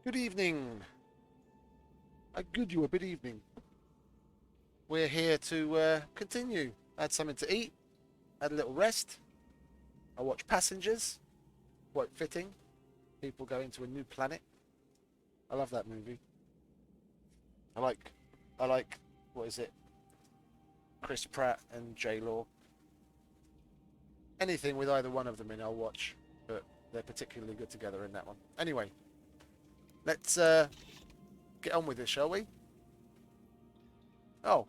Good evening. A good evening. We're here to continue. Had something to eat, had a little rest. I watched Passengers, quite fitting. People going to a new planet. I love that movie. I like, I like, what is it? Chris Pratt and J Law. Anything with either one of them in, I'll watch. But they're particularly good together in that one. Anyway, let's get on with this, shall we? Oh,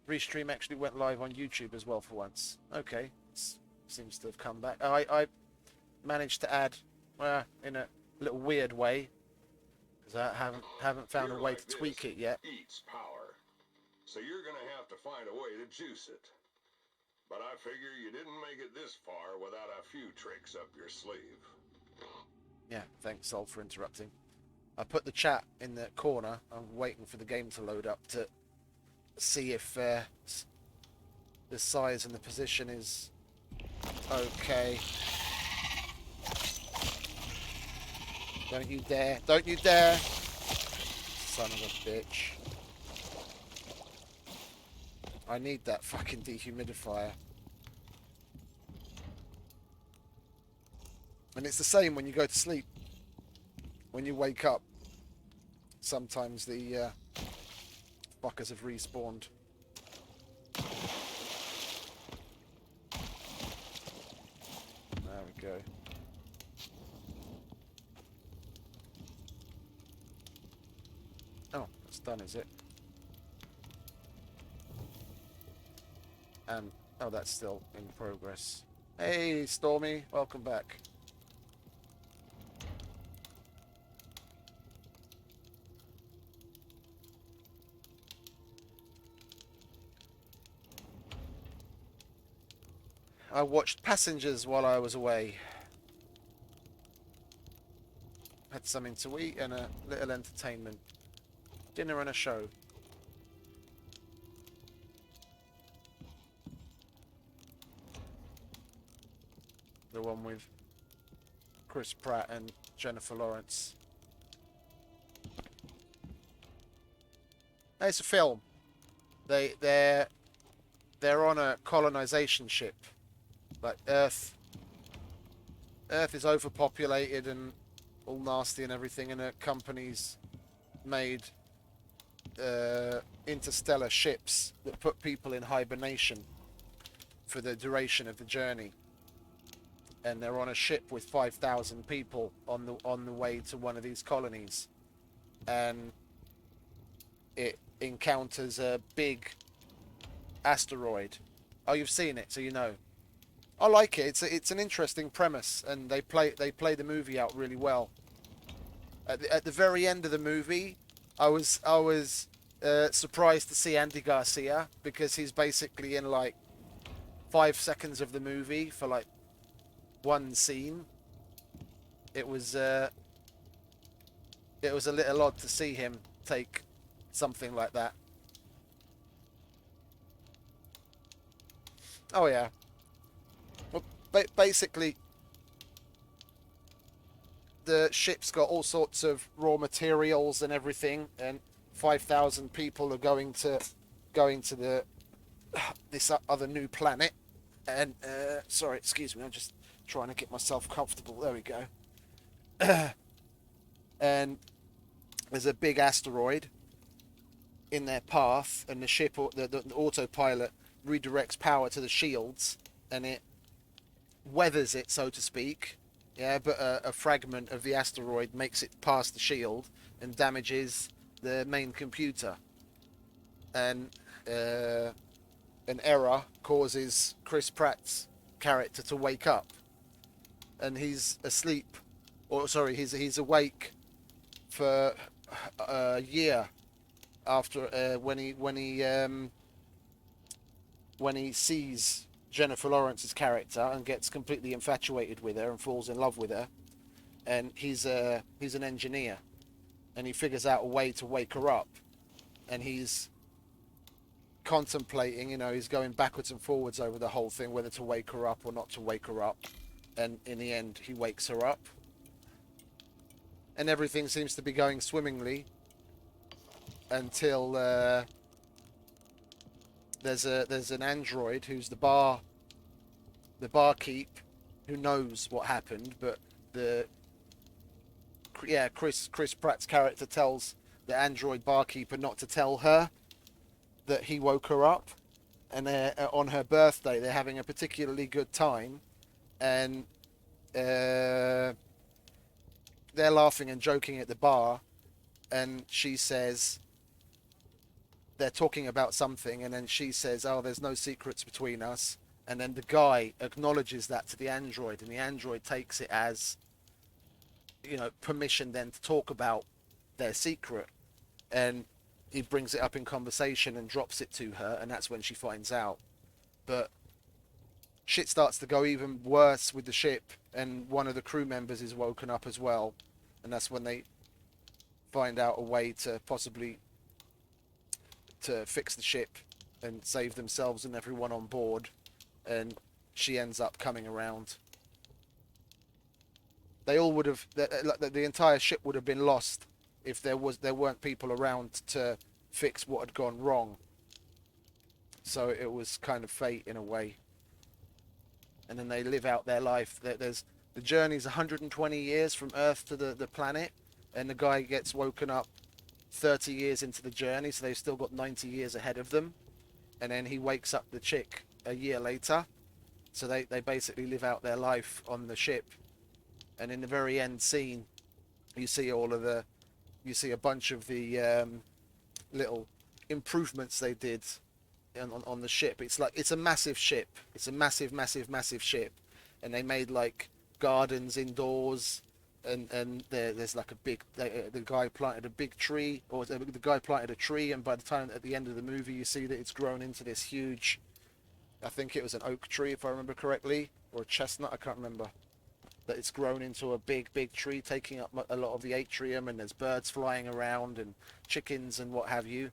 Restream actually went live on YouTube as well for once. Okay, seems to have come back. I managed to add, in a little weird way, because I haven't found a way to tweak it yet. Eats power, so you're gonna have to find a way to juice it. But I figure you didn't make it this far without a few tricks up your sleeve. Yeah, thanks, Sol, for interrupting. I put the chat in the corner. I'm waiting for the game to load up to see if the size and the position is okay. Don't you dare. Don't you dare. Son of a bitch. I need that fucking dehumidifier. And it's the same when you go to sleep. When you wake up, sometimes the fuckers have respawned. There we go. Oh, it's done, is it? And oh, that's still in progress. Hey, Stormy, welcome back. I watched Passengers while I was away. Had something to eat and a little entertainment. Dinner and a show. The one with Chris Pratt and Jennifer Lawrence. It's a film. They're on a colonization ship. Like Earth is overpopulated and all nasty and everything, and a company's made interstellar ships that put people in hibernation for the duration of the journey. And they're on a ship with 5,000 people on the way to one of these colonies, and it encounters a big asteroid. Oh, you've seen it, so you know. I like it. It's an interesting premise, and they play the movie out really well. At the very end of the movie, I was surprised to see Andy Garcia, because he's basically in like 5 seconds of the movie for like one scene. It was a little odd to see him take something like that. Oh yeah. Well, basically, the ship's got all sorts of raw materials and everything, and 5,000 people are going to the this other new planet. And sorry, excuse me, I'm just trying to get myself comfortable. There we go. And there's a big asteroid in their path, and the ship, the autopilot, redirects power to the shields, and it weathers it, so to speak. Yeah, but a fragment of the asteroid makes it past the shield and damages the main computer. And an error causes Chris Pratt's character to wake up, and he's asleep, or sorry, he's awake for a year after when he sees Jennifer Lawrence's character and gets completely infatuated with her and falls in love with her. And he's an engineer, and he figures out a way to wake her up, and he's contemplating, he's going backwards and forwards over the whole thing, whether to wake her up or not to wake her up. And in the end, he wakes her up. and everything seems to be going swimmingly until there's an android who's the barkeep who knows what happened, but the Chris Pratt's character tells the android barkeeper not to tell her that he woke her up, and on her birthday they're having a particularly good time, and they're laughing and joking at the bar, and she says they're talking about something, and then she says, "Oh, there's no secrets between us." And then the guy acknowledges that to the android, and the android takes it as, permission then to talk about their secret, and he brings it up in conversation and drops it to her, and that's when she finds out. But shit starts to go even worse with the ship, and one of the crew members is woken up as well, and that's when they find out a way to possibly to fix the ship and save themselves and everyone on board, and she ends up coming around. They all would have the entire ship would have been lost if there weren't people around to fix what had gone wrong. So it was kind of fate in a way. And then they live out their life. There's the journey's 120 years from Earth to the planet, and the guy gets woken up 30 years into the journey, so they've still got 90 years ahead of them. And then he wakes up the chick a year later, so they basically live out their life on the ship. And in the very end scene, you see a bunch of the little improvements they did on the ship. It's a massive ship. It's a massive ship, and they made like gardens indoors, and there's like a big the guy planted a big tree, or the guy planted a tree, and by the time at the end of the movie you see that it's grown into this huge, I think it was an oak tree if I remember correctly, or a chestnut, I can't remember. That it's grown into a big tree, taking up a lot of the atrium, and there's birds flying around and chickens and what have you.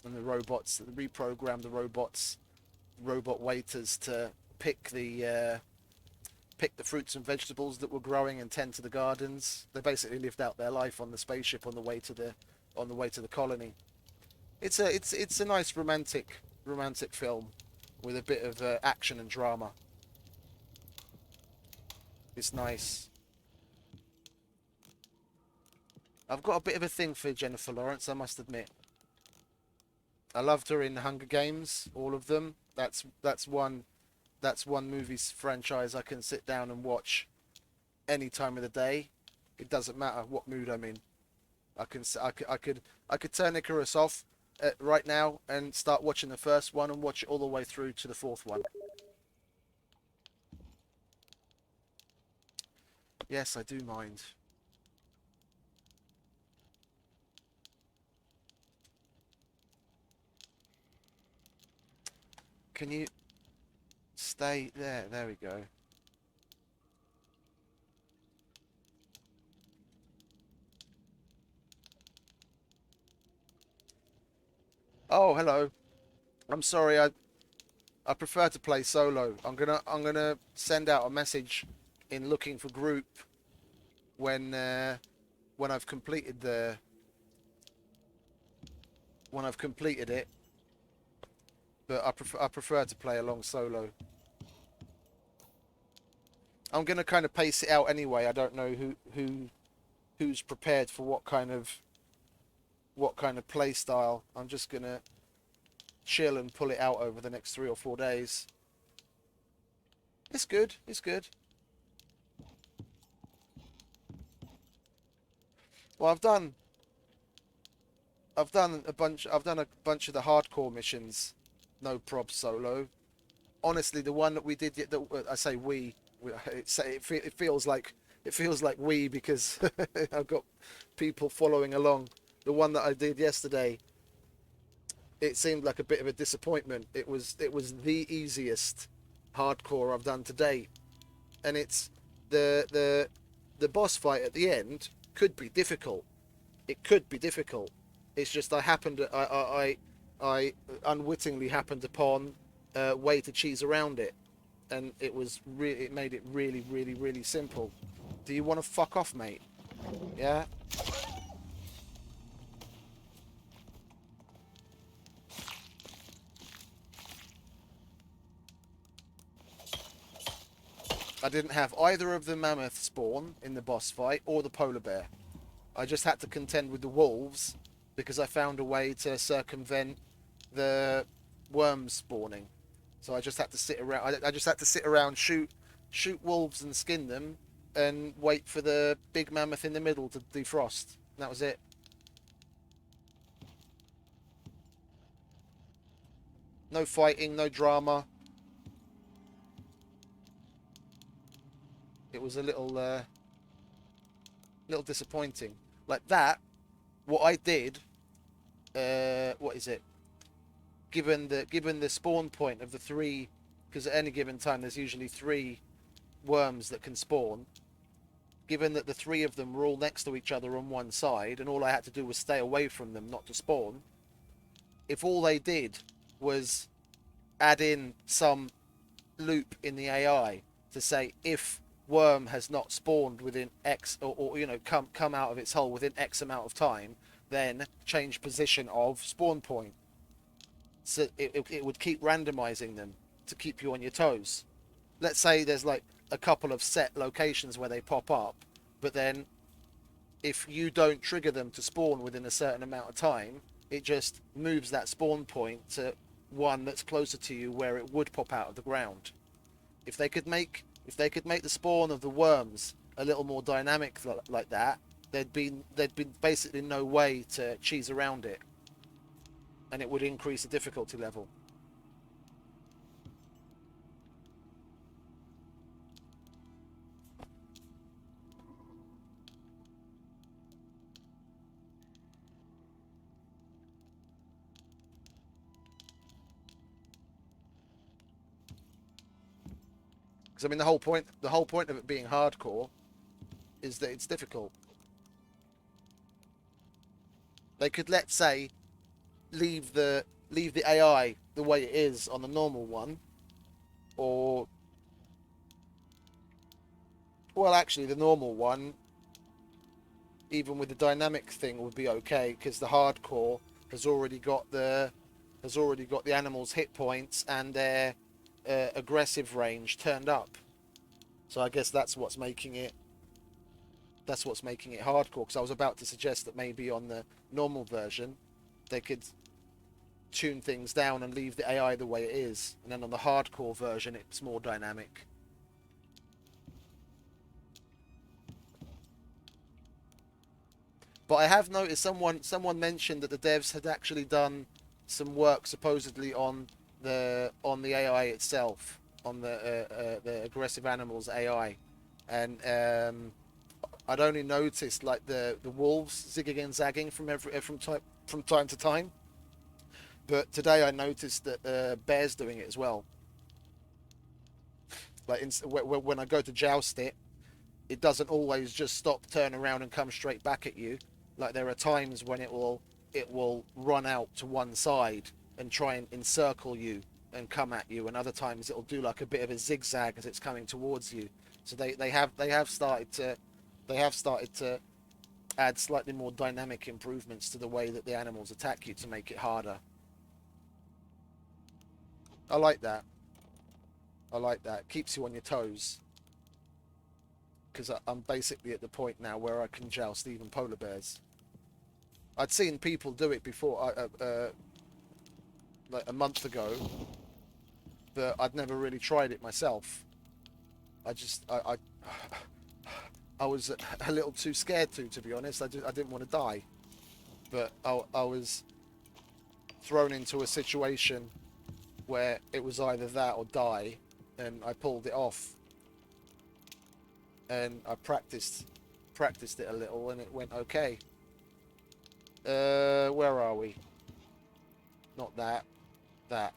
And the robots reprogram robot waiters to pick the fruits and vegetables that were growing and tend to the gardens. They basically lived out their life on the spaceship on the way to the colony. It's a nice romantic film with a bit of action and drama. It's nice. I've got a bit of a thing for Jennifer Lawrence, I must admit. I loved her in Hunger Games, all of them. That's one movie's franchise I can sit down and watch any time of the day. It doesn't matter what mood I'm in. I could turn Icarus off right now and start watching the first one and watch it all the way through to the fourth one. Yes, I do mind. Can you stay there? There we go. Oh, hello. I'm sorry. I prefer to play solo. I'm gonna send out a message in looking for group when I've completed it. But I prefer to play along solo. I'm gonna kind of pace it out anyway. I don't know who's prepared for what kind of play style. I'm just gonna chill and pull it out over the next 3 or 4 days. It's good. It's good. Well, I've done a bunch of the hardcore missions, no prob solo. Honestly, the one that we did, I say it feels like we, because I've got people following along. The one that I did yesterday, it seemed like a bit of a disappointment. It was the easiest hardcore I've done to date, and it's the boss fight at the end could be difficult. It could be difficult. It's just I unwittingly happened upon a way to cheese around it, and it made it really simple. Do you want to fuck off, mate? Yeah. I didn't have either of the mammoth spawn in the boss fight or the polar bear. I just had to contend with the wolves because I found a way to circumvent the worms spawning. So I just had to sit around. I just had to sit around, shoot wolves and skin them, and wait for the big mammoth in the middle to defrost. And that was it. No fighting, no drama. It was a little disappointing. Like that, what I did. What is it? Given the spawn point of the three, because at any given time there's usually three worms that can spawn. Given that the three of them were all next to each other on one side, and all I had to do was stay away from them, not to spawn. If all they did was add in some loop in the AI to say if worm has not spawned within X, or come out of its hole within X amount of time, then change position of spawn point. So it would keep randomizing them to keep you on your toes. Let's say there's like a couple of set locations where they pop up, but then if you don't trigger them to spawn within a certain amount of time, it just moves that spawn point to one that's closer to you where it would pop out of the ground. If they could make the spawn of the worms a little more dynamic like that, there'd been basically no way to cheese around it, and it would increase the difficulty level. Because I mean, the whole point of it being hardcore is that it's difficult. They could, let's say, leave the AI the way it is on the normal one, or well, actually, the normal one, even with the dynamic thing, would be okay because the hardcore has already got the animals' hit points and their aggressive range turned up. So I guess that's what's making it hardcore. Because I was about to suggest that maybe on the normal version they could tune things down and leave the AI the way it is, and then on the hardcore version it's more dynamic. But I have noticed someone mentioned that the devs had actually done some work supposedly on the AI itself, on the aggressive animals AI, and I'd only noticed like the wolves zigging and zagging from time to time. But today I noticed that bears doing it as well. Like when I go to joust it, it doesn't always just stop, turn around, and come straight back at you. Like there are times when it will run out to one side and try and encircle you and come at you, and other times it'll do like a bit of a zigzag as it's coming towards you. So they have started to add slightly more dynamic improvements to the way that the animals attack you to make it harder. I like that. I like that. Keeps you on your toes. Because I'm basically at the point now where I can joust even polar bears. I'd seen people do it before, like a month ago, but I'd never really tried it myself. I was a little too scared to be honest. I didn't want to die, but I was thrown into a situation where it was either that or die, and I pulled it off, and I practiced it a little, and it went okay. Where are we? Not that. That.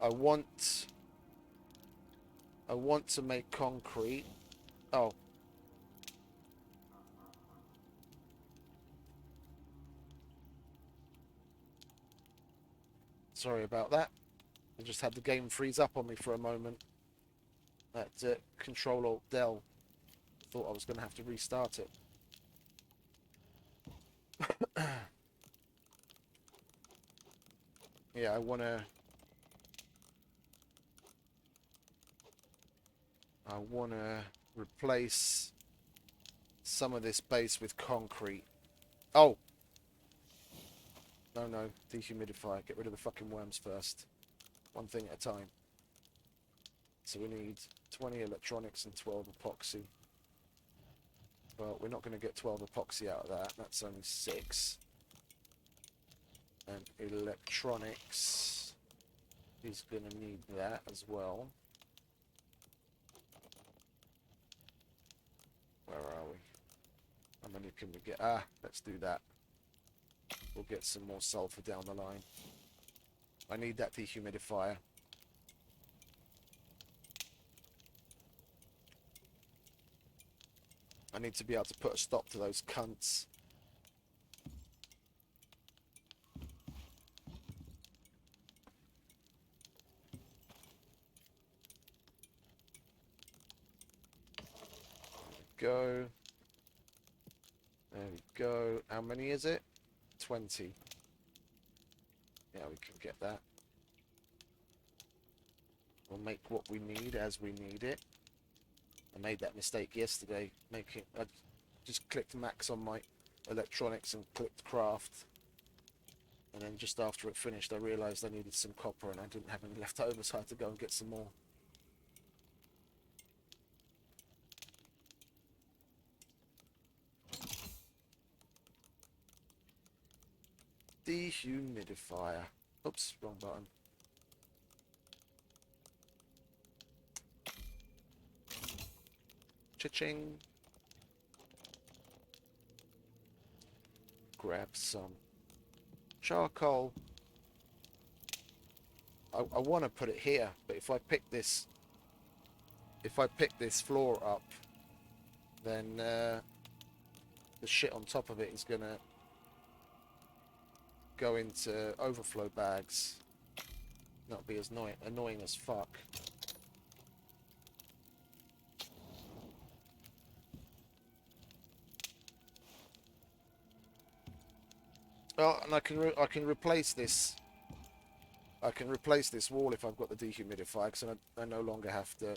I want. I want to make concrete. Oh, sorry about that. I just had the game freeze up on me for a moment. That Control Alt Del. Thought I was going to have to restart it. Yeah, I want to replace some of this base with concrete. Oh! No, dehumidifier. Get rid of the fucking worms first. One thing at a time. So we need 20 electronics and 12 epoxy. Well, we're not going to get 12 epoxy out of that. That's only 6. And electronics is going to need that as well. Where are we? How many can we get? Ah, let's do that. We'll get some more sulfur down the line. I need that dehumidifier. I need to be able to put a stop to those cunts. Go. There we go. How many is it? 20. Yeah, we can get that. We'll make what we need as we need it. I made that mistake yesterday. I just clicked max on my electronics and clicked craft. And then just after it finished, I realised I needed some copper and I didn't have any left over, so I had to go and get some more. Dehumidifier. Oops, wrong button. Cha-ching. Grab some charcoal. I want to put it here, but if I pick this floor up, then the shit on top of it is gonna go into overflow bags. That'll be as annoying as fuck. Oh, and I can replace this. I can replace this wall if I've got the dehumidifier, because I no longer have to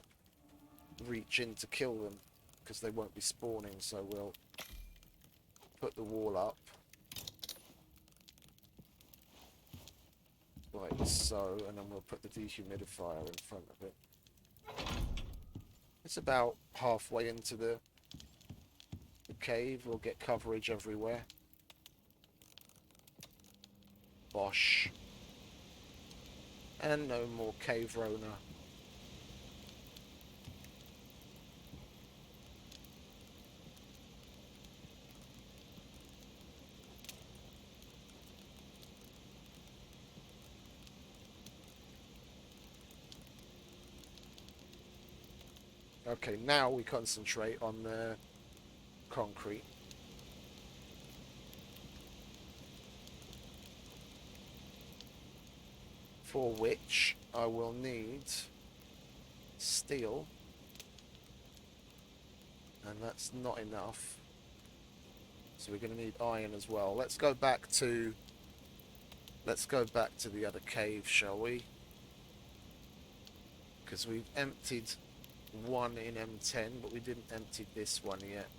reach in to kill them, because they won't be spawning. So we'll put the wall up like so, and then we'll put the dehumidifier in front of it. It's about halfway into the cave. We'll get coverage everywhere. Bosh. And no more cave Rona. Okay, now we concentrate on the concrete. For which I will need steel. And that's not enough. So we're going to need iron as well. Let's go back to the other cave, shall we? Because we've emptied one in M10, but we didn't empty this one yet.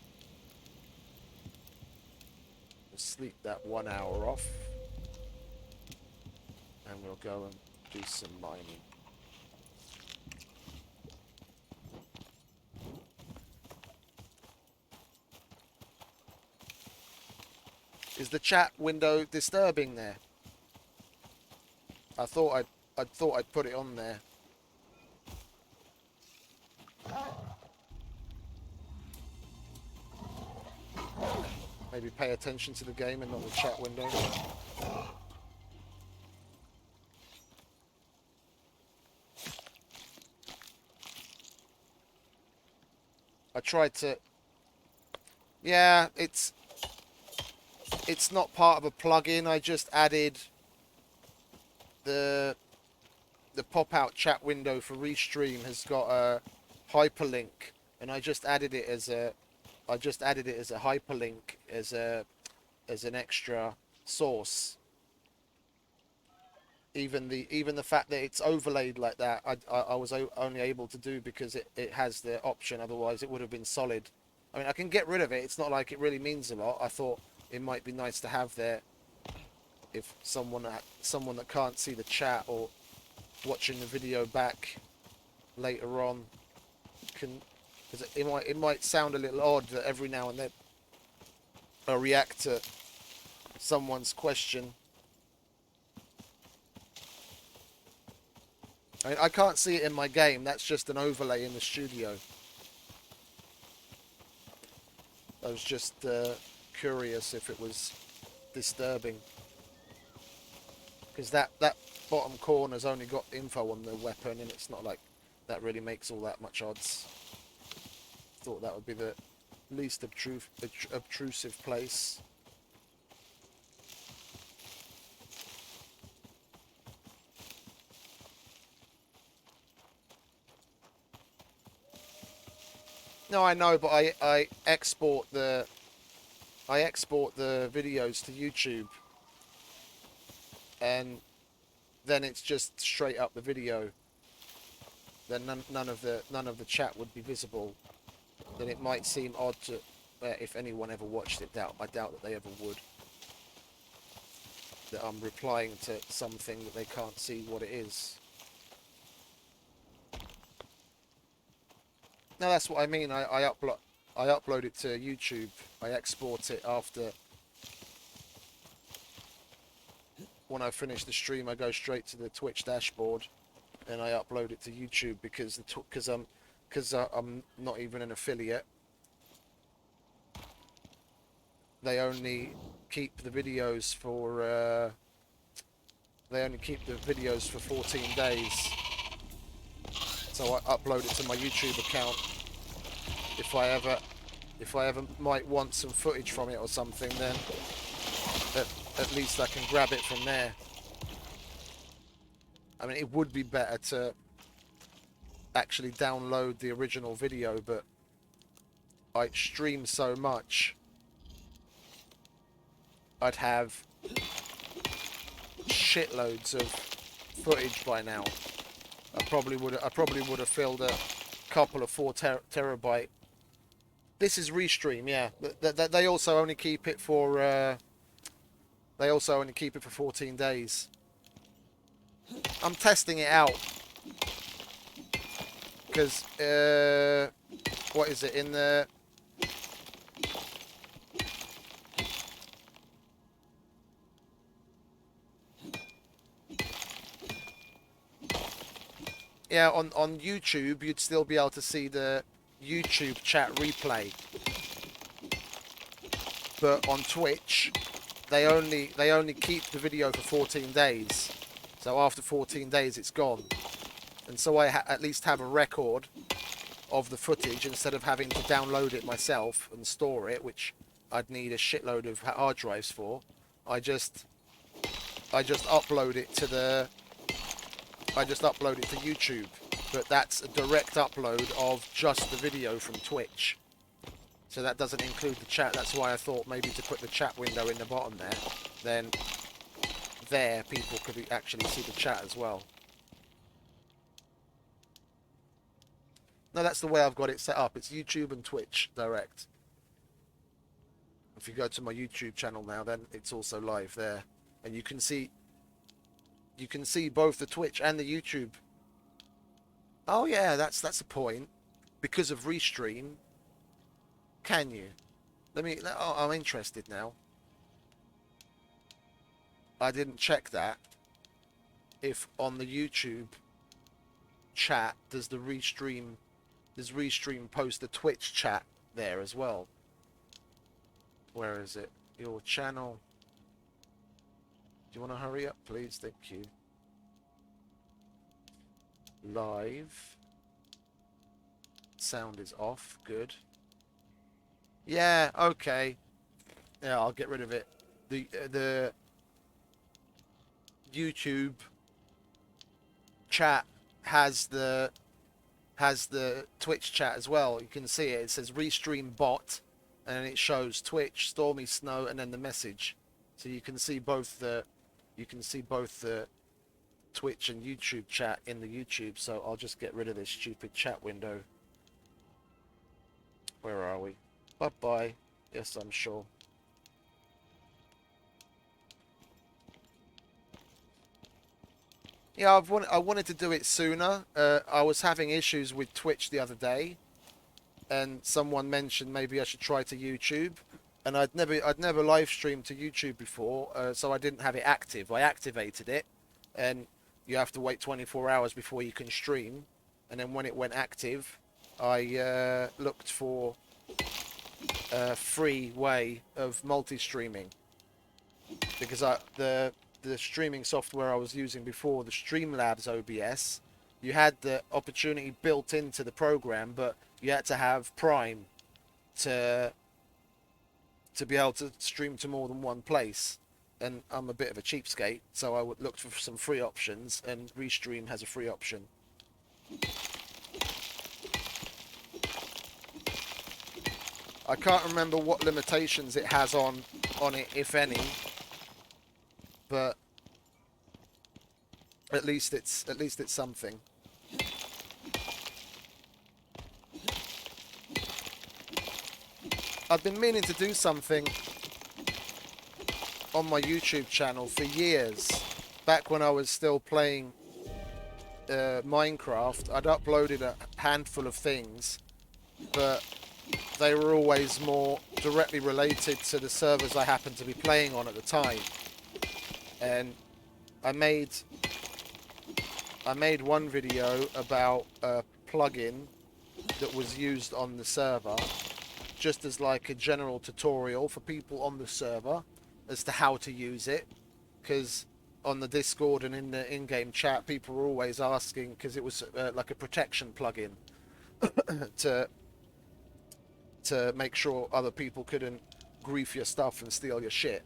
We'll sleep that 1 hour off. And we'll go and do some mining. Is the chat window disturbing there? I thought I'd put it on there. Maybe pay attention to the game and not the chat window. I tried to... Yeah, it's not part of a plugin. I just added the the pop-out chat window for Restream has got a hyperlink, and I just added it as a hyperlink as an extra source. Even the fact that it's overlaid like that, I was only able to do because it has the option. Otherwise, it would have been solid. I mean, I can get rid of it. It's not like it really means a lot. I thought it might be nice to have there if someone that can't see the chat or watching the video back later on can, because it might sound a little odd that every now and then I react to someone's question. I mean, I can't see it in my game. That's just an overlay in the studio. I was just curious if it was disturbing, because that bottom corner's only got info on the weapon, and it's not like that really makes all that much odds. Thought that would be the least obtrusive place. No, I know, but I export the videos to YouTube, and then it's just straight up the video. Then none of the chat would be visible. Then it might seem odd to if anyone ever watched it. I doubt that they ever would. That I'm replying to something that they can't see what it is. No, that's what I mean. I upload it to YouTube. I export it after. When I finish the stream, I go straight to the Twitch dashboard, and I upload it to YouTube because I'm not even an affiliate. They only keep the videos for 14 days. So I upload it to my YouTube account. If I ever might want some footage from it or something, then at least I can grab it from there. I mean, it would be better to actually download the original video, but I stream so much, I'd have shitloads of footage by now. I probably would have filled a couple of 4 terabyte. This is Restream, yeah. They also only keep it for 14 days. I'm testing it out because what is it in the? Yeah, on YouTube, you'd still be able to see the YouTube chat replay. But on Twitch, they only keep the video for 14 days. So after 14 days, it's gone. And so I at least have a record of the footage instead of having to download it myself and store it, which I'd need a shitload of hard drives for. I just upload it to YouTube, but that's a direct upload of just the video from Twitch. So that doesn't include the chat. That's why I thought maybe to put the chat window in the bottom there. Then there people could actually see the chat as well. No, that's the way I've got it set up. It's YouTube and Twitch direct. If you go to my YouTube channel now, then it's also live there, and you can see both the Twitch and the YouTube. Oh yeah, that's a point. Because of Restream, can you? Oh, I'm interested now. I didn't check that. If on the YouTube chat does Restream post the Twitch chat there as well? Where is it? Your channel. Do you want to hurry up, please? Thank you. Live. Sound is off. Good. Yeah, okay. Yeah, I'll get rid of it. The YouTube chat has the Twitch chat as well. You can see it. It says restream bot, and it shows Twitch, Stormy Snow, and then the message. So you can see both the Twitch and YouTube chat in the YouTube. So I'll just get rid of this stupid chat window. Where are we? Bye bye. Yes, I'm sure. Yeah, I wanted to do it sooner. I was having issues with Twitch the other day, and someone mentioned maybe I should try to YouTube, and I'd never live streamed to YouTube before, so I didn't have it active. I activated it, and you have to wait 24 hours before you can stream, and then when it went active, I looked for a free way of multi-streaming, because the streaming software I was using before, the Streamlabs OBS, you had the opportunity built into the program, but you had to have Prime to be able to stream to more than one place. And I'm a bit of a cheapskate, so I would look for some free options, and Restream has a free option. I can't remember what limitations it has on it, if any. But at least it's something. I've been meaning to do something on my YouTube channel for years. Back when I was still playing Minecraft, I'd uploaded a handful of things, but they were always more directly related to the servers I happened to be playing on at the time. And I made one video about a plugin that was used on the server, just as like a general tutorial for people on the server as to how to use it, because on the Discord and in the in-game chat, people were always asking, because it was like a protection plugin to make sure other people couldn't grief your stuff and steal your shit.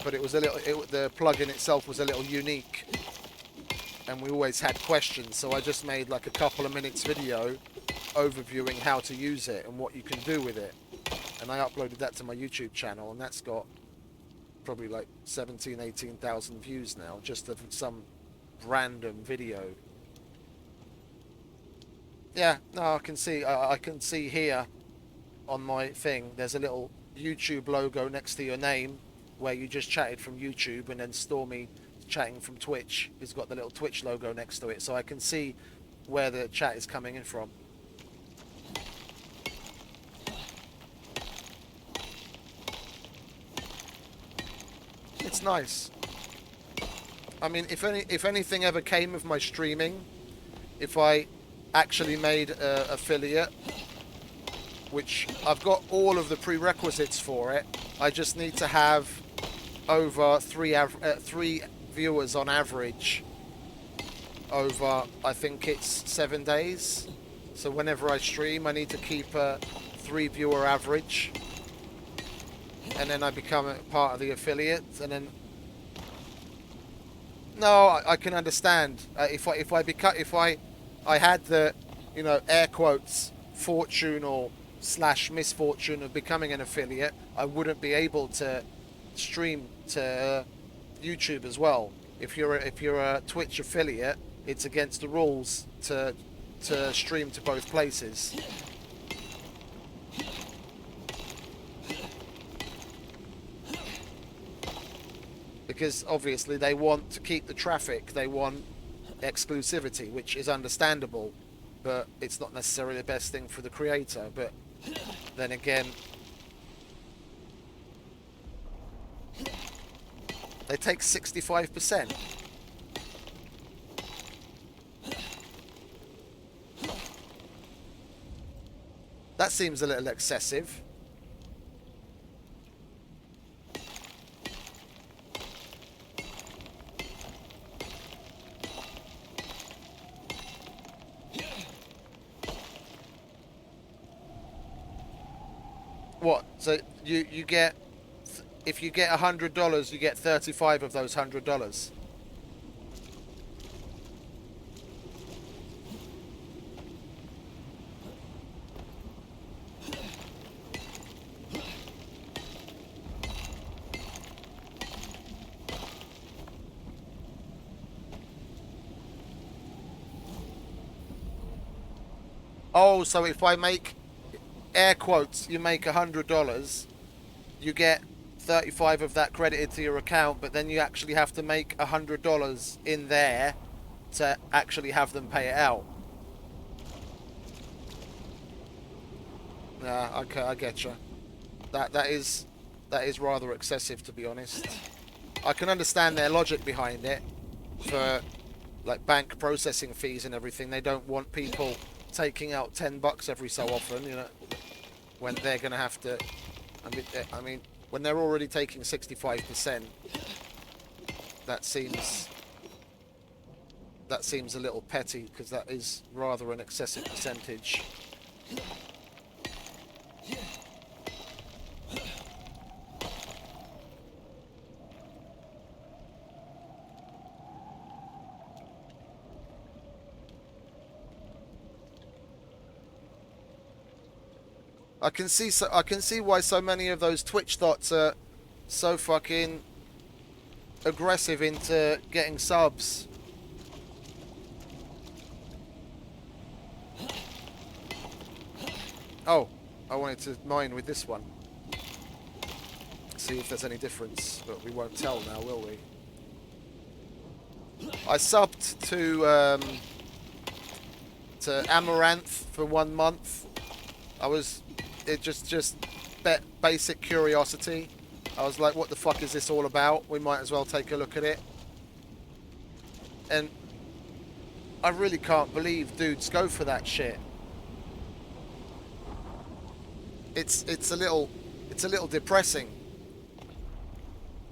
But it was the plugin itself was a little unique, and we always had questions, so I just made like a couple of minutes video overviewing how to use it and what you can do with it, and I uploaded that to my YouTube channel, and that's got probably like 18,000 views now, just of some random video. Yeah, no, I can see here on my thing there's a little YouTube logo next to your name where you just chatted from YouTube, and then Stormy chatting from Twitch has got the little Twitch logo next to it, so I can see where the chat is coming in from. It's nice. I mean, if anything ever came of my streaming, if I actually made an affiliate, which I've got all of the prerequisites for it, I just need to have over three viewers on average over, I think it's 7 days. So whenever I stream, I need to keep a 3 viewer average, and then I become a part of the affiliate. And then no, I can understand if I had the, you know, air quotes, fortune or / misfortune of becoming an affiliate, I wouldn't be able to stream to YouTube as well. If you're a Twitch affiliate, it's against the rules to stream to both places. Because obviously they want to keep the traffic, they want exclusivity, which is understandable, but it's not necessarily the best thing for the creator. But then again, they take 65%. That seems a little excessive. What? So you get, if you get $100, you get 35 of those $100. Oh, so if I make air quotes, you make $100, you get 35 of that credited to your account, but then you actually have to make $100 in there to actually have them pay it out. Yeah, okay, I get you. That is rather excessive, to be honest. I can understand their logic behind it for like bank processing fees and everything. They don't want people taking out $10 every so often, you know, when they're going to have to. I mean, when they're already taking 65%, that seems that seems a little petty because that is rather an excessive percentage. I can see why so many of those Twitch thoughts are so fucking aggressive into getting subs. Oh, I wanted to mine with this one. See if there's any difference, but we won't tell now, will we? I subbed to Amaranth for 1 month. It just basic curiosity. I was like, what the fuck is this all about? We might as well take a look at it. And I really can't believe dudes go for that shit. It's a little depressing.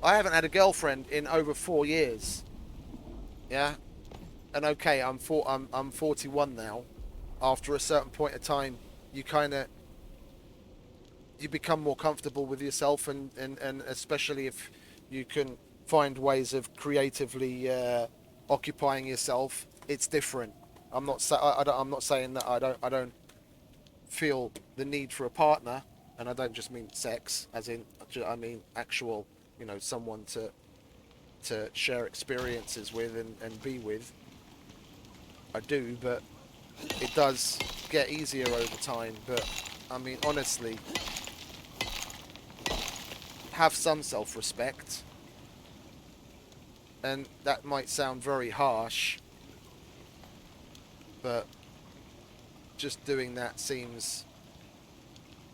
I haven't had a girlfriend in over 4 years. Yeah, and okay, I'm 41 now. After a certain point of time, you become more comfortable with yourself, and especially if you can find ways of creatively occupying yourself, it's different. I'm not saying that I don't feel the need for a partner, and I don't just mean sex, as in I mean actual, you know, someone to share experiences with and be with. I do, but it does get easier over time. But I mean, honestly, have some self-respect. And that might sound very harsh, but just doing that seems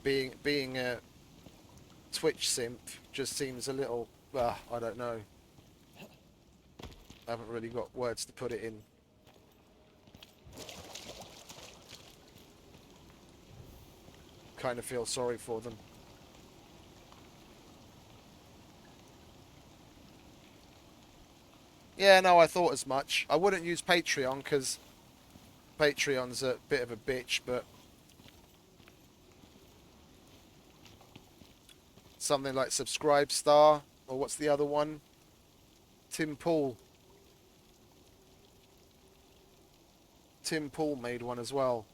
being a Twitch simp just seems a little, I don't know. I haven't really got words to put it in. Kind of feel sorry for them. Yeah, no, I thought as much. I wouldn't use Patreon because Patreon's a bit of a bitch, but something like Subscribestar, or what's the other one? Tim Pool. Tim Pool made one as well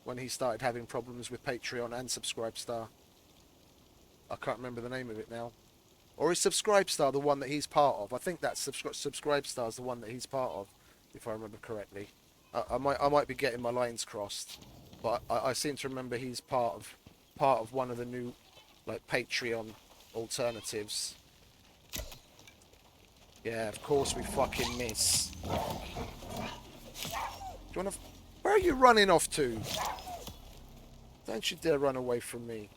when he started having problems with Patreon and Subscribestar. I can't remember the name of it now. Or is Subscribestar the one that he's part of? I think that's Subscribestar's the one that he's part of, if I remember correctly. I might be getting my lines crossed, but I seem to remember he's part of one of the new like Patreon alternatives. Yeah, of course we fucking miss. Do you wanna? Where are you running off to? Don't you dare run away from me.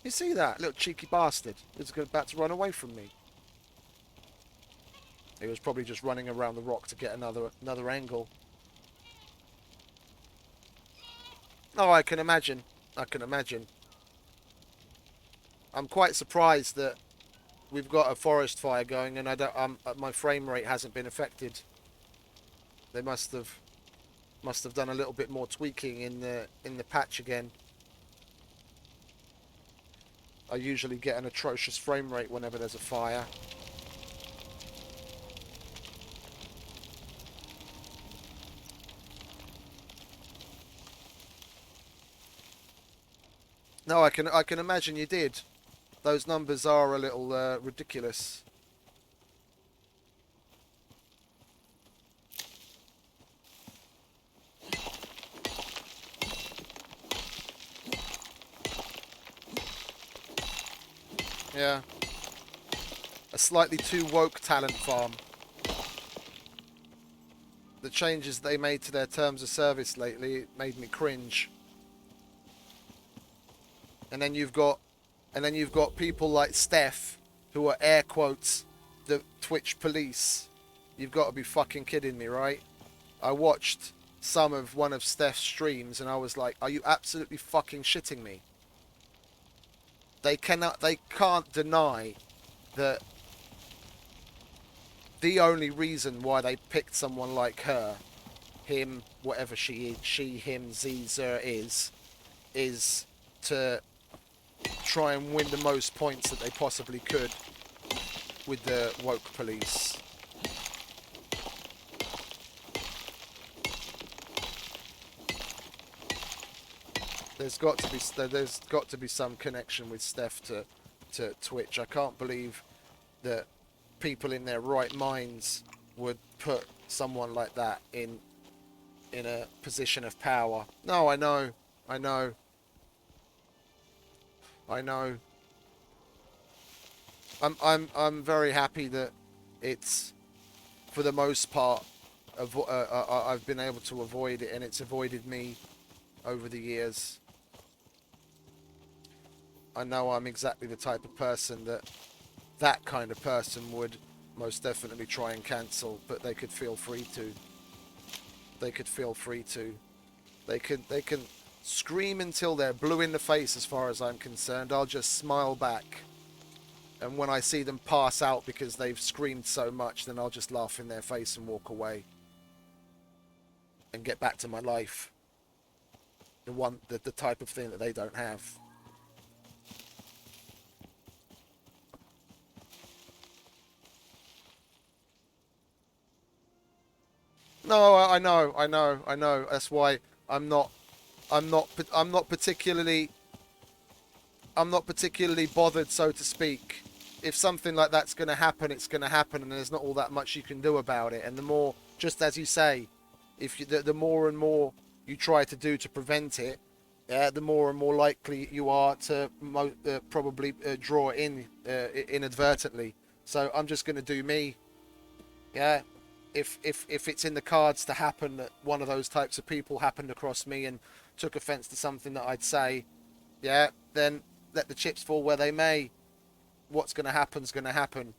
You see that little cheeky bastard? He's about to run away from me. He was probably just running around the rock to get another angle. Oh, I can imagine. I can imagine. I'm quite surprised that we've got a forest fire going, and my frame rate hasn't been affected. They must have done a little bit more tweaking in the patch again. I usually get an atrocious frame rate whenever there's a fire. No, I can imagine you did. Those numbers are a little ridiculous. Yeah. A slightly too woke talent farm. The changes they made to their terms of service lately made me cringe. And then you've got people like Steph, who are air quotes the Twitch police. You've got to be fucking kidding me, right? I watched some of one of Steph's streams and I was like, are you absolutely fucking shitting me? They can't deny that the only reason why they picked someone like her, him, whatever she is, she, him, Z, Zer is to try and win the most points that they possibly could with the woke police. There's got to be some connection with Steph to Twitch. I can't believe that people in their right minds would put someone like that in a position of power. No, I know. I'm very happy that it's, for the most part, I've been able to avoid it, and it's avoided me over the years. I know I'm exactly the type of person that kind of person would most definitely try and cancel, but they could feel free to. They can scream until they're blue in the face as far as I'm concerned. I'll just smile back. And when I see them pass out because they've screamed so much, then I'll just laugh in their face and walk away. And get back to my life. The type of thing that they don't have. No, I know. That's why I'm not particularly bothered, so to speak. If something like that's going to happen, it's going to happen, and there's not all that much you can do about it. And the more, just as you say, the more and more you try to do to prevent it, the more and more likely you are to probably draw it in inadvertently. So I'm just going to do me. Yeah. If it's in the cards to happen that one of those types of people happened across me and took offence to something that I'd say, yeah, then let the chips fall where they may. What's going to happen's going to happen.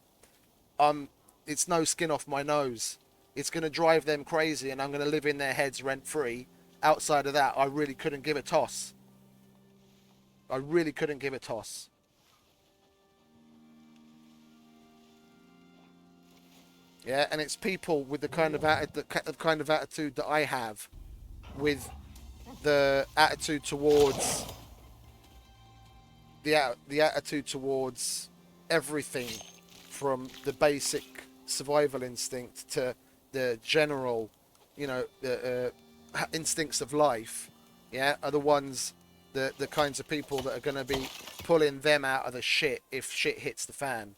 It's no skin off my nose. It's going to drive them crazy, and I'm going to live in their heads rent free. Outside of that, I really couldn't give a toss. Yeah, and it's people with the kind of attitude that I have, with the attitude towards the attitude towards everything, from the basic survival instinct to the general, instincts of life. Yeah, are the ones, the kinds of people that are going to be pulling them out of the shit if shit hits the fan.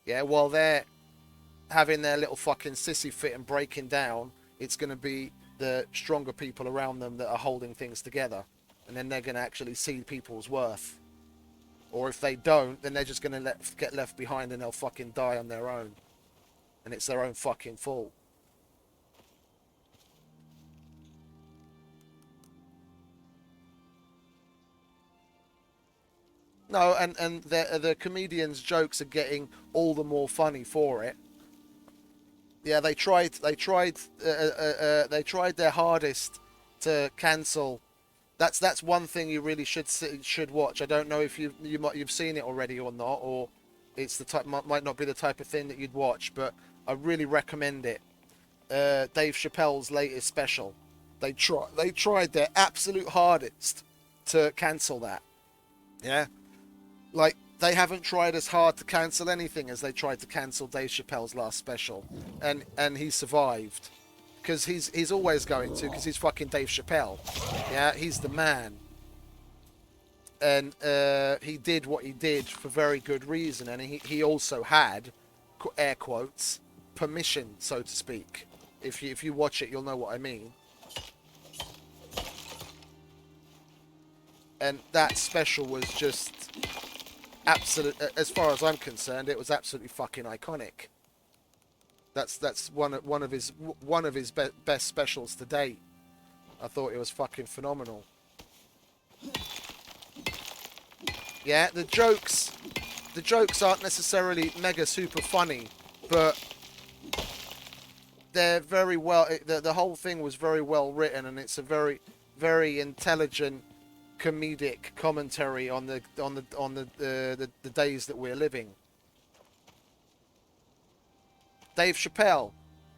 Yeah, while they're having their little fucking sissy fit and breaking down, it's going to be the stronger people around them that are holding things together, and then they're going to actually see people's worth. Or if they don't, then they're just going to get left behind, and they'll fucking die on their own, and it's their own fucking fault. No, and the comedians' jokes are getting all the more funny for it. Yeah, they tried their hardest to cancel. That's one thing you really should watch. I don't know if you've seen it already or not, or it's the type, might not be the type of thing that you'd watch, but I really recommend it. Dave Chappelle's latest special. They tried their absolute hardest to cancel that. Yeah, like, they haven't tried as hard to cancel anything as they tried to cancel Dave Chappelle's last special, and he survived, because he's always going to, because he's fucking Dave Chappelle. Yeah, he's the man, and he did what he did for very good reason, and he also had, air quotes, permission, so to speak. If you watch it, you'll know what I mean. And that special was just absolute. As far as I'm concerned, it was absolutely fucking iconic. That's one of his best specials to date. I thought it was fucking phenomenal. Yeah, the jokes aren't necessarily mega super funny, but they're very well. The whole thing was very well written, and it's a very very intelligent comedic commentary on the days that we're living. Dave Chappelle,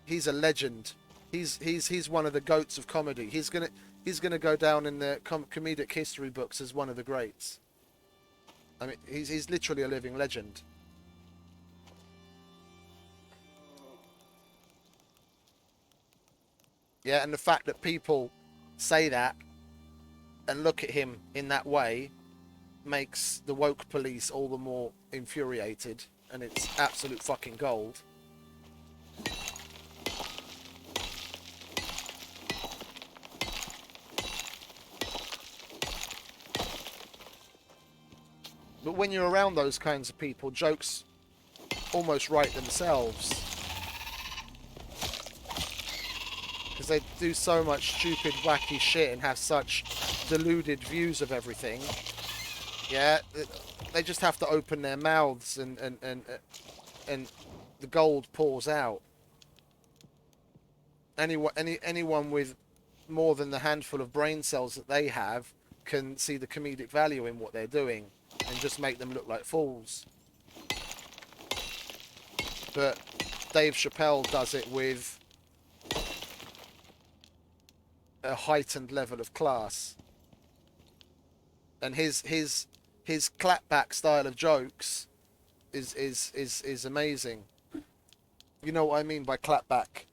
he's a legend. He's one of the goats of comedy. He's gonna go down in the comedic history books as one of the greats. I mean, he's literally a living legend. Yeah, and the fact that people say that and look at him in that way makes the woke police all the more infuriated, and it's absolute fucking gold. But when you're around those kinds of people, jokes almost write themselves. Because they do so much stupid, wacky shit and have such deluded views of everything. Yeah, they just have to open their mouths and the gold pours out. Anyone with more than the handful of brain cells that they have can see the comedic value in what they're doing and just make them look like fools. But Dave Chappelle does it with a heightened level of class, and his clapback style of jokes is amazing. You know what I mean by clapback?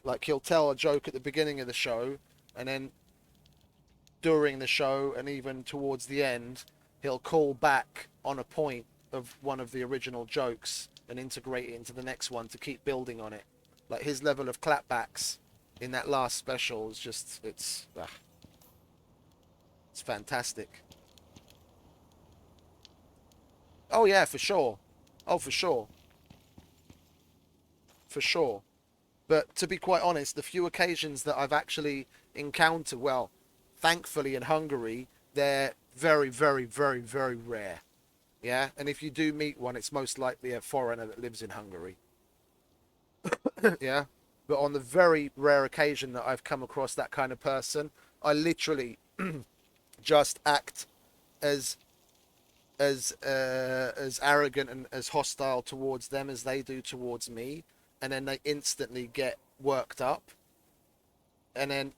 Like, he'll tell a joke at the beginning of the show, and then during the show and even towards the end, he'll call back on a point of one of the original jokes and integrate it into the next one to keep building on it. Like, his level of clapbacks in that last special is just, it's fantastic. Oh yeah, for sure. Oh, for sure. For sure. But to be quite honest, the few occasions that I've actually encountered, well, thankfully in Hungary, they're very, very, very, very rare. Yeah, and if you do meet one, it's most likely a foreigner that lives in Hungary. Yeah, but on the very rare occasion that I've come across that kind of person, I literally just act as as arrogant and as hostile towards them as they do towards me, and then they instantly get worked up, and then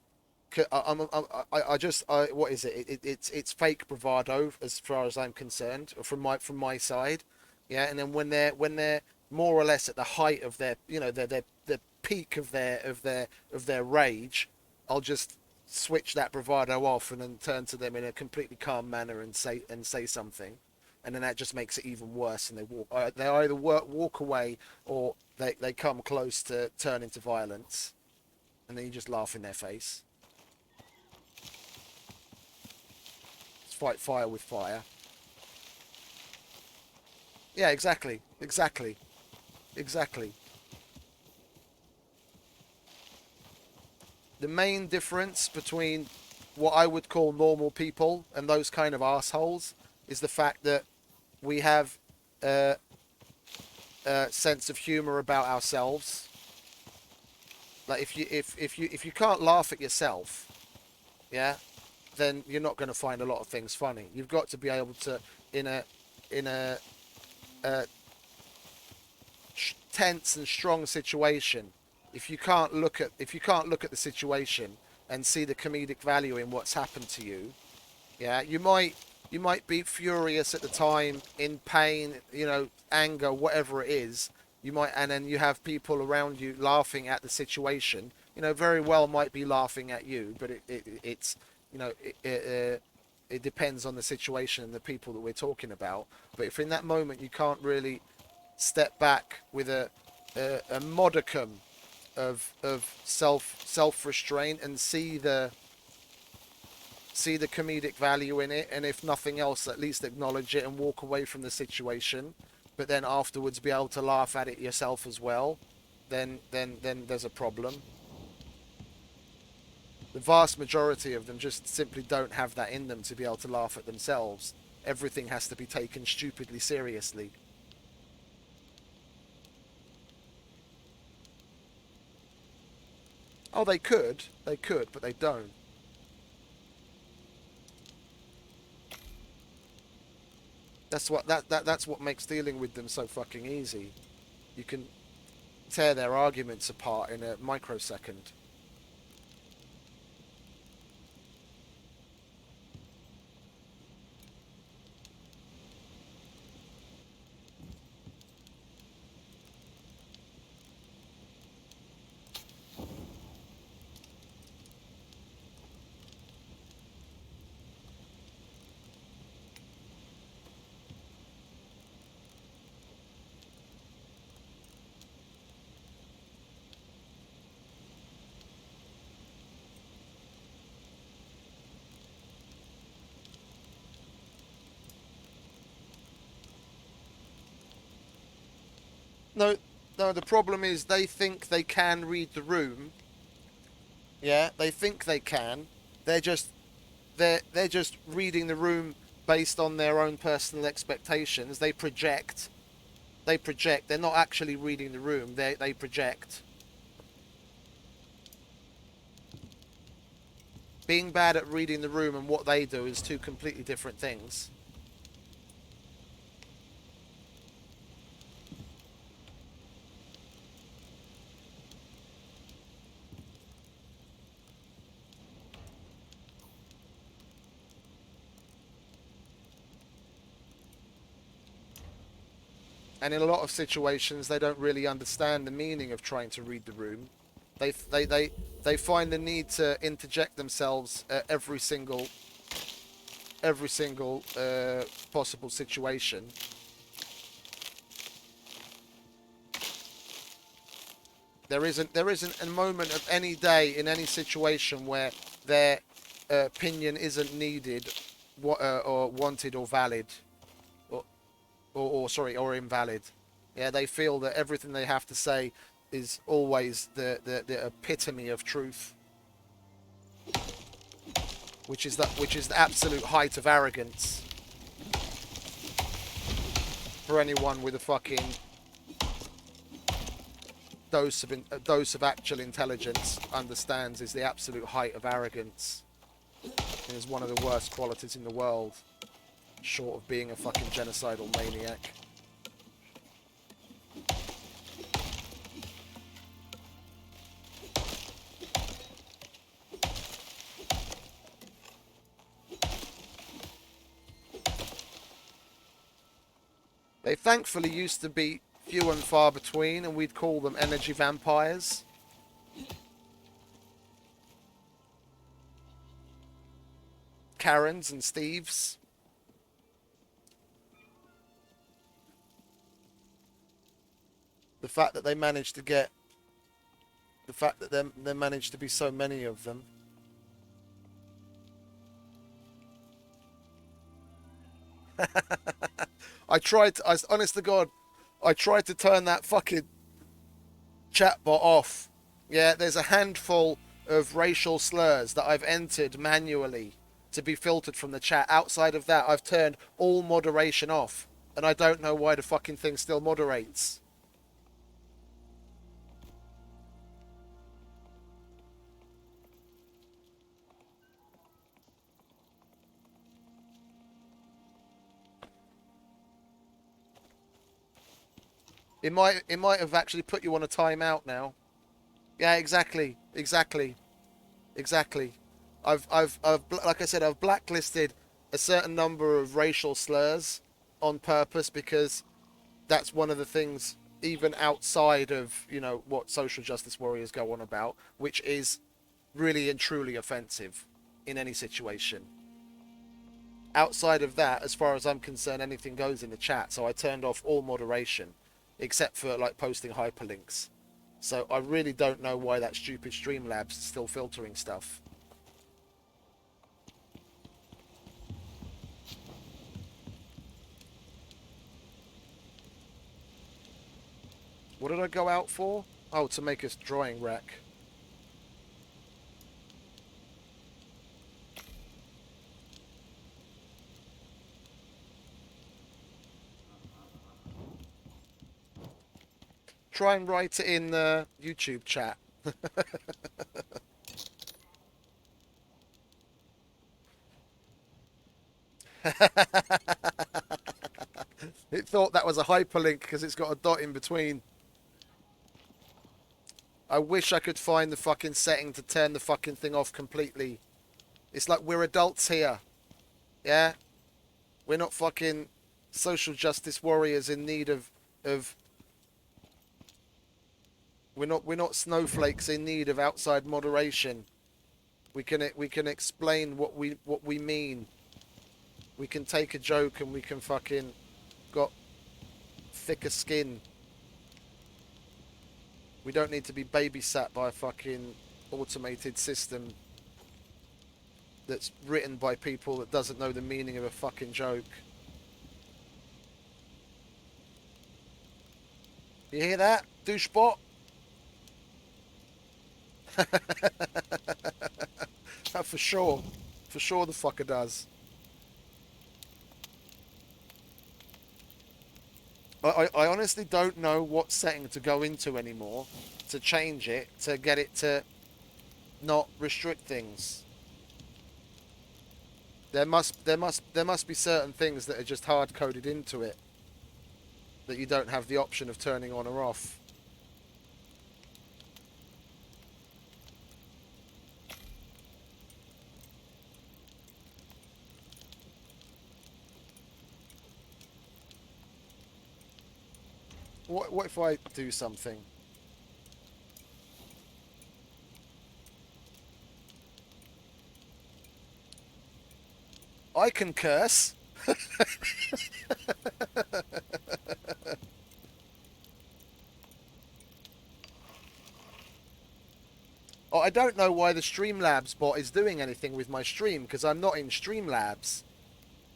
what is it? It's fake bravado as far as I'm concerned from my side, yeah. And then when they're more or less at the height of their, their peak of their rage, I'll just switch that bravado off and then turn to them in a completely calm manner and say something, and then that just makes it even worse. And they either walk away, or they come close to turn into violence, and then you just laugh in their face. Fight fire with fire. Yeah, exactly, exactly, exactly. The main difference between what I would call normal people and those kind of assholes is the fact that we have a sense of humor about ourselves. Like, if you can't laugh at yourself, yeah, then you're not going to find a lot of things funny. You've got to be able to, in a tense and strong situation, if you can't look at the situation and see the comedic value in what's happened to you, yeah, you might be furious at the time, in pain, anger, whatever it is. And then you have people around you laughing at the situation. Very well might be laughing at you, but it's you know it depends on the situation and the people that we're talking about. But if in that moment you can't really step back with a modicum of self restraint and see the comedic value in it, and if nothing else, at least acknowledge it and walk away from the situation, but then afterwards be able to laugh at it yourself as well, then there's a problem. The vast majority of them just simply don't have that in them to be able to laugh at themselves. Everything has to be taken stupidly seriously. Oh, they could, but they don't. That's what makes dealing with them so fucking easy. You can tear their arguments apart in a microsecond. No, no, the problem is they think they can read the room. Yeah, they think they can. They're just they're just reading the room based on their own personal expectations. They project. They project. They're not actually reading the room. They project. Being bad at reading the room and what they do is two completely different things. And in a lot of situations, they don't really understand the meaning of trying to read the room. They they they they find the need to interject themselves at every single possible situation. There isn't a moment of any day in any situation where their opinion isn't needed, or wanted, or valid, or, or invalid. Yeah, they feel that everything they have to say is always the epitome of truth, which is the absolute height of arrogance for anyone with a fucking dose of actual intelligence understands is the absolute height of arrogance. It is one of the worst qualities in the world, short of being a fucking genocidal maniac. They thankfully used to be few and far between, and we'd call them energy vampires. Karens and Steves. The fact that they managed to get... The fact that there managed to be so many of them. Honest to God, I tried to turn that fucking chatbot off. Yeah, there's a handful of racial slurs that I've entered manually to be filtered from the chat. Outside of that, I've turned all moderation off. And I don't know why the fucking thing still moderates. It might have actually put you on a timeout now. Yeah, exactly. I've like I said, I've blacklisted a certain number of racial slurs on purpose because that's one of the things, even outside of, what social justice warriors go on about, which is really and truly offensive in any situation. Outside of that, as far as I'm concerned, anything goes in the chat. So I turned off all moderation, except for like posting hyperlinks. So I really don't know why that stupid Streamlabs is still filtering stuff. What did I go out for? Oh, to make us drawing rack. Try and write it in the YouTube chat. It thought that was a hyperlink because it's got a dot in between. I wish I could find the fucking setting to turn the fucking thing off completely. It's like we're adults here. Yeah? We're not fucking social justice warriors in need of we're not snowflakes in need of outside moderation. We can explain what we mean. We can take a joke and we can fucking got thicker skin. We don't need to be babysat by a fucking automated system that's written by people that doesn't know the meaning of a fucking joke. You hear that, douchebot? For sure. For sure the fucker does. I honestly don't know what setting to go into anymore to change it, to get it to not restrict things. There must be certain things that are just hard coded into it that you don't have the option of turning on or off. What if I do something? I can curse. Oh, I don't know why the Streamlabs bot is doing anything with my stream because I'm not in Streamlabs.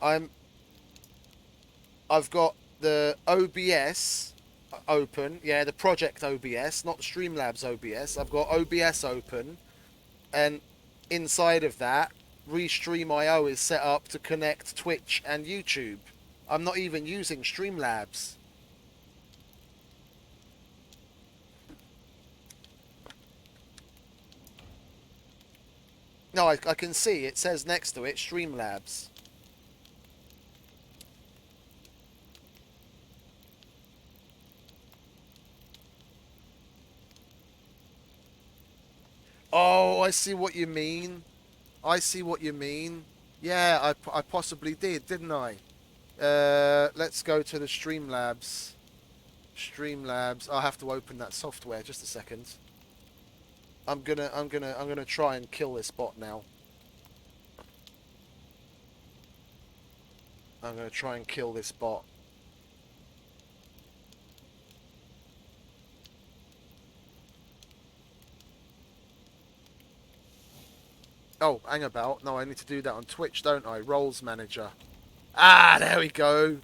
I'm I've got the OBS open. Yeah, the project OBS, not Streamlabs OBS. I've got OBS open, and inside of that, Restream.io is set up to connect Twitch and YouTube. I'm not even using Streamlabs. No, I can see it says next to it Streamlabs. Oh, I see what you mean. I see what you mean. Yeah, I possibly did, didn't I? Let's go to the Streamlabs. Streamlabs. I'll have to open that software. Just a second. I'm gonna try and kill this bot now. I'm gonna try and kill this bot. Oh, hang about. No, I need to do that on Twitch, don't I? Roles manager. Ah, there we go.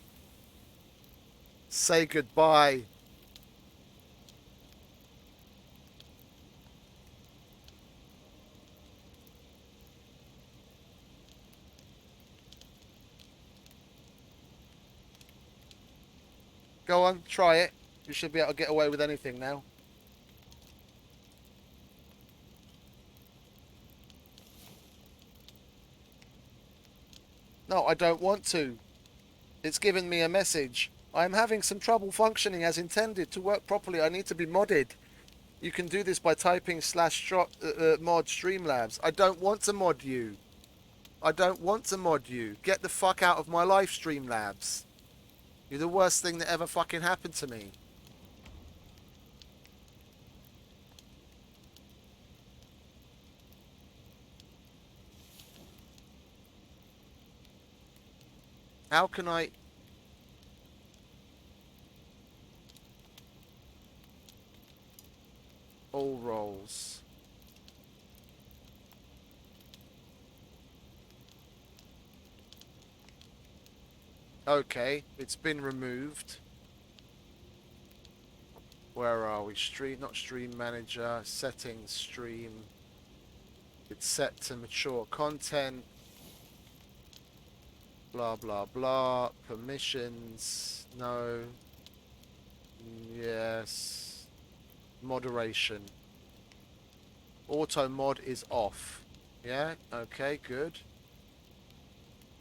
Say goodbye. Go on, try it. You should be able to get away with anything now. No, I don't want to. It's given me a message. I am having some trouble functioning as intended. To work properly, I need to be modded. You can do this by typing /mod Streamlabs. I don't want to mod you. I don't want to mod you. Get the fuck out of my life, Streamlabs. You're the worst thing that ever fucking happened to me. How can I... All roles. Okay, it's been removed. Where are we? Stream, not stream manager. Settings, stream. It's set to mature content. Blah, blah, blah. Permissions. No. Yes. Moderation. Auto mod is off. Yeah, okay, good.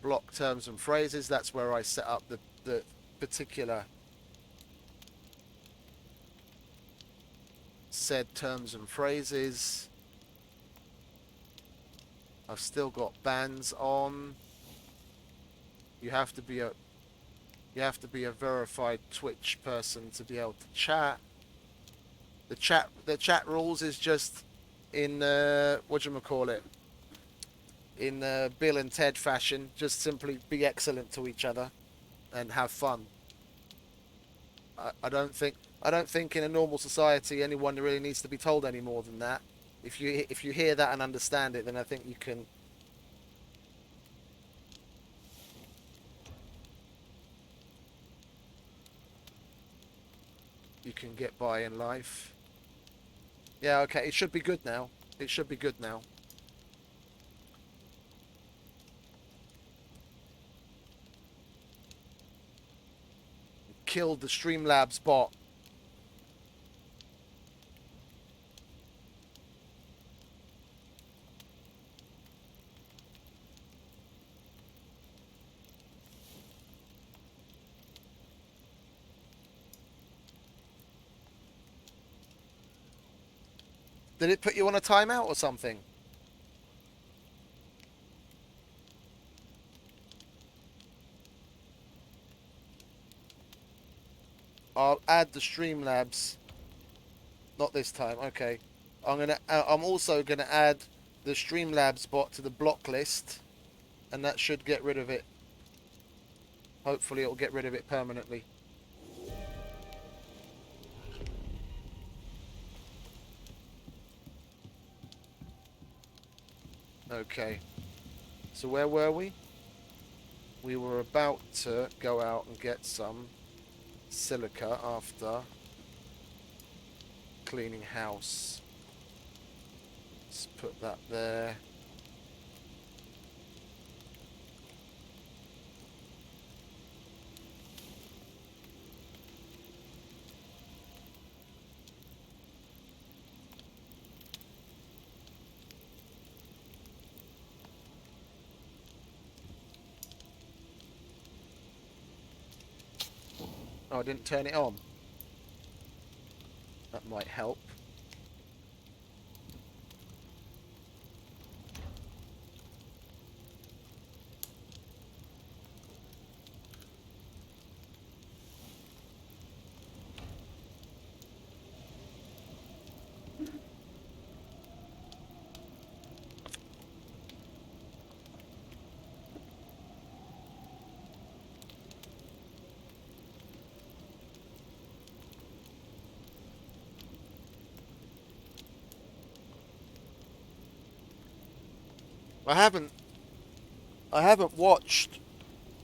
Block terms and phrases. That's where I set up the particular said terms and phrases. I've still got bans on. You have to be a verified Twitch person to be able to chat. The chat rules is just in whatchamacallit, in Bill and Ted fashion. Just simply be excellent to each other and have fun. I don't think in a normal society anyone really needs to be told any more than that. If you hear that and understand it, then I think you can get by in life. Yeah, okay, it should be good now. It should be good now. Killed the Streamlabs bot. Did it put you on a timeout or something? I'll add the Streamlabs. Not this time. Okay. I'm also gonna add the Streamlabs bot to the block list, and that should get rid of it. Hopefully, it'll get rid of it permanently. Okay. So where were we? We were about to go out and get some silica after cleaning house. Let's put that there. Oh, I didn't turn it on. That might help. I haven't watched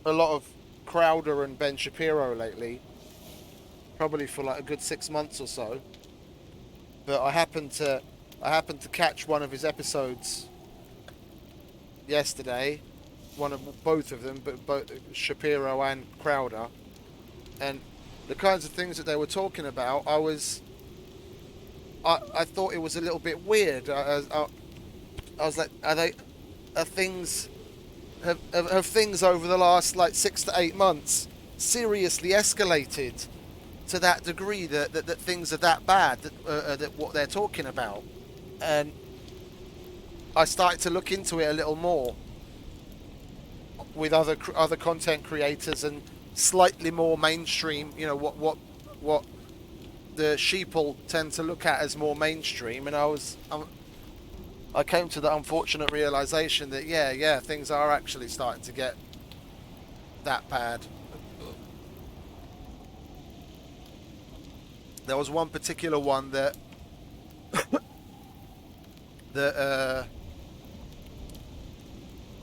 a lot of Crowder and Ben Shapiro lately. Probably for like a good 6 months or so. But I happened to catch one of his episodes yesterday. Both of them, but both Shapiro and Crowder. And the kinds of things that they were talking about, I thought it was a little bit weird. I was like, have things over the last like 6 to 8 months seriously escalated to that degree that things are that bad that what they're talking about? And I started to look into it a little more with other content creators and slightly more mainstream, you know, what the sheeple tend to look at as more mainstream. And I came to the unfortunate realization that yeah, things are actually starting to get that bad. There was one particular one that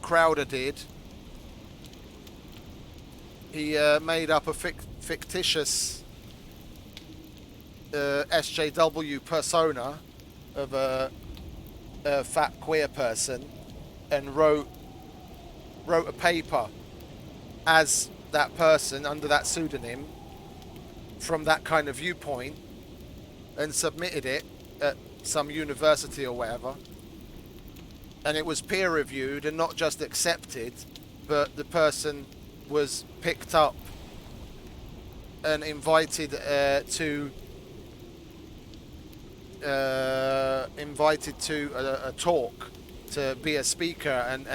Crowder did. He made up a fictitious SJW persona of a fat queer person and wrote a paper as that person under that pseudonym from that kind of viewpoint and submitted it at some university or whatever, and it was peer reviewed and not just accepted, but the person was picked up and invited to a talk to be a speaker, and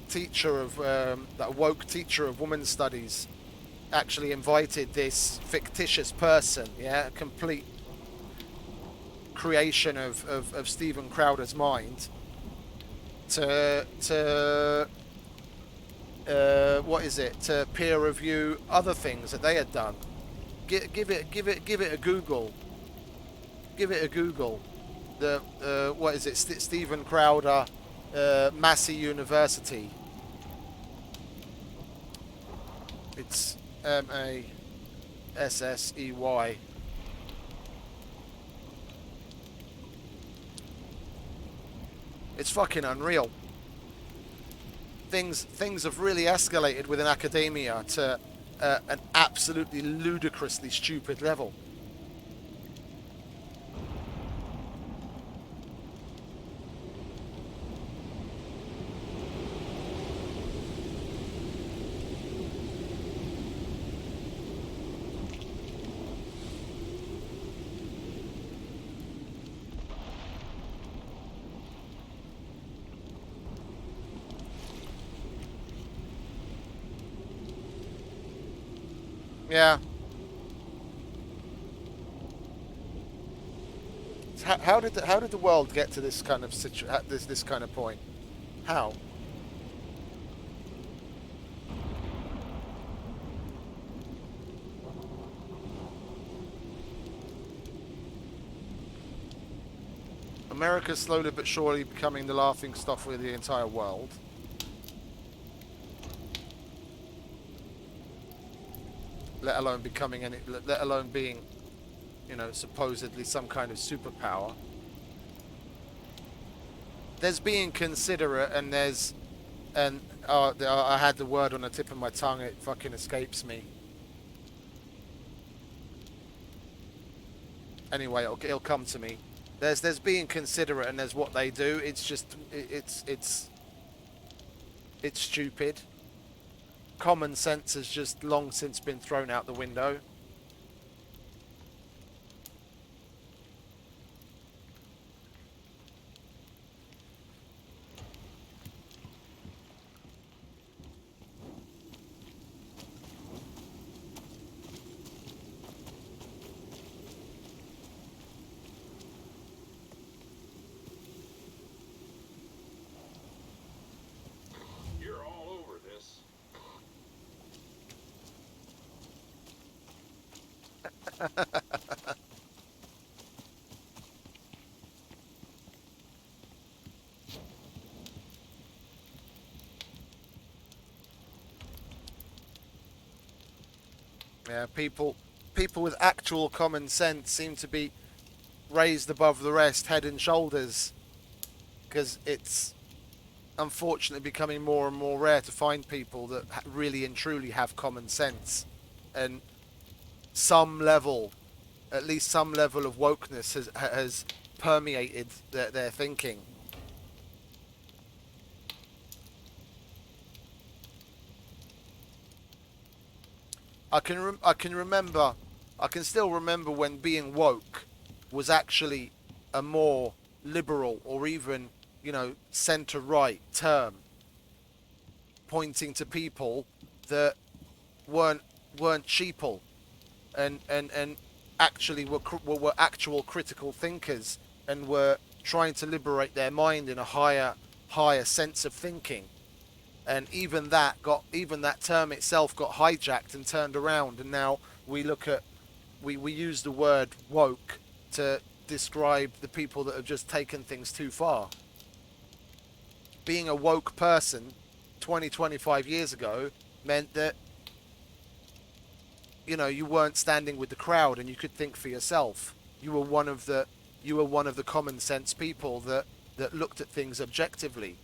teacher of that woke teacher of women's studies actually invited this fictitious person, yeah, complete creation of Stephen Crowder's mind, to what is it, to peer review other things that they had done. Give it a Google. Give it a Google. The what is it? Stephen Crowder, Massey University. It's Massey. It's fucking unreal. Things have really escalated within academia to an absolutely ludicrously stupid level. Yeah. How did the world get to this kind of this kind of point? How? America's slowly but surely becoming the laughing stock for the entire world. Let alone being, you know, supposedly some kind of superpower. There's being considerate, and I had the word on the tip of my tongue. It fucking escapes me. Anyway, it'll come to me. There's being considerate, and there's what they do. It's just it's stupid. Common sense has just long since been thrown out the window. You're all over this. Yeah, people with actual common sense seem to be raised above the rest, head and shoulders, because it's unfortunately becoming more and more rare to find people that really and truly have common sense, and some level, at least some level of wokeness has permeated their thinking. I can still remember when being woke was actually a more liberal or even, you know, centre right term, pointing to people that weren't sheeple, and actually were actual critical thinkers, and were trying to liberate their mind in a higher sense of thinking. And even that term itself got hijacked and turned around, and now we use the word woke to describe the people that have just taken things too far. Being a woke person 20-25 years ago meant that you know, you weren't standing with the crowd and you could think for yourself. You were one of the common sense people that looked at things objectively.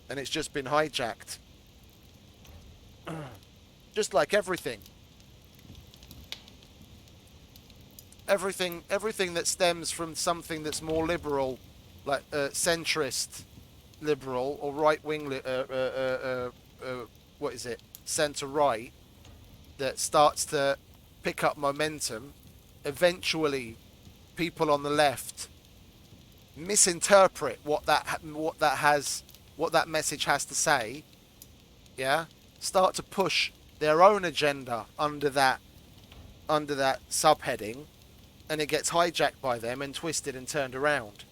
And it's just been hijacked. Just like everything. Everything that stems from something that's more liberal, like centrist liberal or right wing, what is it, centre right, that starts to pick up momentum. Eventually, people on the left misinterpret what that message has to say. Yeah, start to push their own agenda under that subheading, and it gets hijacked by them and twisted and turned around.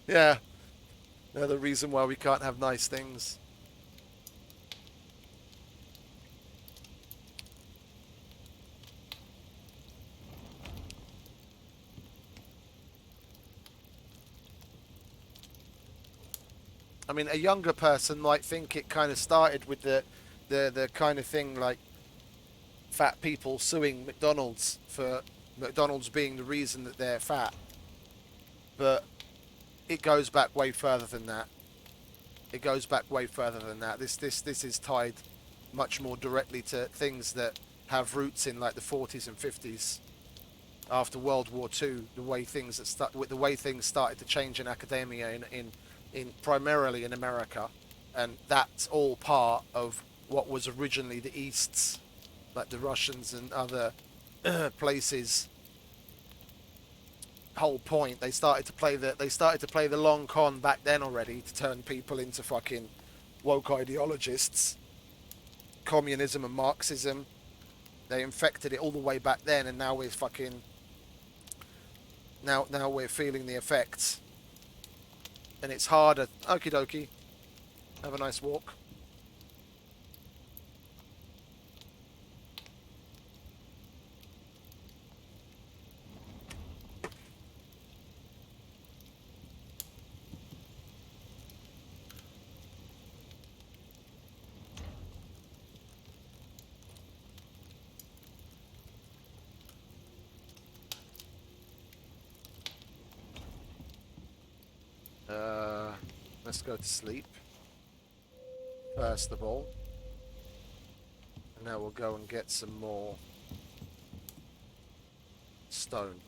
Yeah, another reason why we can't have nice things. I mean, a younger person might think it kind of started with the kind of thing like fat people suing McDonald's for McDonald's being the reason that they're fat. But it goes back way further than that. It goes back way further than that. This is tied much more directly to things that have roots in like the 40s and 50s after World War II. The way things started to change in academia in primarily in America, and that's all part of what was originally the East's, like the Russians and other places. Whole point, they started to play the long con back then already to turn people into fucking woke ideologists. Communism and Marxism, they infected it all the way back then, and now we're fucking now we're feeling the effects. And it's harder. Okie dokie. Have a nice walk. Let's go to sleep. First of all. And now we'll go and get some more stone.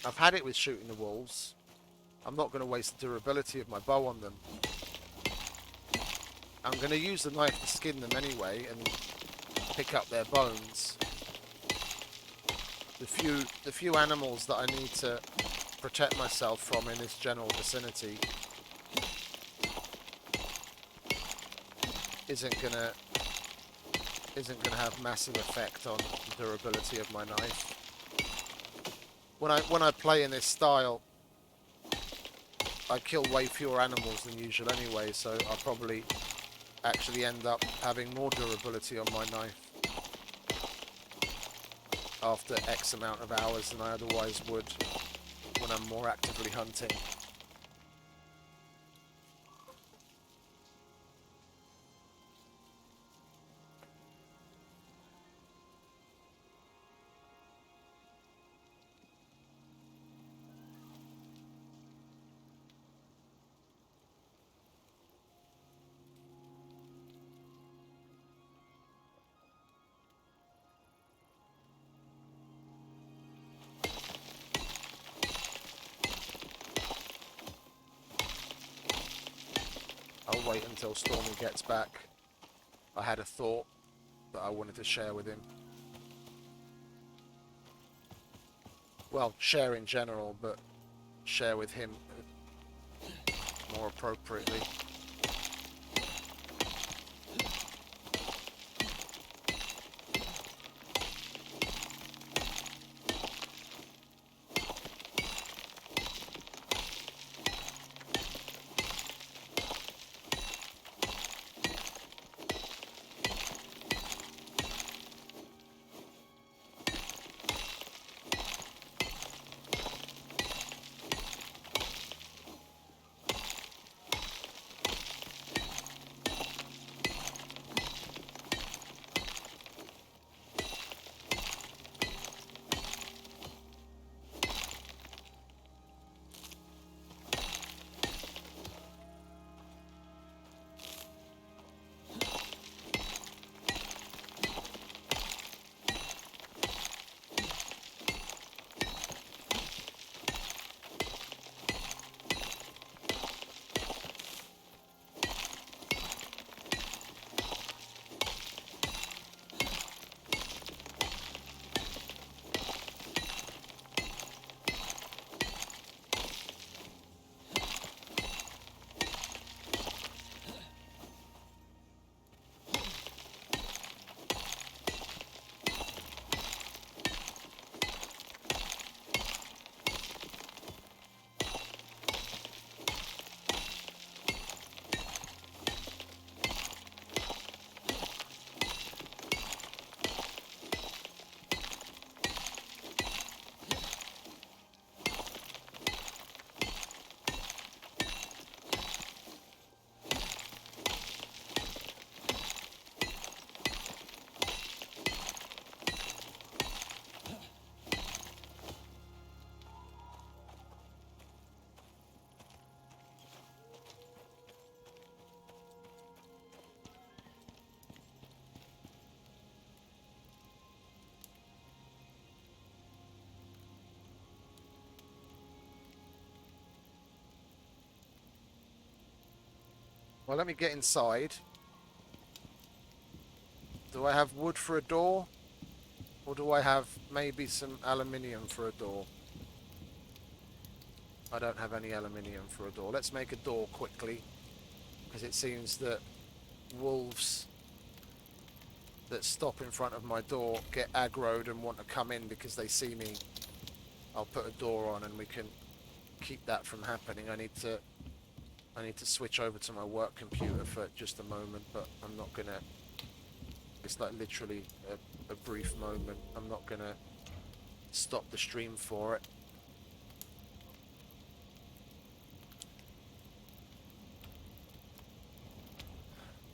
I've had it with shooting the wolves. I'm not going to waste the durability of my bow on them. I'm going to use the knife to skin them anyway and pick up their bones. The few animals that I need to protect myself from in this general vicinity isn't gonna have massive effect on the durability of my knife. When I play in this style, I kill way fewer animals than usual anyway, so I'll probably actually end up having more durability on my knife after X amount of hours than I otherwise would when I'm more actively hunting. I'll wait until Stormy gets back. I had a thought that I wanted to share with him. Well, share in general, but share with him more appropriately. Well, let me get inside. Do I have wood for a door? Or do I have maybe some aluminium for a door? I don't have any aluminium for a door. Let's make a door quickly, because it seems that wolves that stop in front of my door get aggroed and want to come in because they see me. I'll put a door on and we can keep that from happening. I need to switch over to my work computer for just a moment, but I'm not gonna. It's like literally a brief moment. I'm not gonna stop the stream for it.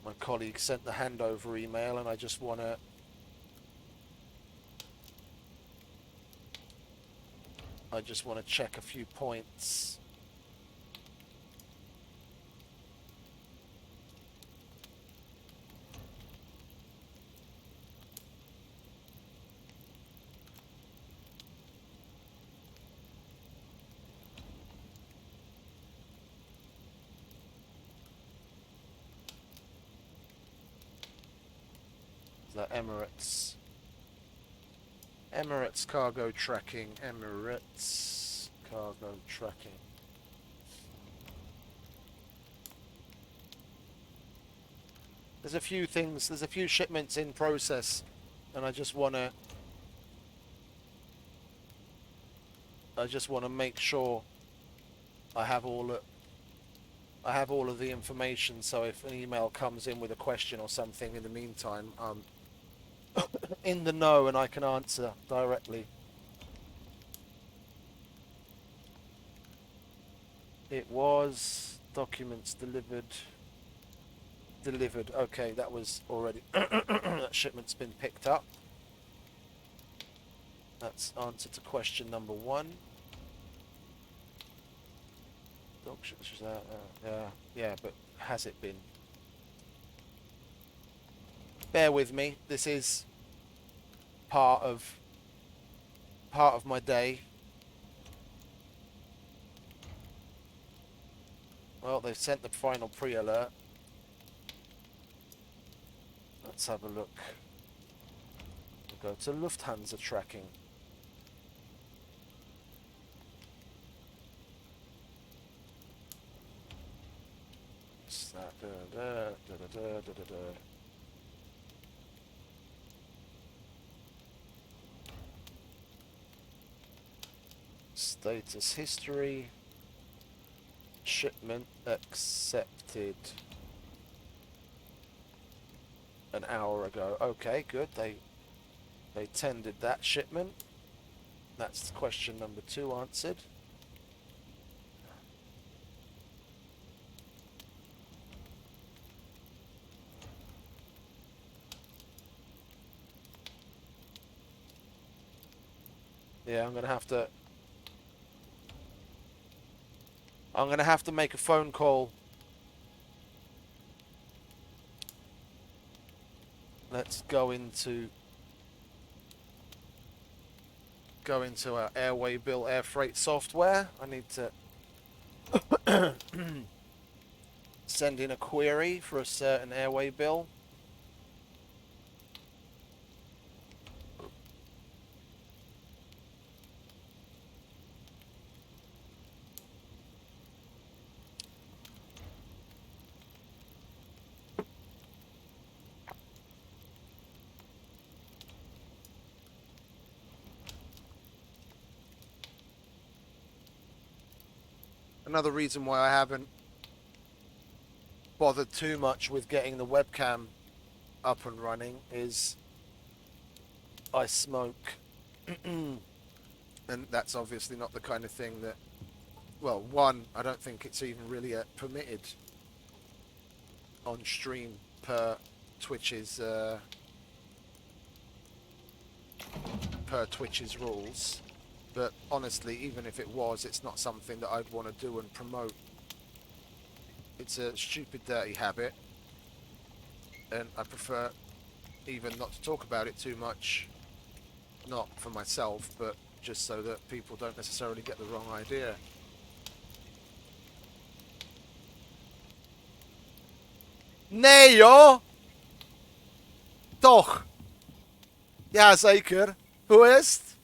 My colleague sent the handover email, and I just want to check a few points. The Emirates cargo tracking. Emirates cargo tracking. There's a few things. There's a few shipments in process, and I just want to make sure I have all of the information. So if an email comes in with a question or something, in the meantime, in the know and I can answer directly. It was documents delivered. Okay, that was already that shipment's been picked up. That's answer to question number 1. Yeah, but has it been? Bear with me. This is part of my day. Well, they've sent the final pre-alert. Let's have a look. We'll go to Lufthansa tracking. What's that? Status history. Shipment accepted an hour ago. Okay, good. They tendered that shipment. That's question number 2 answered. Yeah, I'm gonna have to make a phone call. Let's go into our airway bill air freight software. I need to send in a query for a certain airway bill. Another reason why I haven't bothered too much with getting the webcam up and running is I smoke. And that's obviously not the kind of thing that, well, one, I don't think it's even really permitted on stream per Twitch's rules. But honestly, even if it was, it's not something that I'd want to do and promote. It's a stupid, dirty habit, and I prefer even not to talk about it too much. Not for myself, but just so that people don't necessarily get the wrong idea. Nee joh! Toch? Ja, zeker. Hoe is het?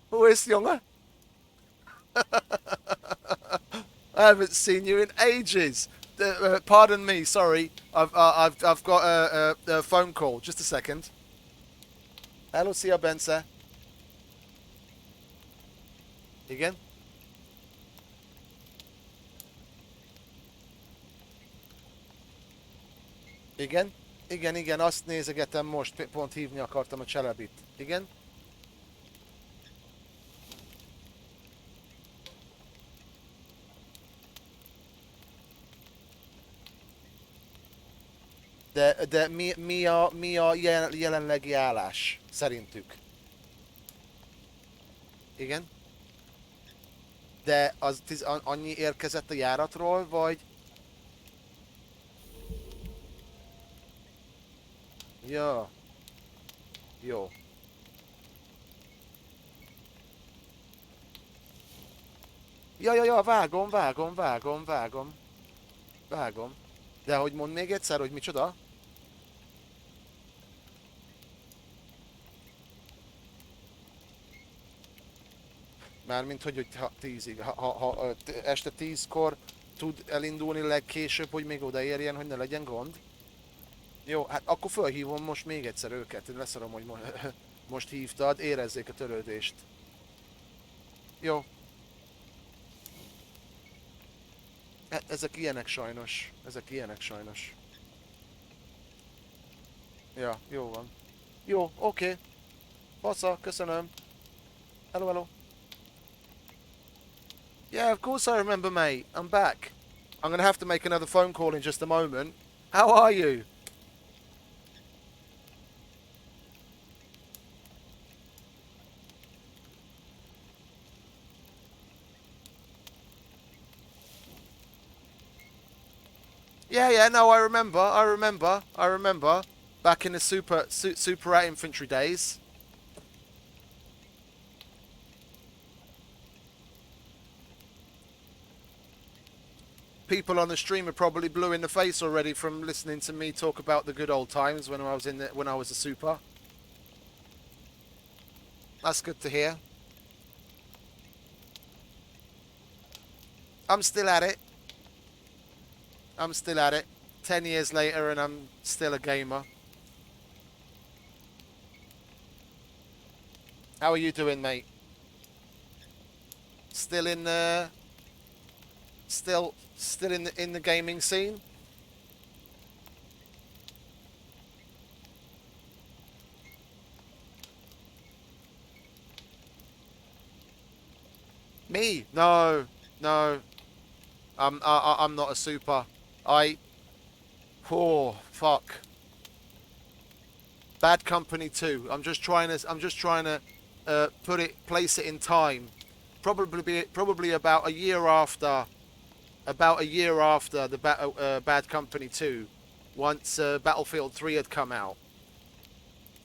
Hoe is het, jongen? I haven't seen you in ages. Pardon me, sorry. I've got a phone call. Just a second. Hallo, Sia Bense. Igen? Igen? Igen, igen, azt nézegetem most, pont hívni akartam a cselebit. Igen? De mi a jelenlegi állás szerintük? Igen? De az annyi érkezett a járatról, vagy... Ja, jó. Ja, vágom. De hogy mondd még egyszer, hogy micsoda? Mármint, hogy ha 10-ig, ha este 10-kor tud elindulni legkésőbb, hogy még odaérjen, hogy ne legyen gond. Jó, hát akkor felhívom most még egyszer őket. Én leszarom, hogy most hívtad, érezzék a törődést. Jó. Ezek ilyenek sajnos. Ja, jó van. Jó, oké. Fasza, köszönöm. Hello. Yeah, of course I remember, mate. I'm back. I'm gonna have to make another phone call in just a moment. How are you? Yeah, no, I remember. Back in the Super 8 infantry days. People on the stream are probably blue in the face already from listening to me talk about the good old times when I was a super. That's good to hear. I'm still at it. 10 years later and I'm still a gamer. How are you doing, mate? Still in the in the gaming scene? Me? No. I'm not a super. Oh fuck. Bad Company 2. I'm just trying to place it in time. Probably about a year after the Bad Company 2, once Battlefield 3 had come out.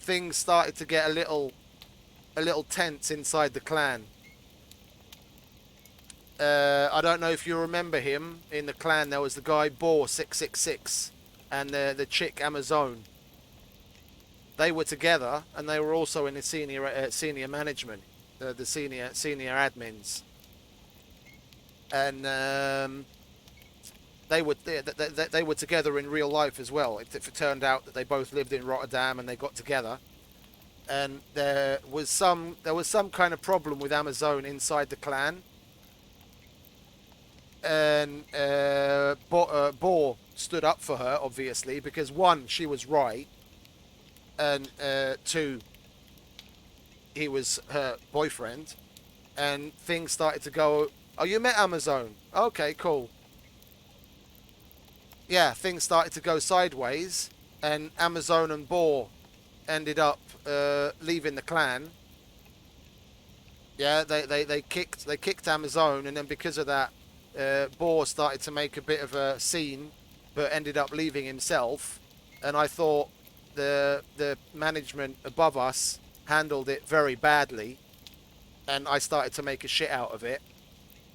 Things started to get a little tense inside the clan. I don't know if you remember him. In the clan there was the guy Boar 666 and the chick Amazon. They were together and they were also in the senior management, the senior admins. And they were together in real life as well. It turned out that they both lived in Rotterdam and they got together. And there was some kind of problem with Amazon inside the clan. And Boar stood up for her, obviously, because one, she was right, and two, he was her boyfriend, and things started to go. Oh, you met Amazon? Okay, cool. Yeah, things started to go sideways, and Amazon and Boar ended up leaving the clan. Yeah, they kicked Amazon, and then because of that, Boar started to make a bit of a scene, but ended up leaving himself. And I thought the management above us handled it very badly. and I started to make a shit out of it.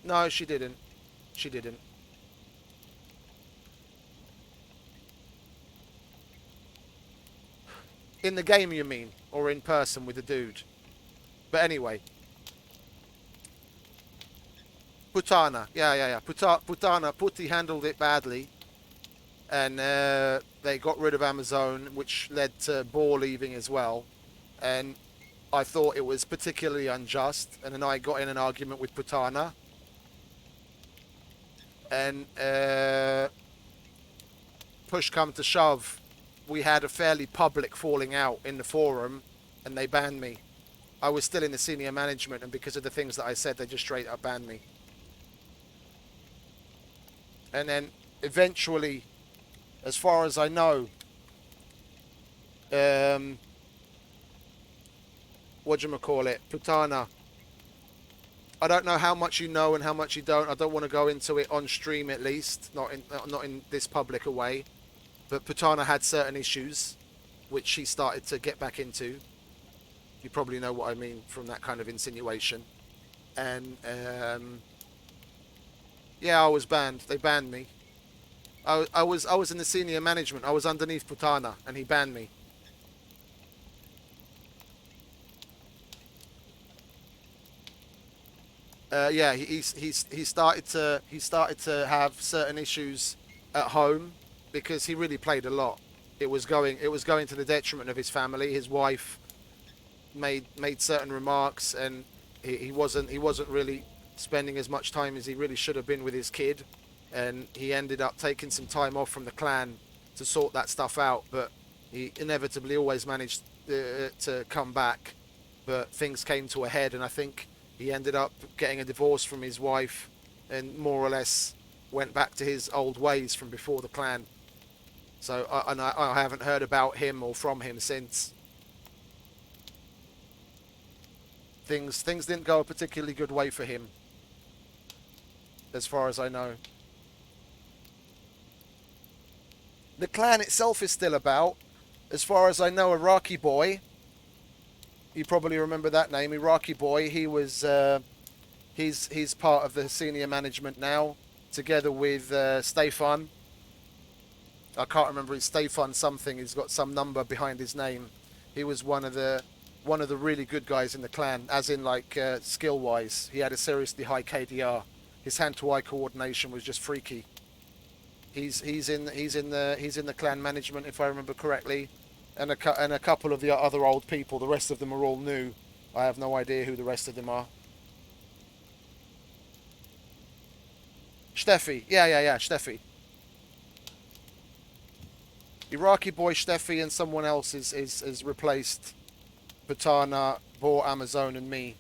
No, she didn't. She didn't. In the game, you mean? Or in person with the dude? But anyway. Putana. Yeah. Putana. Putty handled it badly. And they got rid of Amazon, which led to Boar leaving as well. And I thought it was particularly unjust. And then I got in an argument with Putana. And push come to shove, we had a fairly public falling out in the forum, and they banned me. I was still in the senior management, and because of the things that I said, they just straight up banned me. And then eventually, as far as I know, whatchamacallit, Putana. I don't know how much you know and how much you don't. I don't want to go into it on stream, at least, not in this public a way. But Putana had certain issues, which she started to get back into. You probably know what I mean from that kind of insinuation. And yeah, I was banned. They banned me. I was in the senior management. I was underneath Putana, and he banned me. Yeah, he started to have certain issues at home because he really played a lot. It was going to the detriment of his family. His wife made certain remarks, and he wasn't really spending as much time as he really should have been with his kid, and he ended up taking some time off from the clan to sort that stuff out. But he inevitably always managed to come back, but things came to a head, and I think he ended up getting a divorce from his wife, and more or less went back to his old ways from before the clan. So I haven't heard about him or from him since. Things didn't go a particularly good way for him, as far as I know. The clan itself is still about. As far as I know, Iraqi Boy. You probably remember that name, Iraqi Boy. He was he's part of the senior management now, together with Stefan. I can't remember. It's Stefan something. He's got some number behind his name. He was one of the really good guys in the clan, as in like skill wise. He had a seriously high KDR. His hand to eye coordination was just freaky. He's in the clan management, if I remember correctly, and a couple of the other old people. The rest of them are all new. I have no idea who the rest of them are. Steffi, yeah, Steffi. Iraqi Boy, Steffi, and someone else is replaced Putana, Boar, Amazon, and me.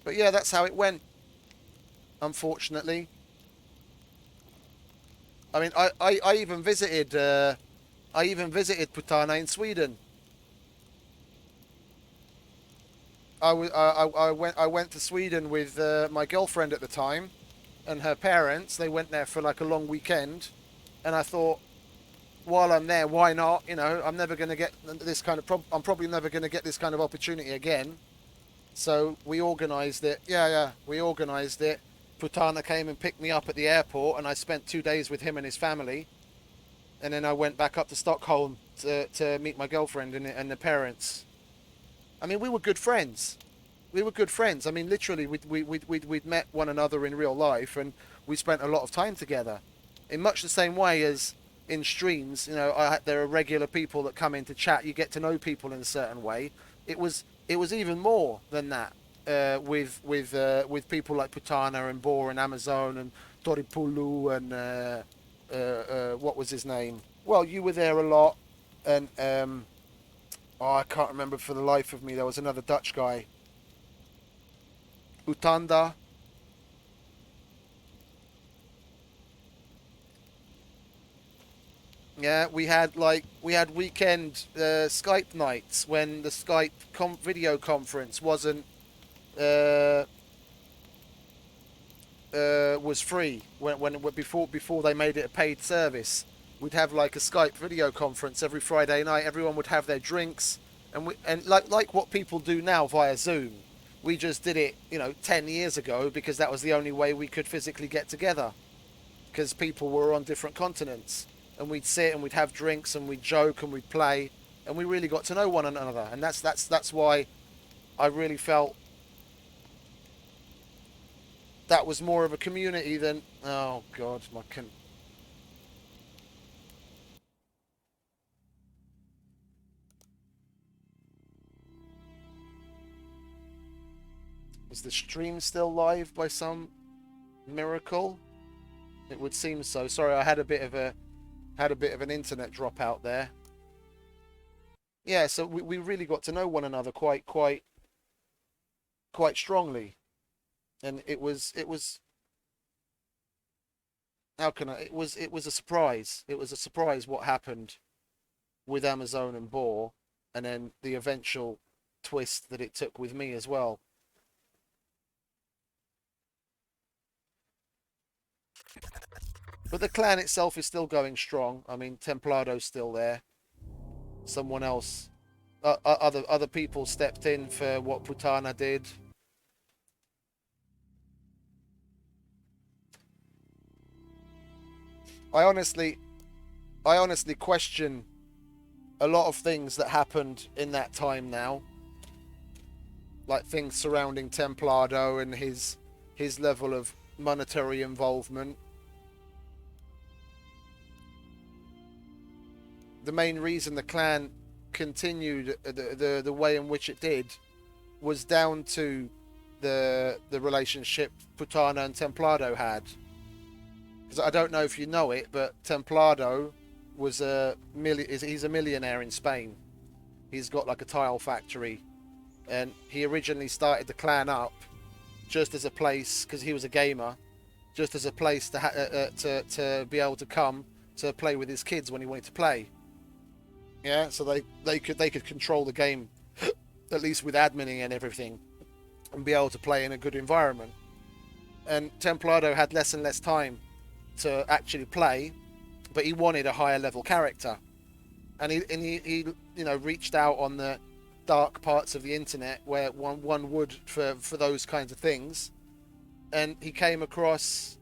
But yeah, that's how it went. Unfortunately, I mean, I even visited Putana in Sweden. I went to Sweden with my girlfriend at the time, and her parents. They went there for like a long weekend, and I thought, while I'm there, why not? You know, I'm never going to get this kind of. I'm probably never going to get this kind of opportunity again. So we organised it. Yeah, we organised it. Putana came and picked me up at the airport, and I spent 2 days with him and his family. And then I went back up to Stockholm to meet my girlfriend and the parents. I mean, we were good friends. We were good friends. I mean, literally, we'd met one another in real life, and we spent a lot of time together. In much the same way as in streams, you know, there are regular people that come in to chat. You get to know people in a certain way. It was even more than that with people like Putana and Boar and Amazon and Toripulu and what was his name? Well, you were there a lot, and I can't remember for the life of me. There was another Dutch guy, Utanda. Yeah, we had weekend Skype nights when the Skype video conference wasn't uh, was free when before they made it a paid service. We'd have like a Skype video conference every Friday night. Everyone would have their drinks, and like what people do now via Zoom. We just did it, 10 years ago because that was the only way we could physically get together because people were on different continents, and we'd sit and we'd have drinks and we'd joke and we'd play, and we really got to know one another, and that's why I really felt that was more of a community than, oh god, is the stream still live by some miracle? It would seem so. Sorry, I had a bit of an internet drop out there. Yeah, so we really got to know one another quite strongly, and it was how can I it was a surprise. It was a surprise what happened with Amazon and Boar, and then the eventual twist that it took with me as well. But the clan itself is still going strong. I mean, Templado's still there. Someone else, other people stepped in for what Putana did. I honestly, I honestly question a lot of things that happened in that time now, like things surrounding Templado and his level of monetary involvement. The main reason the clan continued the way in which it did was down to the relationship Putana and Templado had. Because I don't know if you know it, but Templado he's a millionaire in Spain. He's got like a tile factory, and he originally started the clan up just as a place because he was a gamer, just as a place to be able to come to play with his kids when he wanted to play. Yeah, so they could control the game at least with adminning and everything, and be able to play in a good environment. And Templado had less and less time to actually play, but he wanted a higher level character, and he reached out on the dark parts of the internet where one would for those kinds of things, and he came across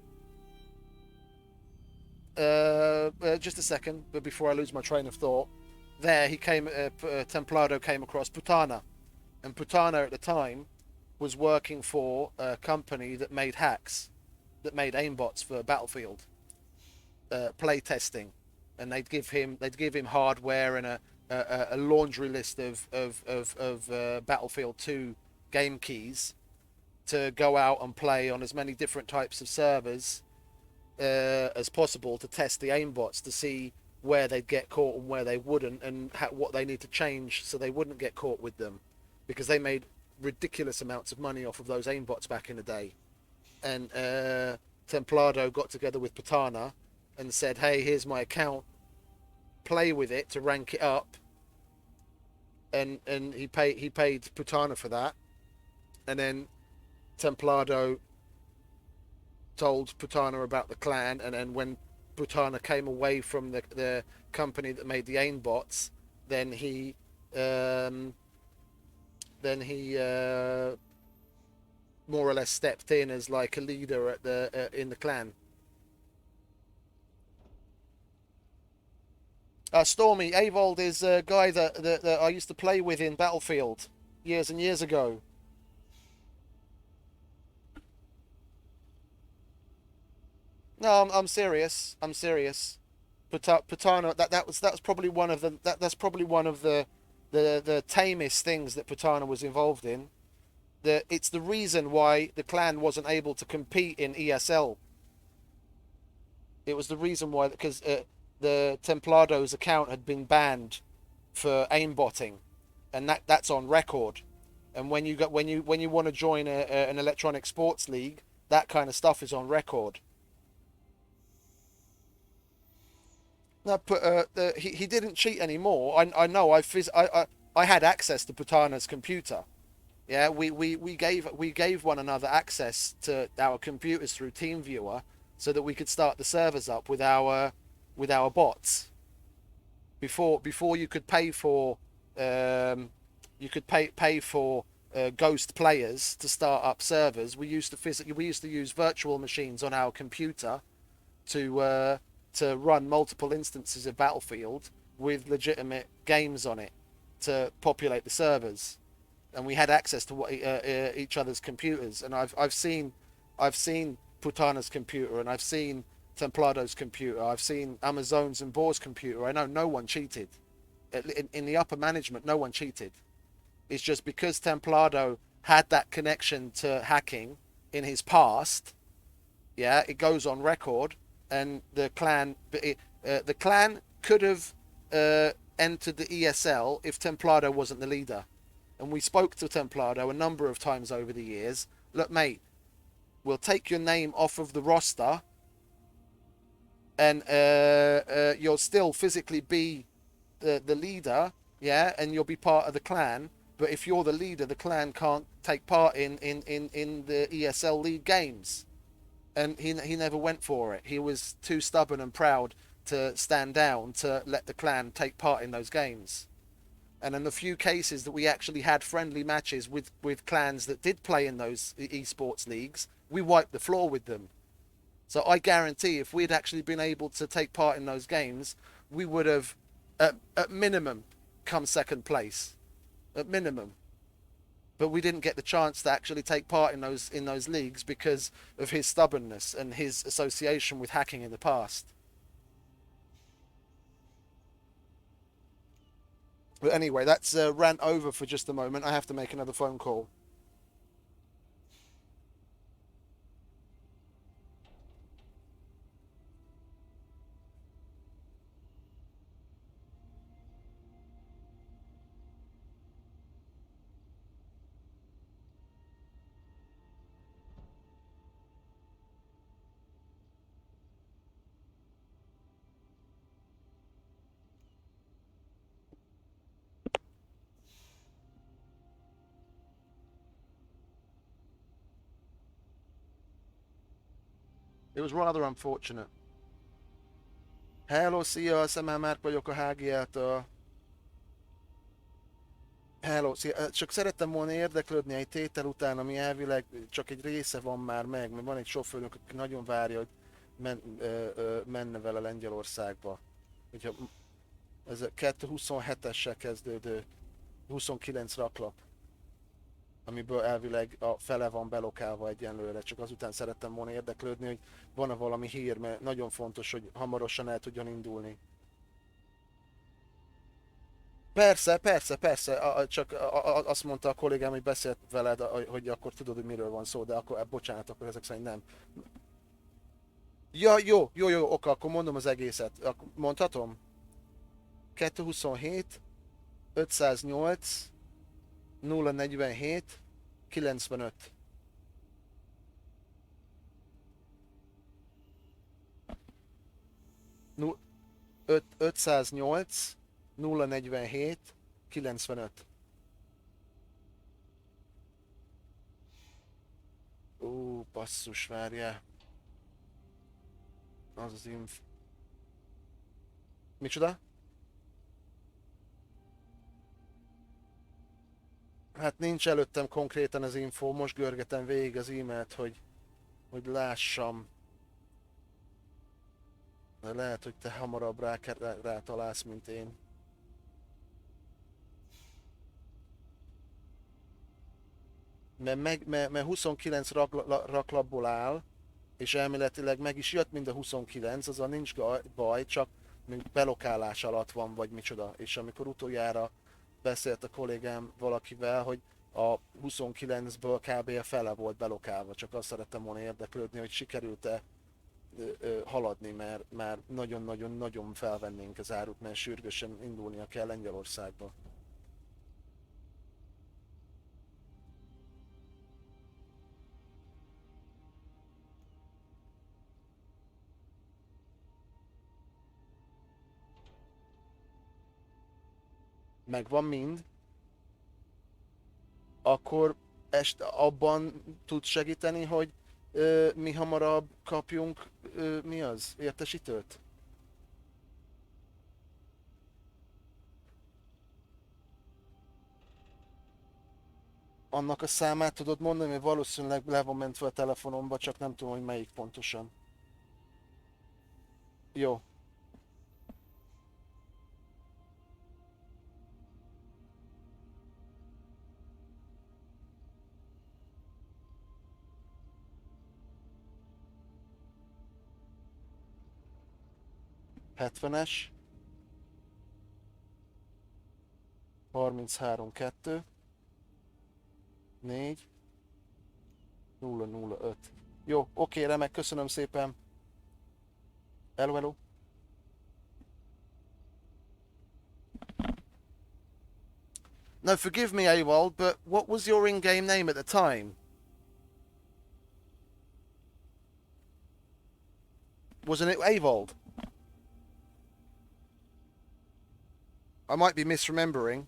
just a second, but before I lose my train of thought, there he came. Templado came across Putana, and Putana at the time was working for a company that made hacks, that made aimbots for Battlefield, play testing, and they'd give him hardware and a laundry list of Battlefield 2 game keys to go out and play on as many different types of servers as possible to test the aimbots to see where they'd get caught and where they wouldn't, and what they need to change so they wouldn't get caught with them, because they made ridiculous amounts of money off of those aimbots back in the day. And Templado got together with Putana and said, "Hey, here's my account. Play with it to rank it up." And he paid Putana for that, and then Templado told Putana about the clan, and then when Putana came away from the company that made the aimbots, then he more or less stepped in as like a leader at the in the clan. Stormy Avold is a guy that I used to play with in Battlefield years and years ago. No, I'm serious. I'm serious. Putana, that's probably one of that's probably one of the tamest things that Putana was involved in. It's the reason why the clan wasn't able to compete in ESL. It was the reason why, because the Templado's account had been banned for aimbotting, and that's on record. And when you want to join an electronic sports league, that kind of stuff is on record. No, but he didn't cheat anymore. I know. I had access to Putana's computer. Yeah, we gave one another access to our computers through TeamViewer, so that we could start the servers up with our bots. Before you could pay for pay for ghost players to start up servers. We used to use virtual machines on our computer to uh, to run multiple instances of Battlefield with legitimate games on it to populate the servers, and we had access to each other's computers. And I've seen Putana's computer, and I've seen Templado's computer, I've seen Amazon's and Boar's computer. I know no one cheated. In the upper management, no one cheated. It's just because Templado had that connection to hacking in his past. Yeah, it goes on record, and the clan could have entered the ESL if Templado wasn't the leader. And we spoke to Templado a number of times over the years. Look, mate, we'll take your name off of the roster, and you'll still physically be the leader, yeah, and you'll be part of the clan. But if you're the leader, the clan can't take part in the ESL League games. And he never went for it. He was too stubborn and proud to stand down to let the clan take part in those games. And in the few cases that we actually had friendly matches with clans that did play in those esports leagues, we wiped the floor with them. So I guarantee if we'd actually been able to take part in those games, we would have, at minimum, come second place. At minimum. But we didn't get the chance to actually take part in those leagues because of his stubbornness and his association with hacking in the past. But anyway, that's rant over for just a moment. I have to make another phone call. It was rather unfortunate. Hello, szia, Szemel Márk vagyok a HGL-től. Hello, szia. Csak szerettem volna érdeklődni egy tétel után, ami elvileg csak egy része van már meg, mert van egy sofőrünk, aki nagyon várja, hogy menne vele Lengyelországba. Hogyha ez a 227-essel kezdődő 29 raklap, amiből elvileg a fele van belokálva egyenlőre. Csak azután szerettem volna érdeklődni, hogy van-e valami hír, mert nagyon fontos, hogy hamarosan el tudjon indulni. Persze, persze, persze, csak azt mondta a kollégám, hogy beszélt veled, hogy akkor tudod, hogy miről van szó, de akkor, bocsánat, akkor ezek szerint nem. Ja, jó, jó, jó, oka, akkor mondom az egészet. Mondhatom? 227, 508, 047, 95. 508, 047, 95. Ó, basszus, várjál. Az az Micsoda? Hát nincs előttem konkrétan az info, most görgetem végig az e-mailt, hogy lássam. De lehet, hogy te hamarabb rá találsz, mint én. Mert 29 raklapból áll, és elméletileg meg is jött mind a 29, azzal nincs baj, csak még belokálás alatt van, vagy micsoda. És amikor utoljára beszélt a kollégám valakivel, hogy a 29-ből kb. A fele volt belokálva, csak azt szerettem volna érdeklődni, hogy sikerült-e haladni, mert már nagyon-nagyon-nagyon felvennénk az árut, mert sürgősen indulnia kell Lengyelországba. megvan mind, akkor abban tudsz segíteni, hogy mi hamarabb kapjunk, mi az, értesítőt? Annak a számát tudod mondani, mert valószínűleg le van mentve a telefonomba, csak nem tudom, hogy melyik pontosan. Jó. Hetvenes. 33 2 4 005. Jó, oké, remek, köszönöm szépen. Hello, hello. No, forgive me, AWOL, but what was your in-game name at the time? Wasn't it Avold? I might be misremembering.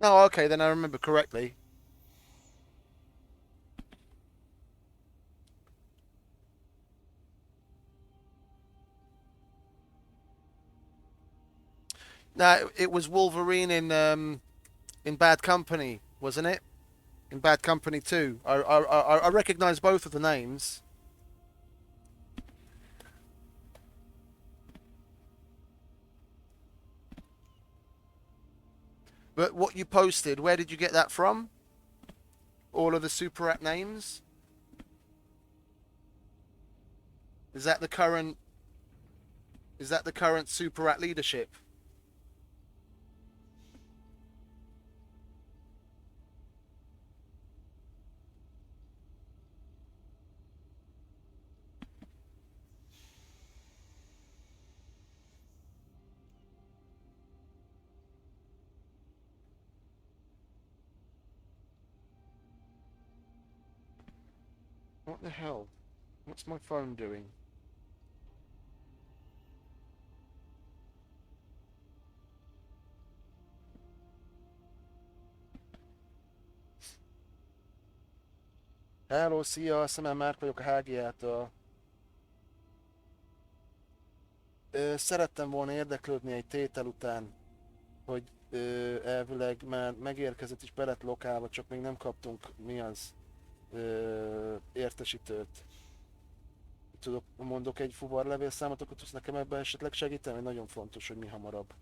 Oh, okay, then I remember correctly. No, it was Wolverine in Bad Company, wasn't it? In Bad Company 2. I recognise both of the names. But what you posted, where did you get that from? All of the super app names? Is that the current super app leadership? What the hell? What's my phone doing? Hello, szia, Szemem Márk vagyok a HGA-től. Szerettem volna érdeklődni egy tétel után, hogy elvileg már megérkezett is be lett lokálva, csak még nem kaptunk, mi az, értesítőt. Mondok egy fuvarlevélszámot, akkor tudsz nekem ebben esetleg segíteni? Mert nagyon fontos, hogy mi hamarabb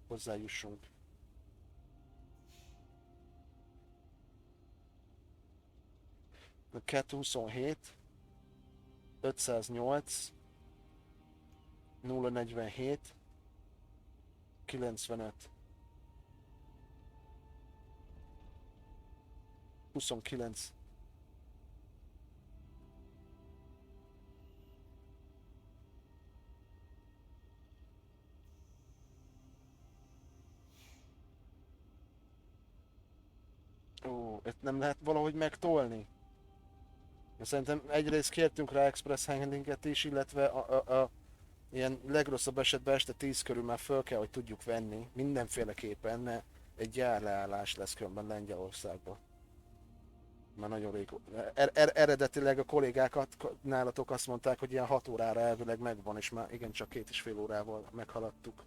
hozzájussunk. 227 508 047 95 29. Ó, ezt nem lehet valahogy megtolni? Szerintem egyrészt kértünk rá express handlinget is, illetve a ilyen legrosszabb esetben este 10 körül már föl kell, hogy tudjuk venni. Mindenféleképpen, mert egy gyárleállás lesz különben Lengyelországban. Már nagyon rég. Eredetileg a kollégákat nálatok azt mondták, hogy ilyen 6 órára elvileg megvan, és már igencsak 2,5 órával meghaladtuk.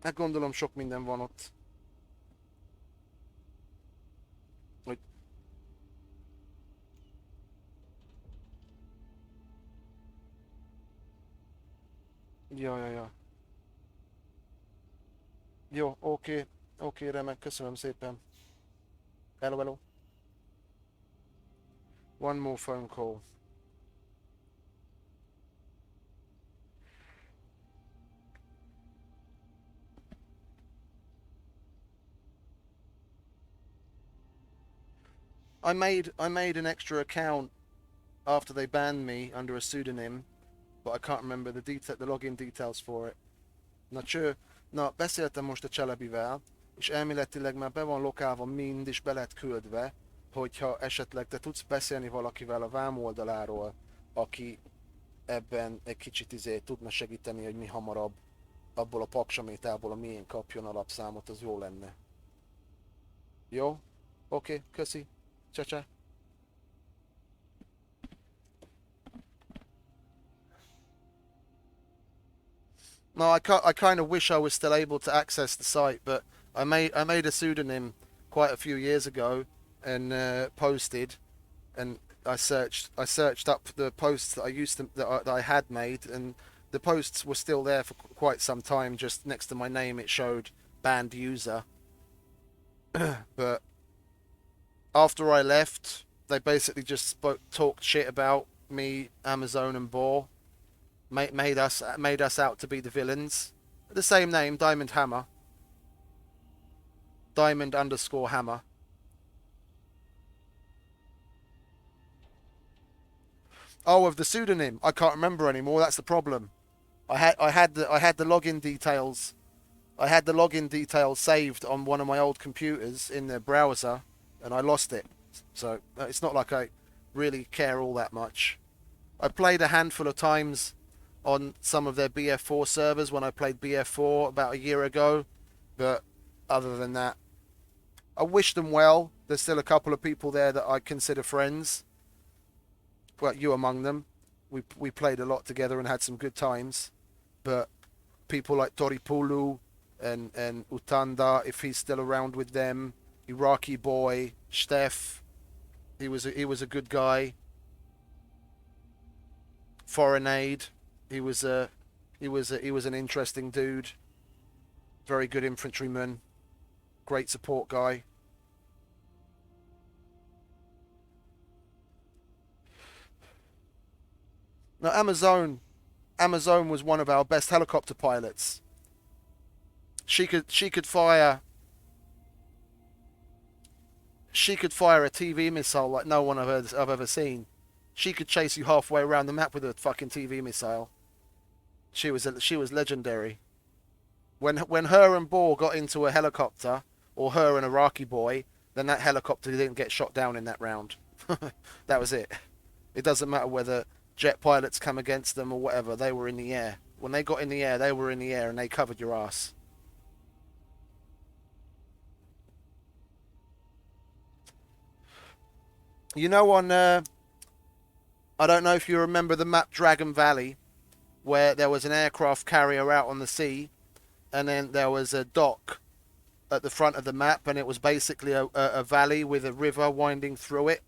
Hát gondolom sok minden van ott. Hogy... Ja, ja, ja. Jó, oké. Oké, remek, köszönöm szépen. Hello, hello. One more phone call. I made an extra account after they banned me under a pseudonym, but I can't remember the login details for it. Na cső, na beszéltem most a Cselebivel, és elméletileg már be van lokálva mind, és be lett küldve, hogyha esetleg te tudsz beszélni valakivel a vám oldaláról, aki ebben egy kicsit tudna segíteni, hogy mi hamarabb abból a paksamétából a mién kapjon alapszámot, az jó lenne. Jó? Oké, köszi. Csá. No, I kind of wish I was still able to access the site, but I made a pseudonym quite a few years ago and posted, and I searched up the posts that I had made, and the posts were still there for quite some time. Just next to my name, it showed banned user. But after I left, they basically just talked shit about me, Amazon, and Boar. Made us out to be the villains. The same name, Diamond Hammer. Diamond underscore Hammer. Oh, of the pseudonym, I can't remember anymore. That's the problem. I had the login details. I had the login details saved on one of my old computers in the browser, and I lost it. So it's not like I really care all that much. I played a handful of times on some of their BF4 servers when I played BF4 about a year ago, but other than that, I wish them well. There's still a couple of people there that I consider friends. Well, you among them. We played a lot together and had some good times. But people like Toripulu and Utanda, if he's still around with them, Iraqi boy, Steph, he was a good guy. Foreign Aid, he was an interesting dude. Very good infantryman, great support guy. Now Amazon was one of our best helicopter pilots. She could fire a TV missile like no one I've ever seen. She could chase you halfway around the map with a fucking TV missile. She was legendary. When her and Boar got into a helicopter, or her and Iraqi boy, then that helicopter didn't get shot down in that round. That was it. It doesn't matter whether jet pilots come against them or whatever. They were in the air. When they got in the air, they were in the air and they covered your ass. You know, I don't know if you remember the map Dragon Valley, where there was an aircraft carrier out on the sea, and then there was a dock at the front of the map, and it was basically a valley with a river winding through it,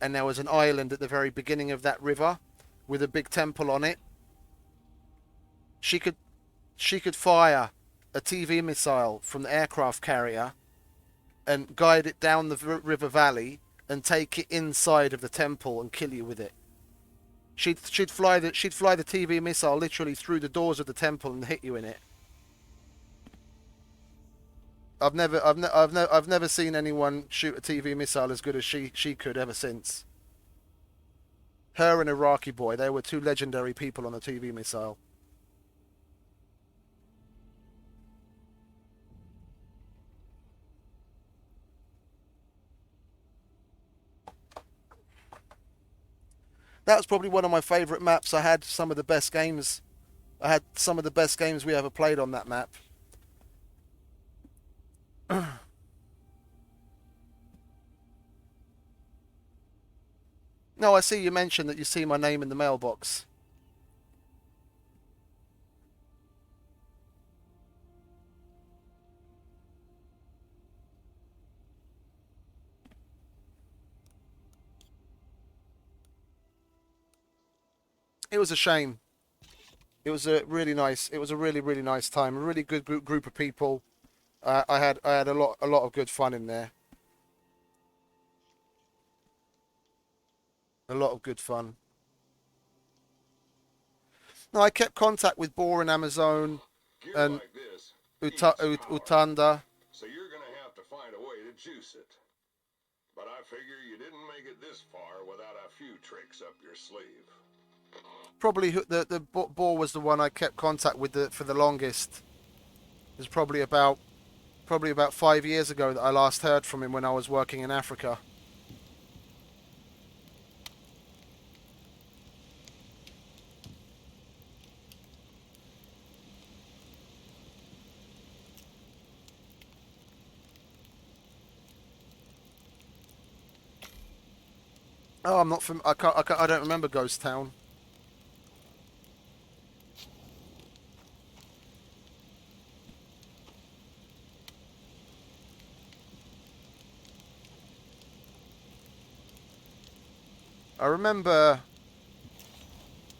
and there was an island at the very beginning of that river with a big temple on it. She could fire a TV missile from the aircraft carrier and guide it down the river valley and take it inside of the temple and kill you with it. She'd fly the TV missile literally through the doors of the temple and hit you in it. I've never seen anyone shoot a TV missile as good as she could ever since. Her and Iraqi boy, they were two legendary people on the TV missile. That was probably one of my favourite maps. I had some of the best games. I had some of the best games we ever played on that map. No, I see you mentioned that you see my name in the mailbox. It was a shame. It was a really nice. It was a really really nice time. A really good group of people. I had a lot of good fun in there. A lot of good fun. No, I kept contact with Boar in Amazon Gear and like this eats power, Utanda. so you're gonna have to find a way to juice it. But I figure you didn't make it this far without a few tricks up your sleeve. Probably the Boar was the one I kept contact with for the longest. It was probably about 5 years ago that I last heard from him when I was working in Africa. Oh, I'm not from. I don't remember Ghost Town. I remember.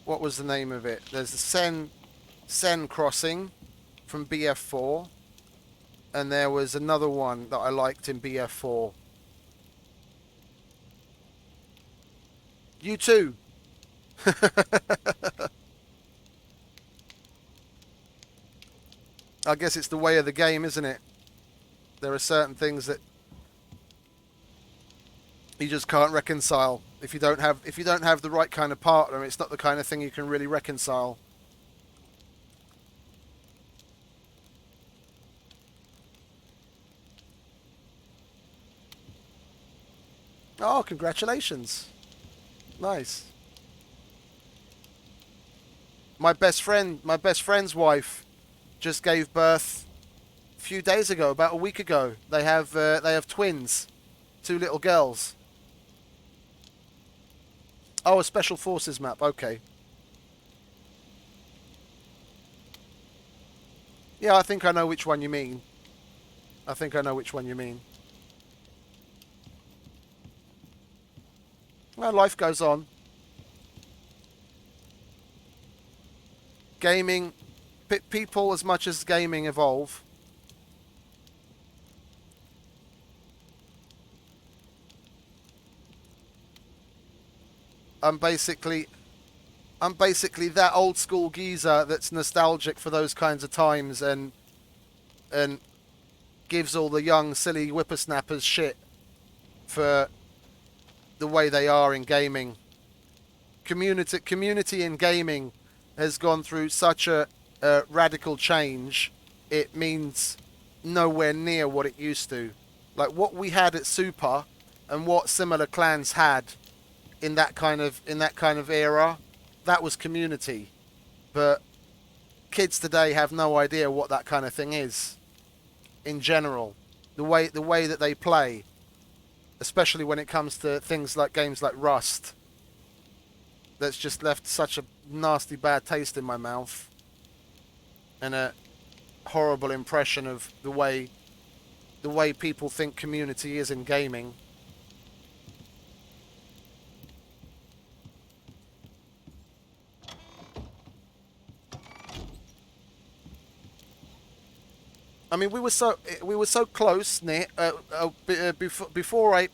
What was the name of it? There's the Sen crossing from BF4, and there was another one that I liked in BF4. You too. I guess it's the way of the game, isn't it? There are certain things that you just can't reconcile. If you don't have the right kind of partner, it's not the kind of thing you can really reconcile. Oh, congratulations. Nice. My best friend's wife just gave birth a few days ago, about a week ago. They have twins, two little girls. Oh, a special forces map. Okay. Yeah, I think I know which one you mean. I think I know which one you mean. Well, life goes on. Gaming, people as much as gaming evolve. I'm basically I'm basically that old school geezer that's nostalgic for those kinds of times and gives all the young silly whippersnappers shit for the way they are in gaming. Community in gaming has gone through such a radical change. It means nowhere near what it used to. Like what we had at Super and what similar clans had in that kind of era, that was community. But kids today have no idea what that kind of thing is in general. The way that they play, especially when it comes to things like games like Rust, that's just left such a nasty bad taste in my mouth and a horrible impression of the way people think community is in gaming. I mean, we were so close, Nick. Before I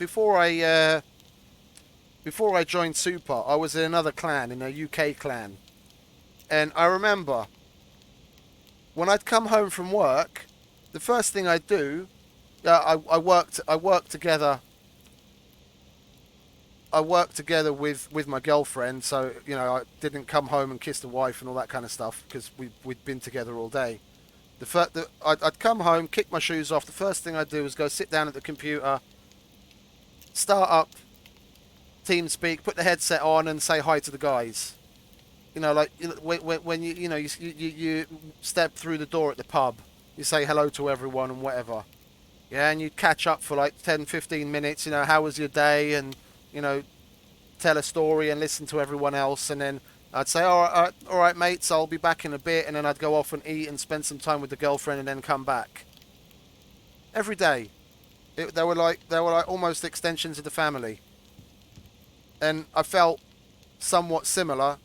joined Super, I was in another clan, in a UK clan, and I remember when I'd come home from work, the first thing I'd do, I worked together. I worked together with my girlfriend, so I didn't come home and kiss the wife and all that kind of stuff because we'd been together all day. I'd come home, kick my shoes off. The first thing I'd do was go sit down at the computer, start up TeamSpeak, put the headset on, and say hi to the guys. Like when you step through the door at the pub, you say hello to everyone and whatever. Yeah, and you catch up for like 10, 15 minutes. How was your day, and you know, tell a story and listen to everyone else, and then I'd say, all right, mates, I'll be back in a bit, and then I'd go off and eat and spend some time with the girlfriend, and then come back every day. They were like almost extensions of the family, and I felt somewhat similar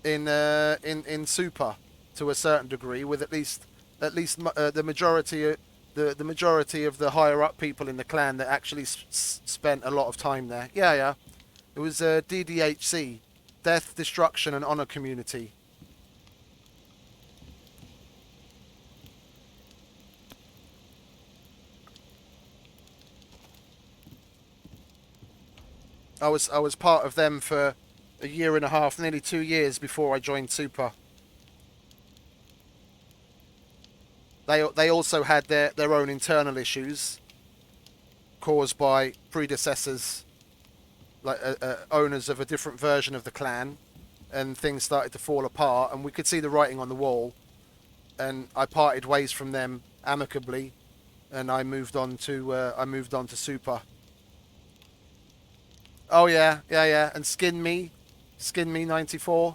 in Super to a certain degree, with at least the majority the majority of the higher up people in the clan that actually spent a lot of time there. Yeah, yeah. It was DDHC, Death, Destruction, and Honor Community. I was part of them for a year and a half, nearly 2 years before I joined Super. They also had their own internal issues caused by predecessors, like owners of a different version of the clan, and things started to fall apart, and we could see the writing on the wall. And I parted ways from them amicably, and I moved on to Super. Oh yeah, yeah, yeah, and Skin Me 94.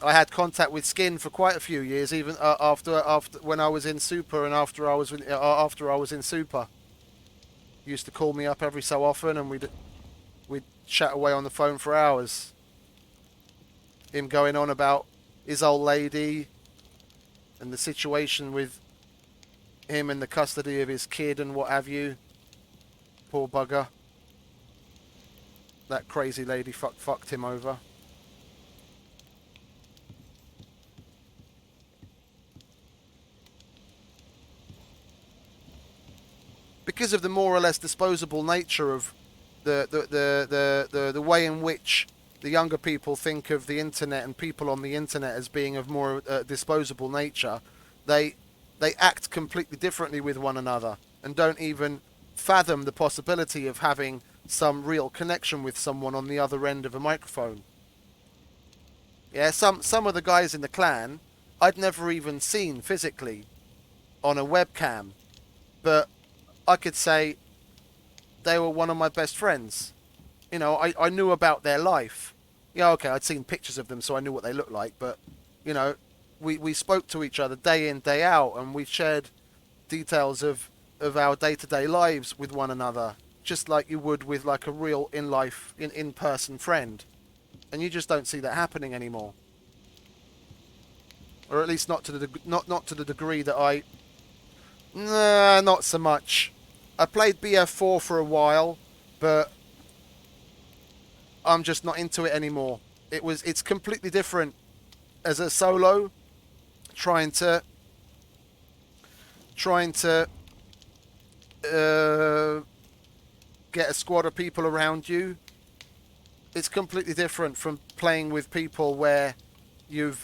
I had contact with Skin for quite a few years, even after when I was in Super, and after I was in Super. He used to call me up every so often, and we'd chat away on the phone for hours. Him going on about his old lady and the situation with him and the custody of his kid and what have you. Poor bugger. That crazy lady fucked him over. Because of the more or less disposable nature of the way in which the younger people think of the internet and people on the internet as being of more disposable nature, they they act completely differently with one another and don't even fathom the possibility of having some real connection with someone on the other end of a microphone. Yeah, some of the guys in the clan I'd never even seen physically on a webcam, but I could say they were one of my best friends. I knew about their life. Yeah, okay, I'd seen pictures of them, so I knew what they looked like, but, you know, we spoke to each other day in, day out, and we shared details of our day-to-day lives with one another, just like you would with, like, a real in-life, in-person friend. And you just don't see that happening anymore. Or at least not to the degree that I... Nah, not so much. I played BF4 for a while, but I'm just not into it anymore. It's completely different as a solo, trying to trying to uh, get a squad of people around you. It's completely different from playing with people where you've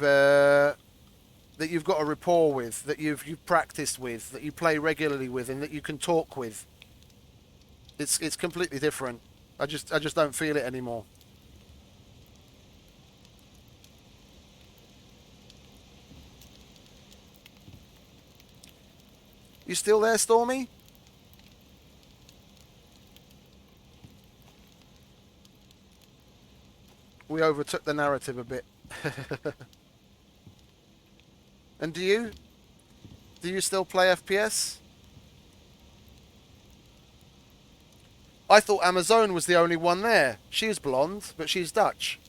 that you've got a rapport with, that you've practiced with, that you play regularly with, and that you can talk with. It's completely different. I just don't feel it anymore. You still there, Stormy? We overtook the narrative a bit. And do you still play FPS? I thought Amazon was the only one there. She's blonde, but she's Dutch.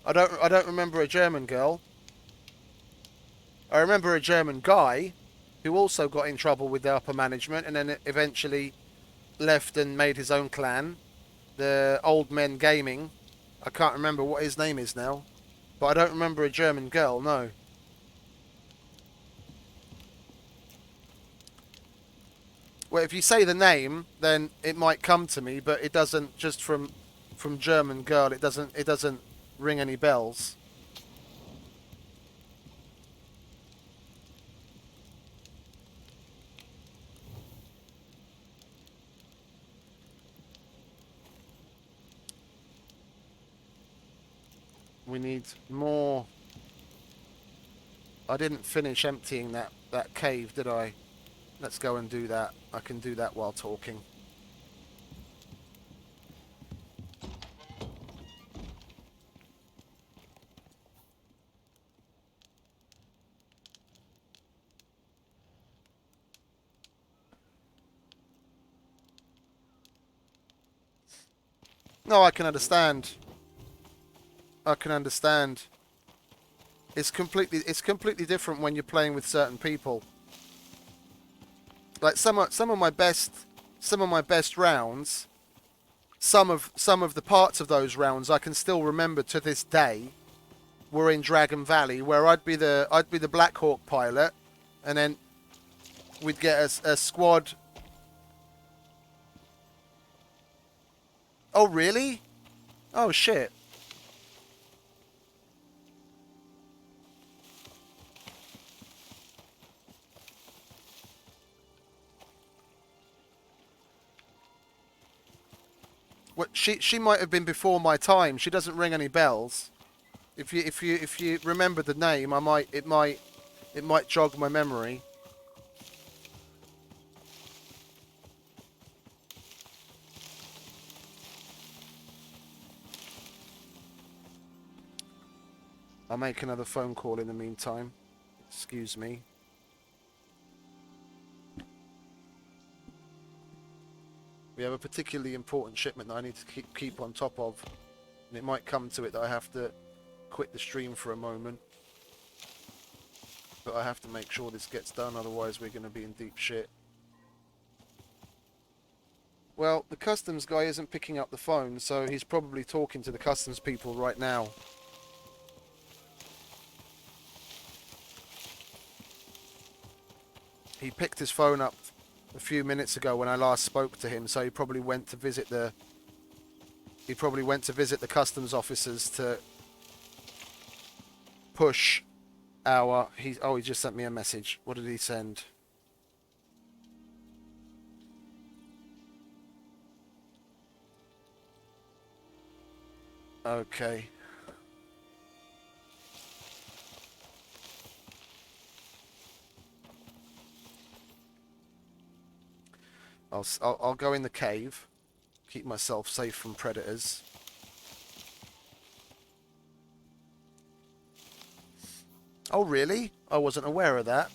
I don't remember a German girl. I remember a German guy who also got in trouble with the upper management and then eventually left and made his own clan, the Old Men Gaming. I can't remember what his name is now, but I don't remember a German girl, no. Well, if you say the name, then it might come to me, but it doesn't. Just from German girl, it doesn't ring any bells. We need more. I didn't finish emptying that cave, did I? Let's go and do that. I can do that while talking. No, I can understand. I can understand. It's completely different when you're playing with certain people. Like some of my best rounds, some of the parts of those rounds I can still remember to this day. Were in Dragon Valley, where I'd be the Black Hawk pilot, and then we'd get a squad. Oh really? Oh shit. What, she might have been before my time. She doesn't ring any bells. If you remember the name, it might jog my memory. I'll make another phone call in the meantime. Excuse me. We have a particularly important shipment that I need to keep on top of, and it might come to it that I have to quit the stream for a moment. But I have to make sure this gets done, otherwise we're going to be in deep shit. Well, the customs guy isn't picking up the phone, so he's probably talking to the customs people right now. He picked his phone up a few minutes ago when I last spoke to him, so he probably went to visit the customs officers to push our... he just sent me a message. What did he send? Okay. I'll go in the cave, keep myself safe from predators. Oh really? I wasn't aware of that.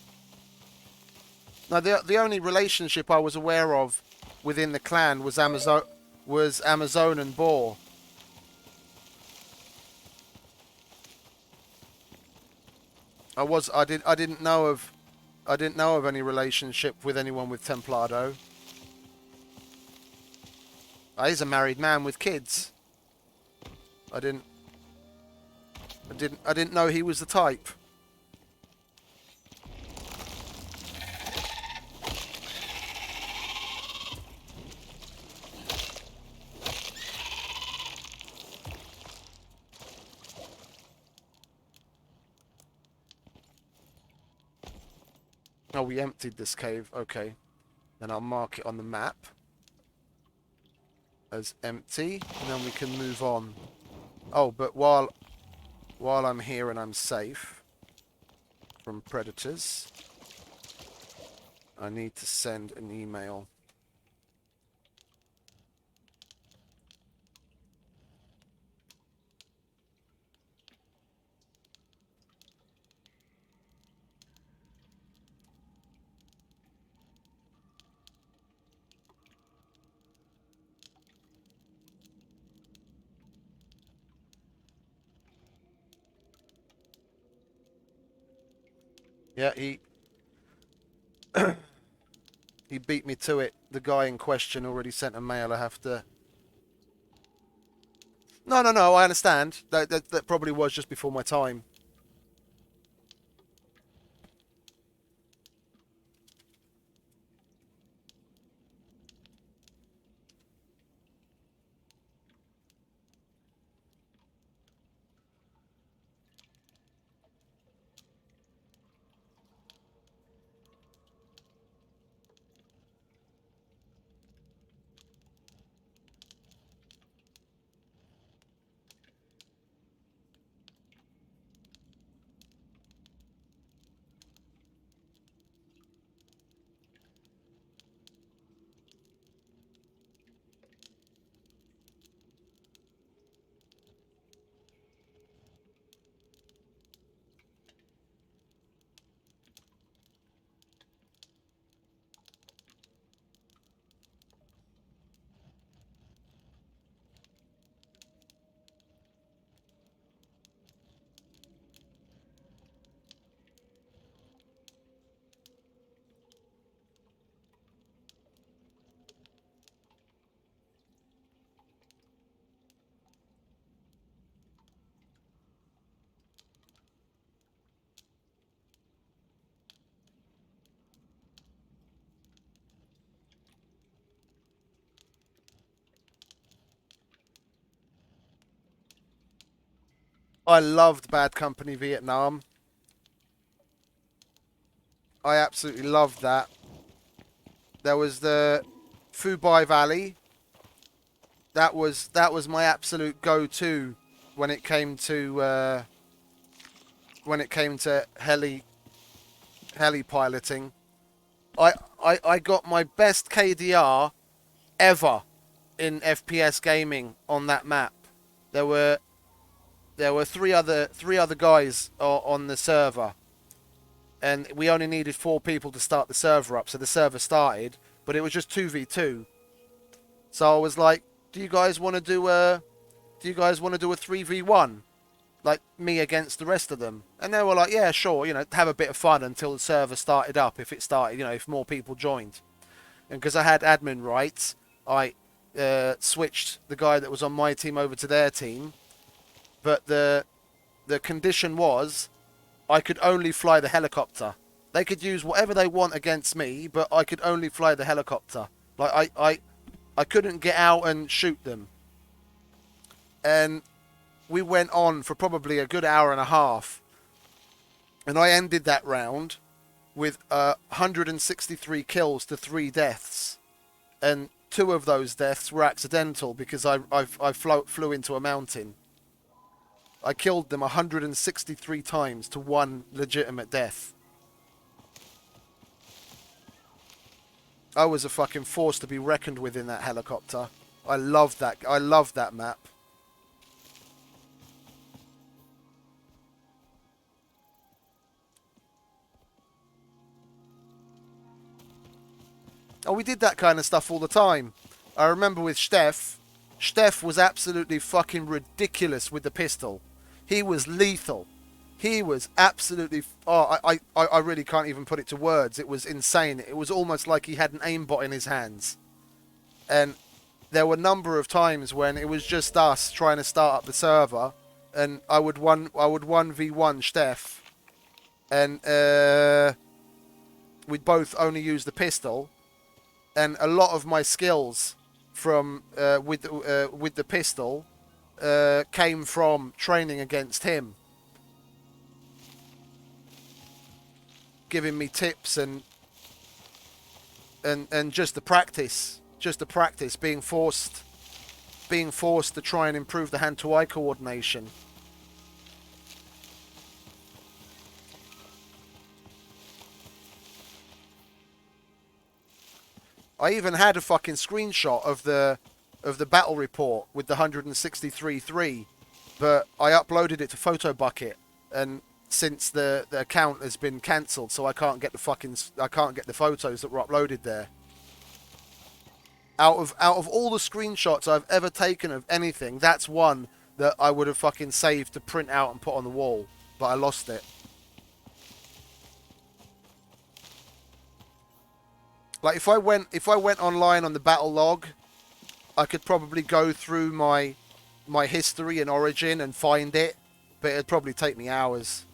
No, the only relationship I was aware of within the clan was Amazon and Boar. I didn't know of any relationship with anyone with Templado. He's a married man with kids. I didn't know he was the type. Oh, we emptied this cave. Okay. Then I'll mark it on the map as empty, and then we can move on. Oh, but while I'm here and I'm safe from predators, I need to send an email. Yeah, he beat me to it. The guy in question already sent a mail. I have to... No, I understand. That probably was just before my time. I loved Bad Company Vietnam. I absolutely loved that. There was the Phu Valley. That was my absolute go-to when it came to heli piloting. I got my best KDR ever in FPS gaming on that map. There were three other guys on the server, and we only needed 4 people to start the server up. So the server started, but it was just 2v2. So I was like, "Do you guys want to do a 3v1, like me against the rest of them?" And they were like, "Yeah, sure. Have a bit of fun until the server started up. If it started, if more people joined." And because I had admin rights, I switched the guy that was on my team over to their team. But the condition was I could only fly the helicopter. They could use whatever they want against me, but I could only fly the helicopter. Like I couldn't get out and shoot them. And we went on for probably a good hour and a half. And I ended that round with 163 kills to 3 deaths. And 2 of those deaths were accidental because I flew into a mountain. I killed them 163 times to 1 legitimate death. I was a fucking force to be reckoned with in that helicopter. I loved that. I loved that map. Oh, we did that kind of stuff all the time. I remember with Steph. Steph was absolutely fucking ridiculous with the pistol. He was lethal. He was absolutely... Oh, I really can't even put it to words. It was insane. It was almost like he had an aimbot in his hands. And there were a number of times when it was just us trying to start up the server, and I would 1v1 Steph, and we'd both only use the pistol, and a lot of my skills from with the pistol came from training against him, giving me tips and just the practice, being forced to try and improve the hand-to-eye coordination. I even had a fucking screenshot of the battle report with the 163-3, but I uploaded it to PhotoBucket, and since the account has been cancelled, so I can't get the photos that were uploaded there. Out of all the screenshots I've ever taken of anything, that's one that I would have fucking saved to print out and put on the wall, but I lost it. Like if I went online on the battle log, I could probably go through my history and origin and find it, but it'd probably take me hours.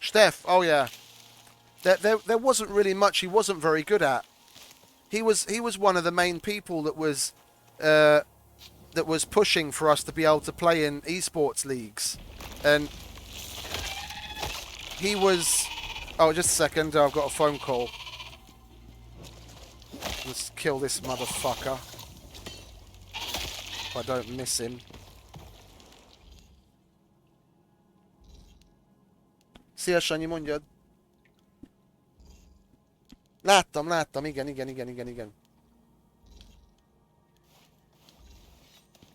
Steph, oh yeah. There wasn't really much he wasn't very good at. He was one of the main people that was pushing for us to be able to play in esports leagues, and he was... Oh, just a second, I've got a phone call. Let's kill this motherfucker if I don't miss him. Szia, Sanyi, mondjad. Láttam, igen.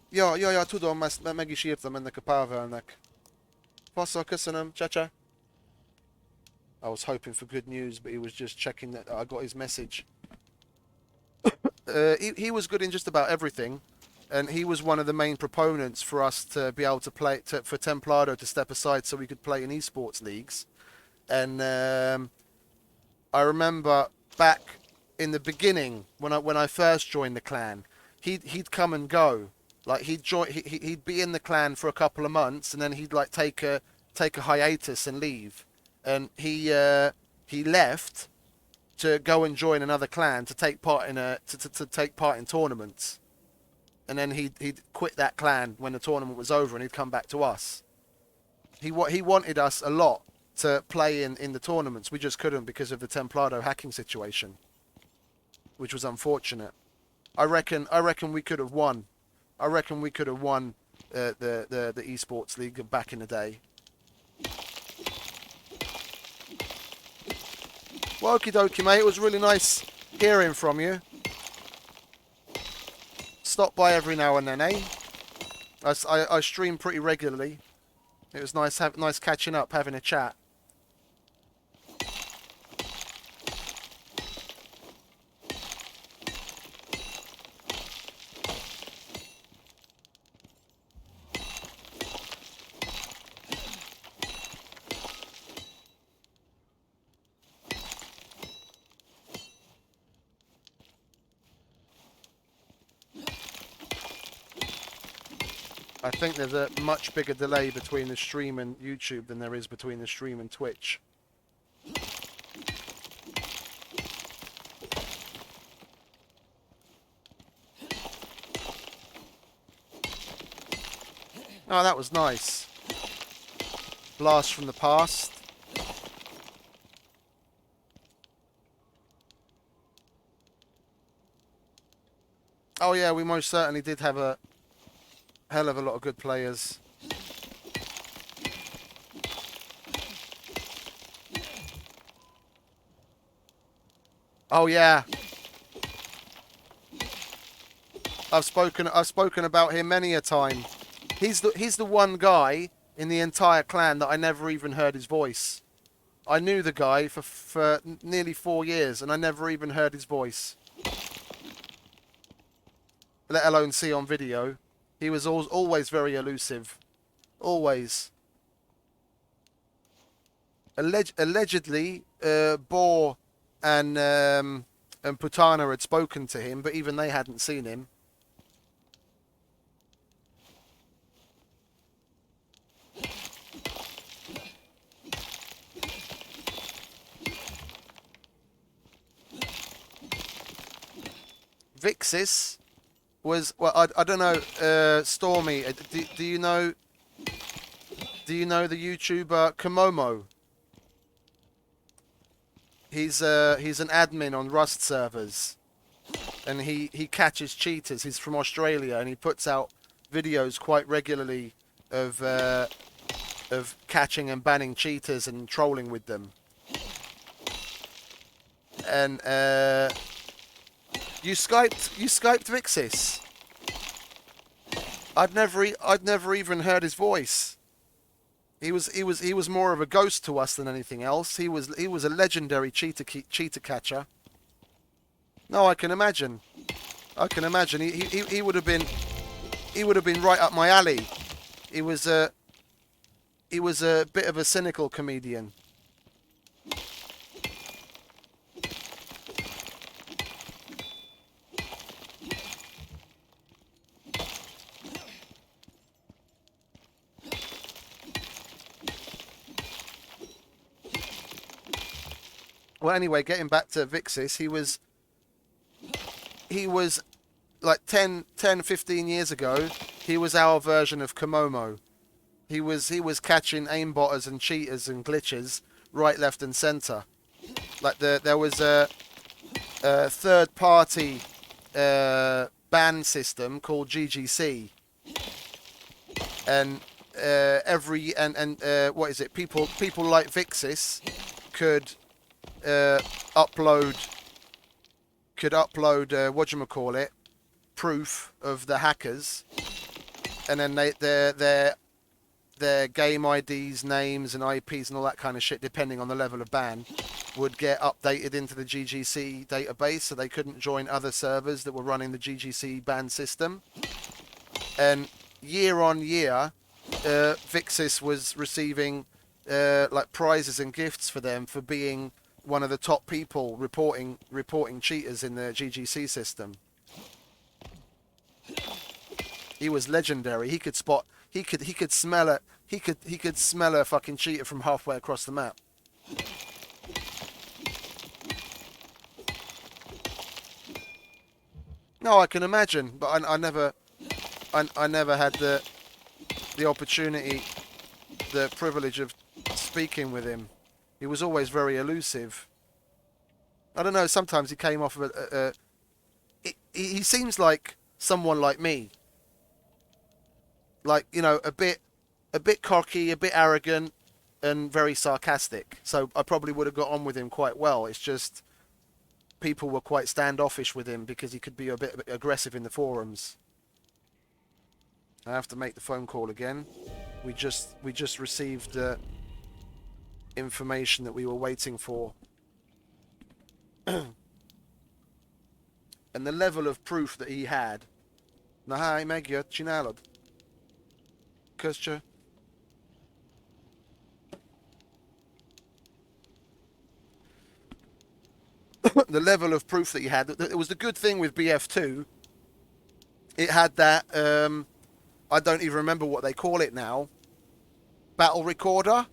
Ja, tudom, ezt meg is írtam ennek a Pavelnek. Passzal, köszönöm, csa. I was hoping for good news, but he was just checking that I got his message. He was good in just about everything, and he was one of the main proponents for us to be able to play, for Templado to step aside so we could play in esports leagues. And I remember back in the beginning when I first joined the clan, he'd come and go. Like he'd be in the clan for a couple of months, and then he'd like take a hiatus and leave. and he left to go and join another clan to take part in to take part in tournaments, and then he'd quit that clan when the tournament was over, and he'd come back to us. He wanted us a lot to play in the tournaments. We just couldn't because of the Templado hacking situation, which was unfortunate. I reckon we could have won. I reckon we could have won the esports league back in the day. Well, okie dokie, mate. It was really nice hearing from you. Stop by every now and then, eh? I stream pretty regularly. It was nice catching up, having a chat. I think there's a much bigger delay between the stream and YouTube than there is between the stream and Twitch. Oh, that was nice. Blast from the past. Oh yeah, we most certainly did have a hell of a lot of good players. Oh yeah. I've spoken about him many a time. He's the one guy in the entire clan that I never even heard his voice. I knew the guy for nearly 4 years and I never even heard his voice. Let alone see on video. He was always very elusive. Always. Allegedly, Boar and Putana had spoken to him, but even they hadn't seen him. Vixis was, well, I don't know, Stormy, do you know the YouTuber Komomo? He's an admin on Rust servers, and he catches cheaters. He's from Australia, and he puts out videos quite regularly of catching and banning cheaters and trolling with them. And you Skyped Vixis. I'd never even heard his voice. He was more of a ghost to us than anything else. He was a legendary cheater catcher. No, I can imagine. I can imagine. He would have been right up my alley. He was a bit of a cynical comedian. Well, anyway, getting back to Vixis, he was like 10, 15 years ago, he was our version of Komomo. He was catching aimbotters and cheaters and glitches right, left, and center. Like there was a third-party ban system called GGC, and what is it? People like Vixis could upload whatchamacallit, proof of the hackers, and then their game IDs, names and IPs and all that kind of shit, depending on the level of ban, would get updated into the GGC database, so they couldn't join other servers that were running the GGC ban system. And year on year, Vixis was receiving like prizes and gifts for them for being one of the top people reporting cheaters in the GGC system. He was legendary. He could spot. He could smell it. He could smell a fucking cheater from halfway across the map. No, I can imagine, but I never had the opportunity, the privilege of speaking with him. He was always very elusive. I don't know. Sometimes he came off of he seems like someone like me, like a bit cocky, a bit arrogant, and very sarcastic. So I probably would have got on with him quite well. It's just people were quite standoffish with him because he could be a bit aggressive in the forums. I have to make the phone call again. We just received information that we were waiting for. And the level of proof that he had. Nahai megjött, csinálod? Közcsö. The level of proof that he had. It was the good thing with BF2. It had that, I don't even remember what they call it now. Battle recorder?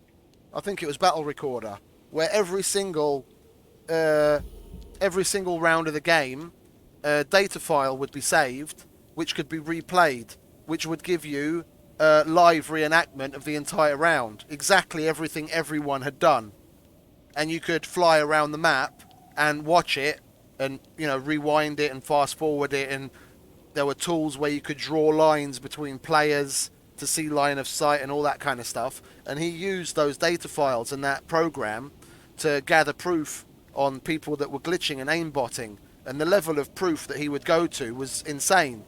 I think it was battle recorder. Where every single round of the game, a data file would be saved, which could be replayed, which would give you a live reenactment of the entire round. Exactly everything everyone had done. And you could fly around the map and watch it and, rewind it and fast forward it. And there were tools where you could draw lines between players to see line of sight and all that kind of stuff. And he used those data files and that program to gather proof on people that were glitching and aimbotting. And the level of proof that he would go to was insane.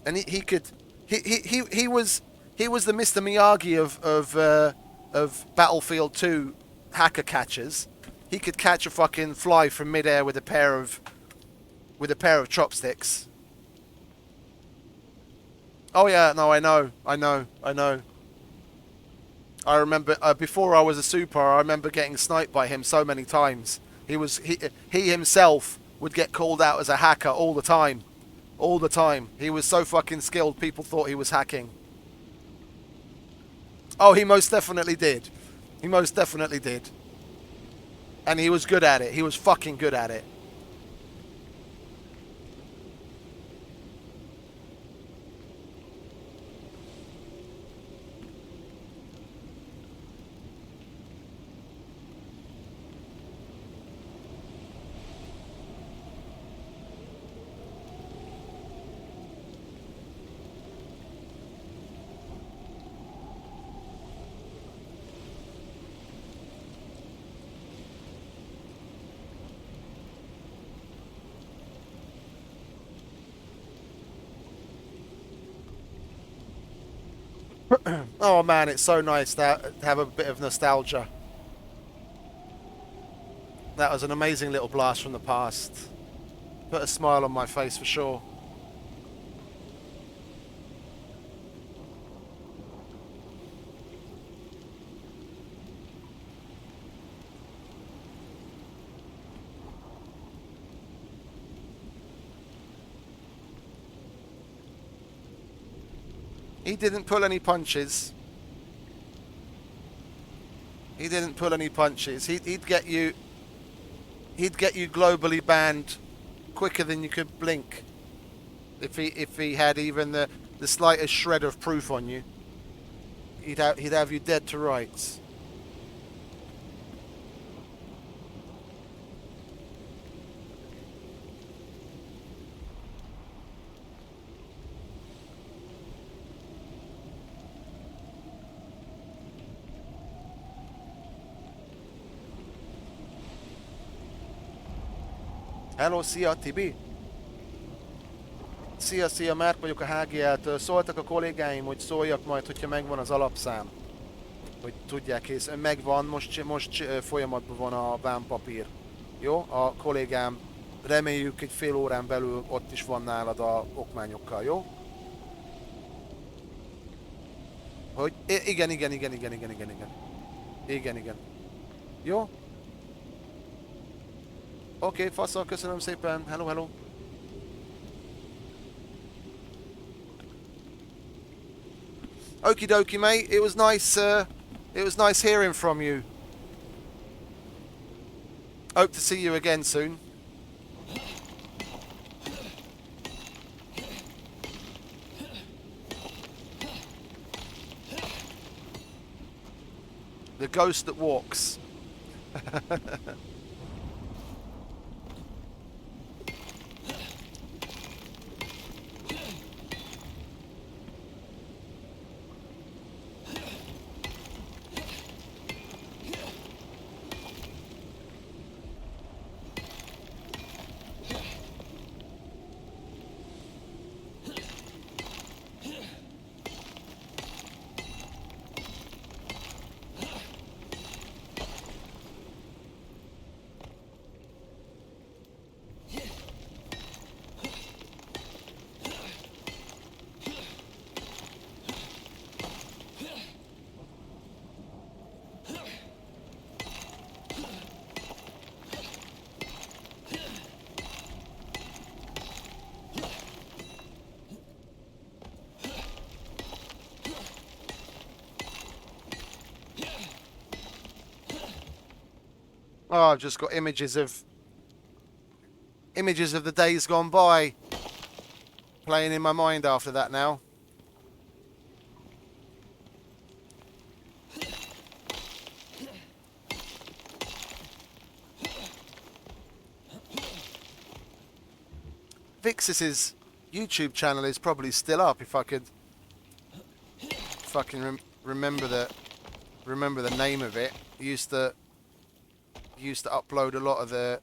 And he was the Mr. Miyagi of Battlefield 2 hacker catchers. He could catch a fucking fly from midair with a pair of chopsticks. Oh yeah, no, I know. I remember before I was a super, I remember getting sniped by him so many times. He himself would get called out as a hacker all the time. All the time. He was so fucking skilled, people thought he was hacking. Oh, he most definitely did. He most definitely did. And he was good at it. He was fucking good at it. Oh man, it's so nice to have a bit of nostalgia. That was an amazing little blast from the past. Put a smile on my face for sure. He didn't pull any punches. He didn't pull any punches. He'd get you globally banned quicker than you could blink. If he had even the slightest shred of proof on you, he'd have you dead to rights. Hello, szia Tibi! Szia, Márk vagyok a HGL-től. Szóltak a kollégáim, hogy szóljak majd, hogyha megvan az alapszám. Hogy tudják kész. Megvan, most folyamatban van a vámpapír. Jó? A kollégám, reméljük egy fél órán belül ott is van nálad a okmányokkal, jó? Hogy? Igen. Igen. Jó? Oké, faszal, köszönöm szépen. Hello. Okie dokie, mate. It was nice hearing from you. Hope to see you again soon. The ghost that walks. Oh, I've just got images of the days gone by playing in my mind after that now. Vixis's YouTube channel is probably still up if I could fucking remember the name of it. He used to upload a lot of the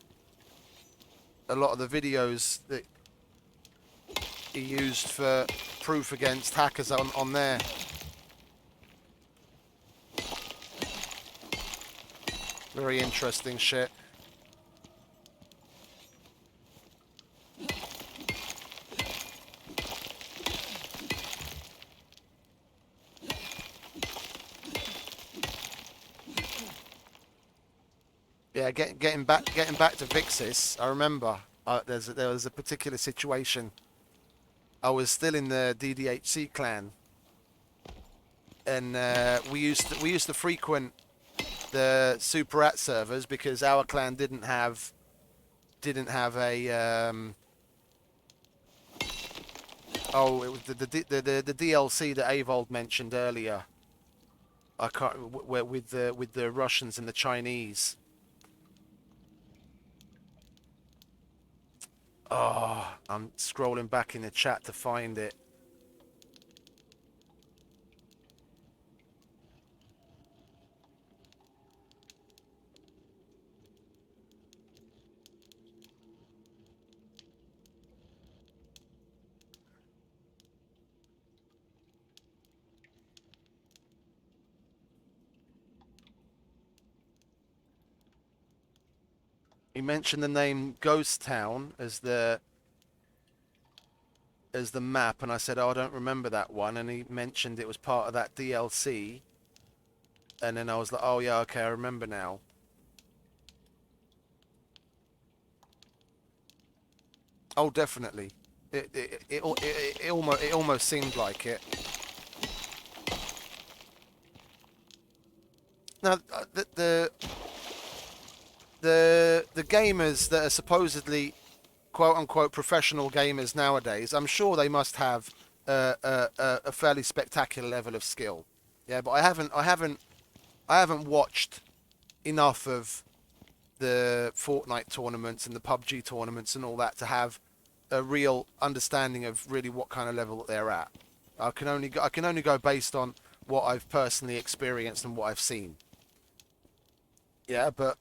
videos that he used for proof against hackers on there. Very interesting shit. Yeah, getting back to Vixis, I remember there was a particular situation. I was still in the DDHC clan, and we used to frequent the Super Rat servers because our clan didn't have a it was the DLC that Avold mentioned earlier. I can't with the Russians and the Chinese. Oh, I'm scrolling back in the chat to find it. He mentioned the name Ghost Town as the map, and I said, oh, I don't remember that one, and he mentioned it was part of that DLC, and then I was like, oh yeah, okay, I remember now. Oh, definitely. It almost seemed like it. Now, the gamers that are supposedly quote unquote professional gamers nowadays, I'm sure they must have a fairly spectacular level of skill. Yeah, but I haven't watched enough of the Fortnite tournaments and the PUBG tournaments and all that to have a real understanding of really what kind of level they're at. I can only go based on what I've personally experienced and what I've seen. Yeah, but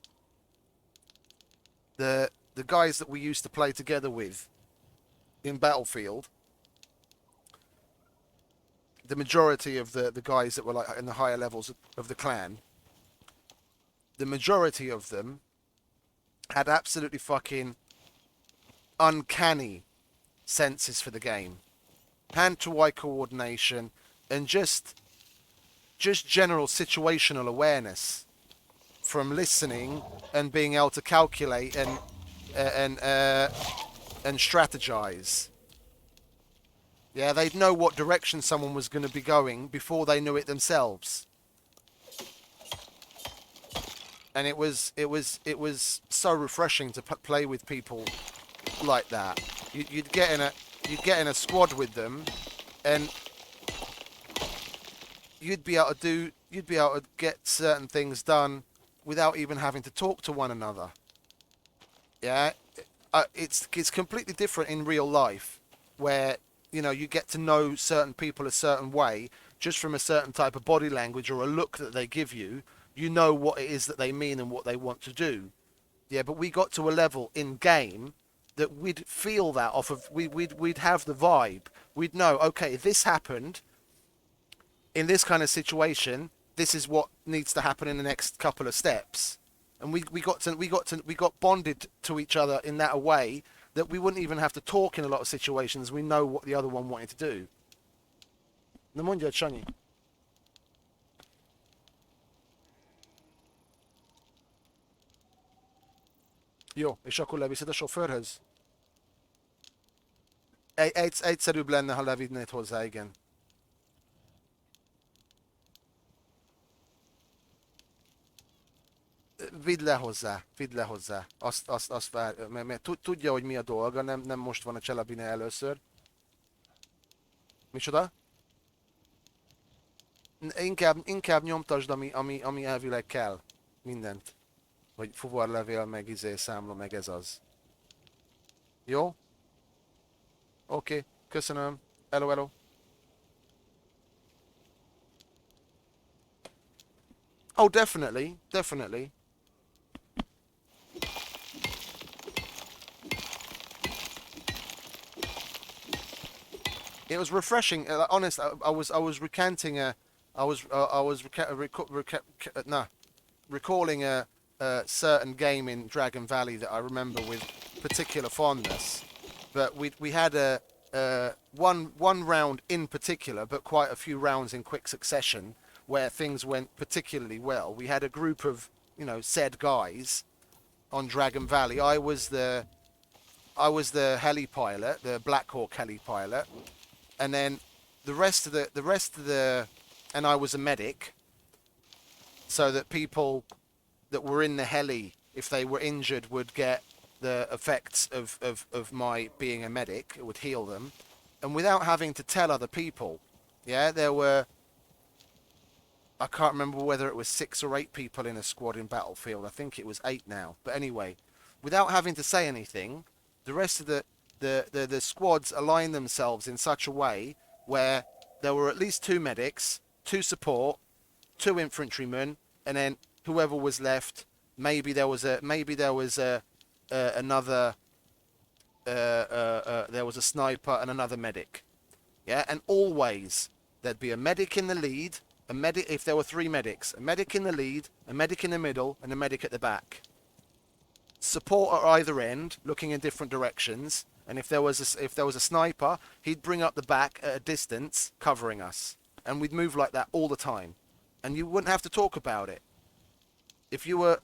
the guys that we used to play together with in Battlefield, the majority of the guys that were like in the higher levels of the clan, the majority of them had absolutely fucking uncanny senses for the game, hand-to-eye coordination, and just general situational awareness from listening and being able to calculate and strategize. Yeah, they'd know what direction someone was going to be going before they knew it themselves. and it was so refreshing to play with people like that. You'd get in a squad with them, and you'd be able to get certain things done without even having to talk to one another. Yeah, it's completely different in real life, where you get to know certain people a certain way just from a certain type of body language or a look that they give you. You know what it is that they mean and what they want to do. Yeah, but we got to a level in game that we'd feel that off of we'd have the vibe. We'd know, okay, this happened in this kind of situation. This is what needs to happen in the next couple of steps, and we got bonded to each other in that way that we wouldn't even have to talk in a lot of situations. We know what the other one wanted to do. Nem mondjad, Sanyi. Jó, és akkor leviszed a sofőrhöz? Egyszerűbb lenne, ha levinnéd hozzá, igen. Vidd le hozzá. Azt vár, mert tudja, hogy mi a dolga, nem most van a Cselabine először. Micsoda? Inkább nyomtasd, ami elvileg kell. Mindent. Hogy fuvarlevél, meg számla, meg ez az. Jó? Oké, köszönöm. Hello, hello. Oh, definitely. It was refreshing. Honest, I was recanting recalling a certain game in Dragon Valley that I remember with particular fondness. But we had one round in particular, but quite a few rounds in quick succession where things went particularly well. We had a group of said guys on Dragon Valley. I was the heli pilot, the Black Hawk heli pilot, and then the rest of the and I was a medic, so that people that were in the heli, if they were injured, would get the effects of my being a medic. It would heal them, and without having to tell other people. Yeah, there were, I can't remember whether it was 6 or 8 people in a squad in Battlefield. I think it was 8 now. But anyway, without having to say anything, the rest of the squads aligned themselves in such a way where there were at least 2 medics, 2 support, 2 infantrymen, and then whoever was left. Maybe there was another there was a sniper and another medic. Yeah, and always there'd be a medic in the lead. A medic, if there were 3 medics, a medic in the lead, a medic in the middle, and a medic at the back. Support at either end, looking in different directions. And if there was a sniper, he'd bring up the back at a distance, covering us. And we'd move like that all the time. And you wouldn't have to talk about it. If you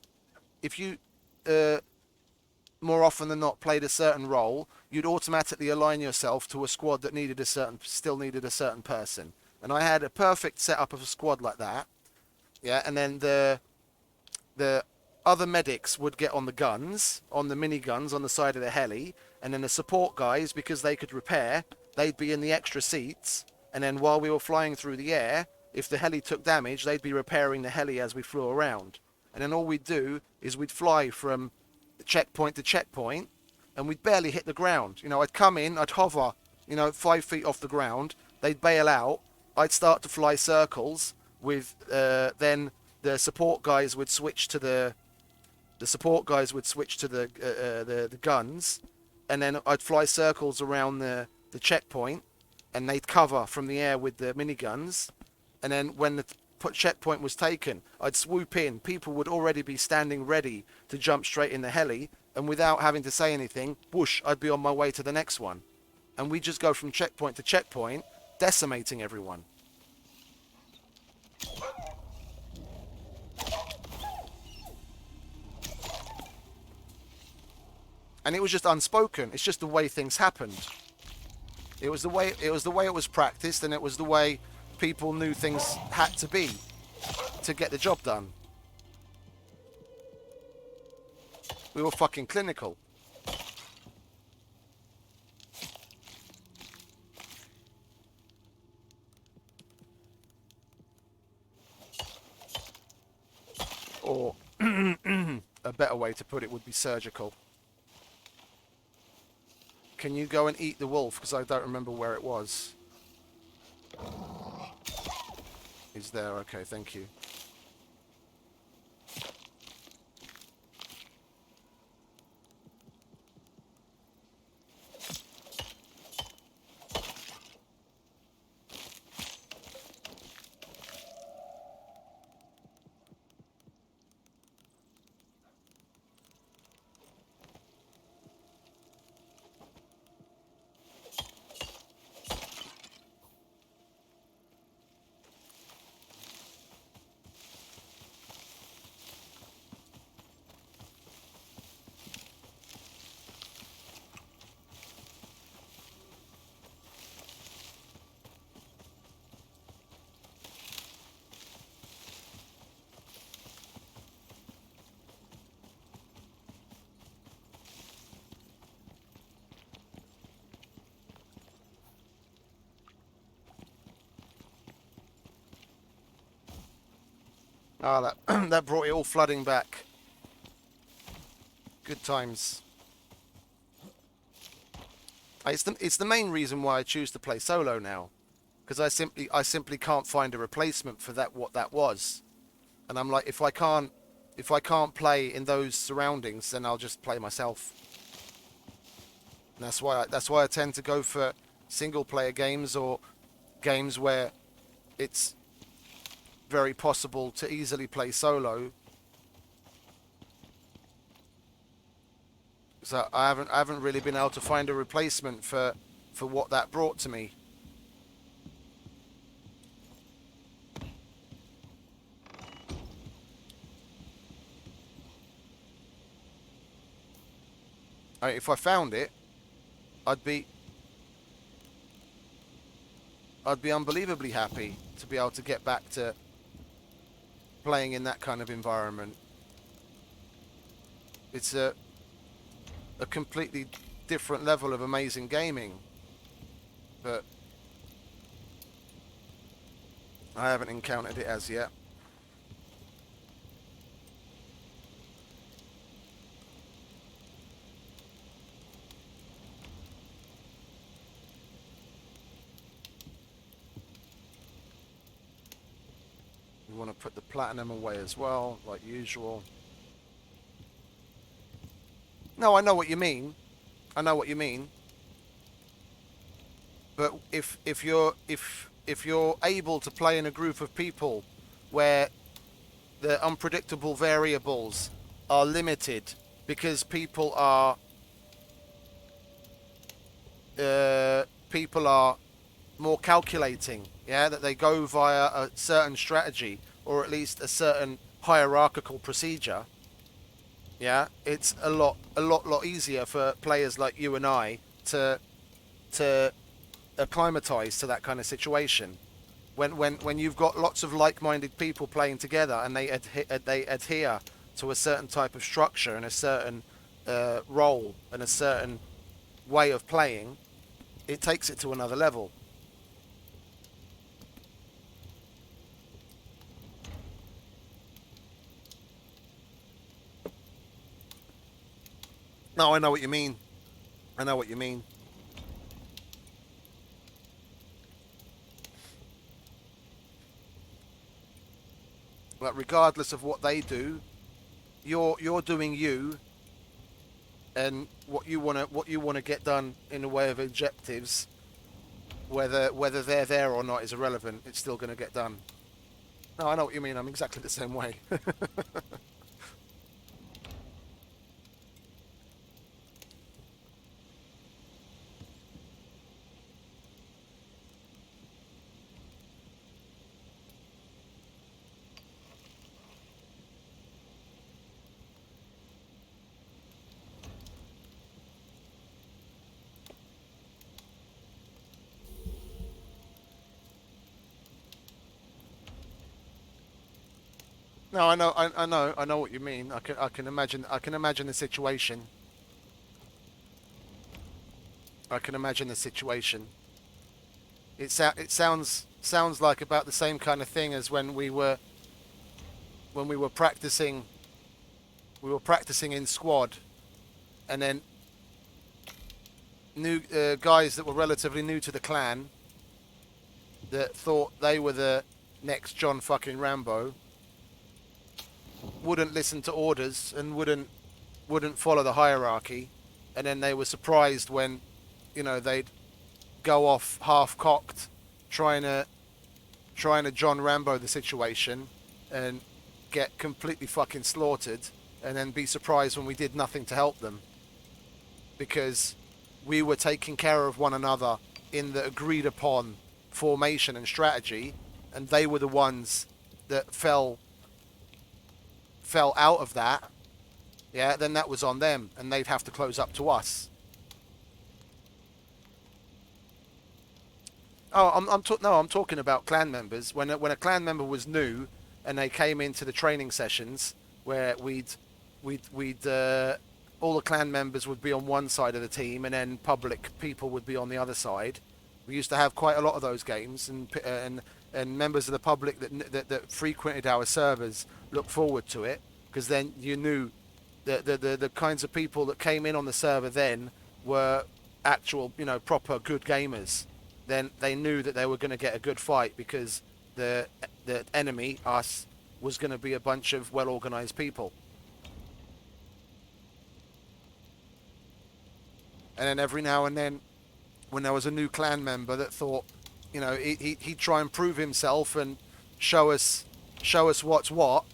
more often than not played a certain role, you'd automatically align yourself to a squad that still needed a certain person. And I had a perfect setup of a squad like that. Yeah, and then the other medics would get on the guns, on the miniguns on the side of the heli, and then the support guys, because they could repair, they'd be in the extra seats, and then while we were flying through the air, if the heli took damage, they'd be repairing the heli as we flew around. And then all we'd do is we'd fly from checkpoint to checkpoint, and we'd barely hit the ground. I'd come in, I'd hover, 5 feet off the ground, they'd bail out, I'd start to fly circles with, then the support guys would switch to the guns, and then I'd fly circles around the checkpoint, and they'd cover from the air with the miniguns, and then when the checkpoint was taken, I'd swoop in. People would already be standing ready to jump straight in the heli, and without having to say anything, whoosh, I'd be on my way to the next one. And we'd just go from checkpoint to checkpoint, decimating everyone. And it was just unspoken. It's just the way things happened. It was the way it was practiced, and it was the way people knew things had to be to get the job done. We were fucking clinical. Or a better way to put it would be surgical. Can you go and eat the wolf? Because I don't remember where it was. He's there. Okay, thank you. Ah, that that brought it all flooding back. Good times. It's the main reason why I choose to play solo now, because I simply can't find a replacement for what that was, and I'm like, if I can't play in those surroundings, then I'll just play myself. And that's why I tend to go for single player games or games where it's very possible to easily play solo. So I haven't really been able to find a replacement for what that brought to me. If I found it, I'd be unbelievably happy to be able to get back to playing in that kind of environment. It's a completely different level of amazing gaming, but I haven't encountered it as yet. We want to put the platinum away as well, like usual. No, I know what you mean. I know what you mean. But if you're able to play in a group of people where the unpredictable variables are limited because people are more calculating, yeah, that they go via a certain strategy or at least a certain hierarchical procedure, yeah, it's a lot easier for players like you and I to acclimatize to that kind of situation. When you've got lots of like-minded people playing together and they adhere to a certain type of structure and a certain role and a certain way of playing, it takes it to another level. No, I know what you mean. I know what you mean. But regardless of what they do, you're doing you, and what you wanna get done in the way of objectives, whether they're there or not is irrelevant. It's still gonna get done. No, I know what you mean. I'm exactly the same way. No, I know what you mean. I can imagine. I can imagine the situation. I can imagine the situation. It sounds like about the same kind of thing as when we were practicing. We were practicing in squad, and then new guys that were relatively new to the clan that thought they were the next John fucking Rambo wouldn't listen to orders and wouldn't follow the hierarchy, and then they were surprised when, they'd go off half cocked, trying to John Rambo the situation, and get completely fucking slaughtered, and then be surprised when we did nothing to help them because we were taking care of one another in the agreed upon formation and strategy, and they were the ones that fell out of that. Yeah, then that was on them, and they'd have to close up to us. Oh, I'm talking about clan members. When a clan member was new and they came into the training sessions where we'd all the clan members would be on one side of the team and then public people would be on the other side. We used to have quite a lot of those games, and members of the public that frequented our servers looked forward to it because then you knew that the kinds of people that came in on the server then were actual, proper good gamers. Then they knew that they were going to get a good fight because the enemy, us, was going to be a bunch of well organized people. And then every now and then, when there was a new clan member that thought, he'd try and prove himself and show us what's what,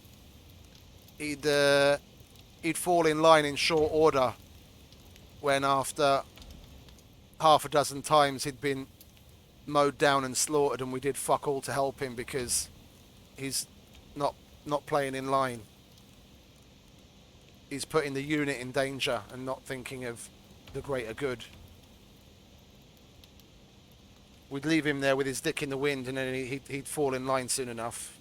he'd fall in line in short order when after half a dozen times he'd been mowed down and slaughtered and we did fuck all to help him because he's not playing in line. He's putting the unit in danger and not thinking of the greater good. We'd leave him there with his dick in the wind and then he'd fall in line soon enough.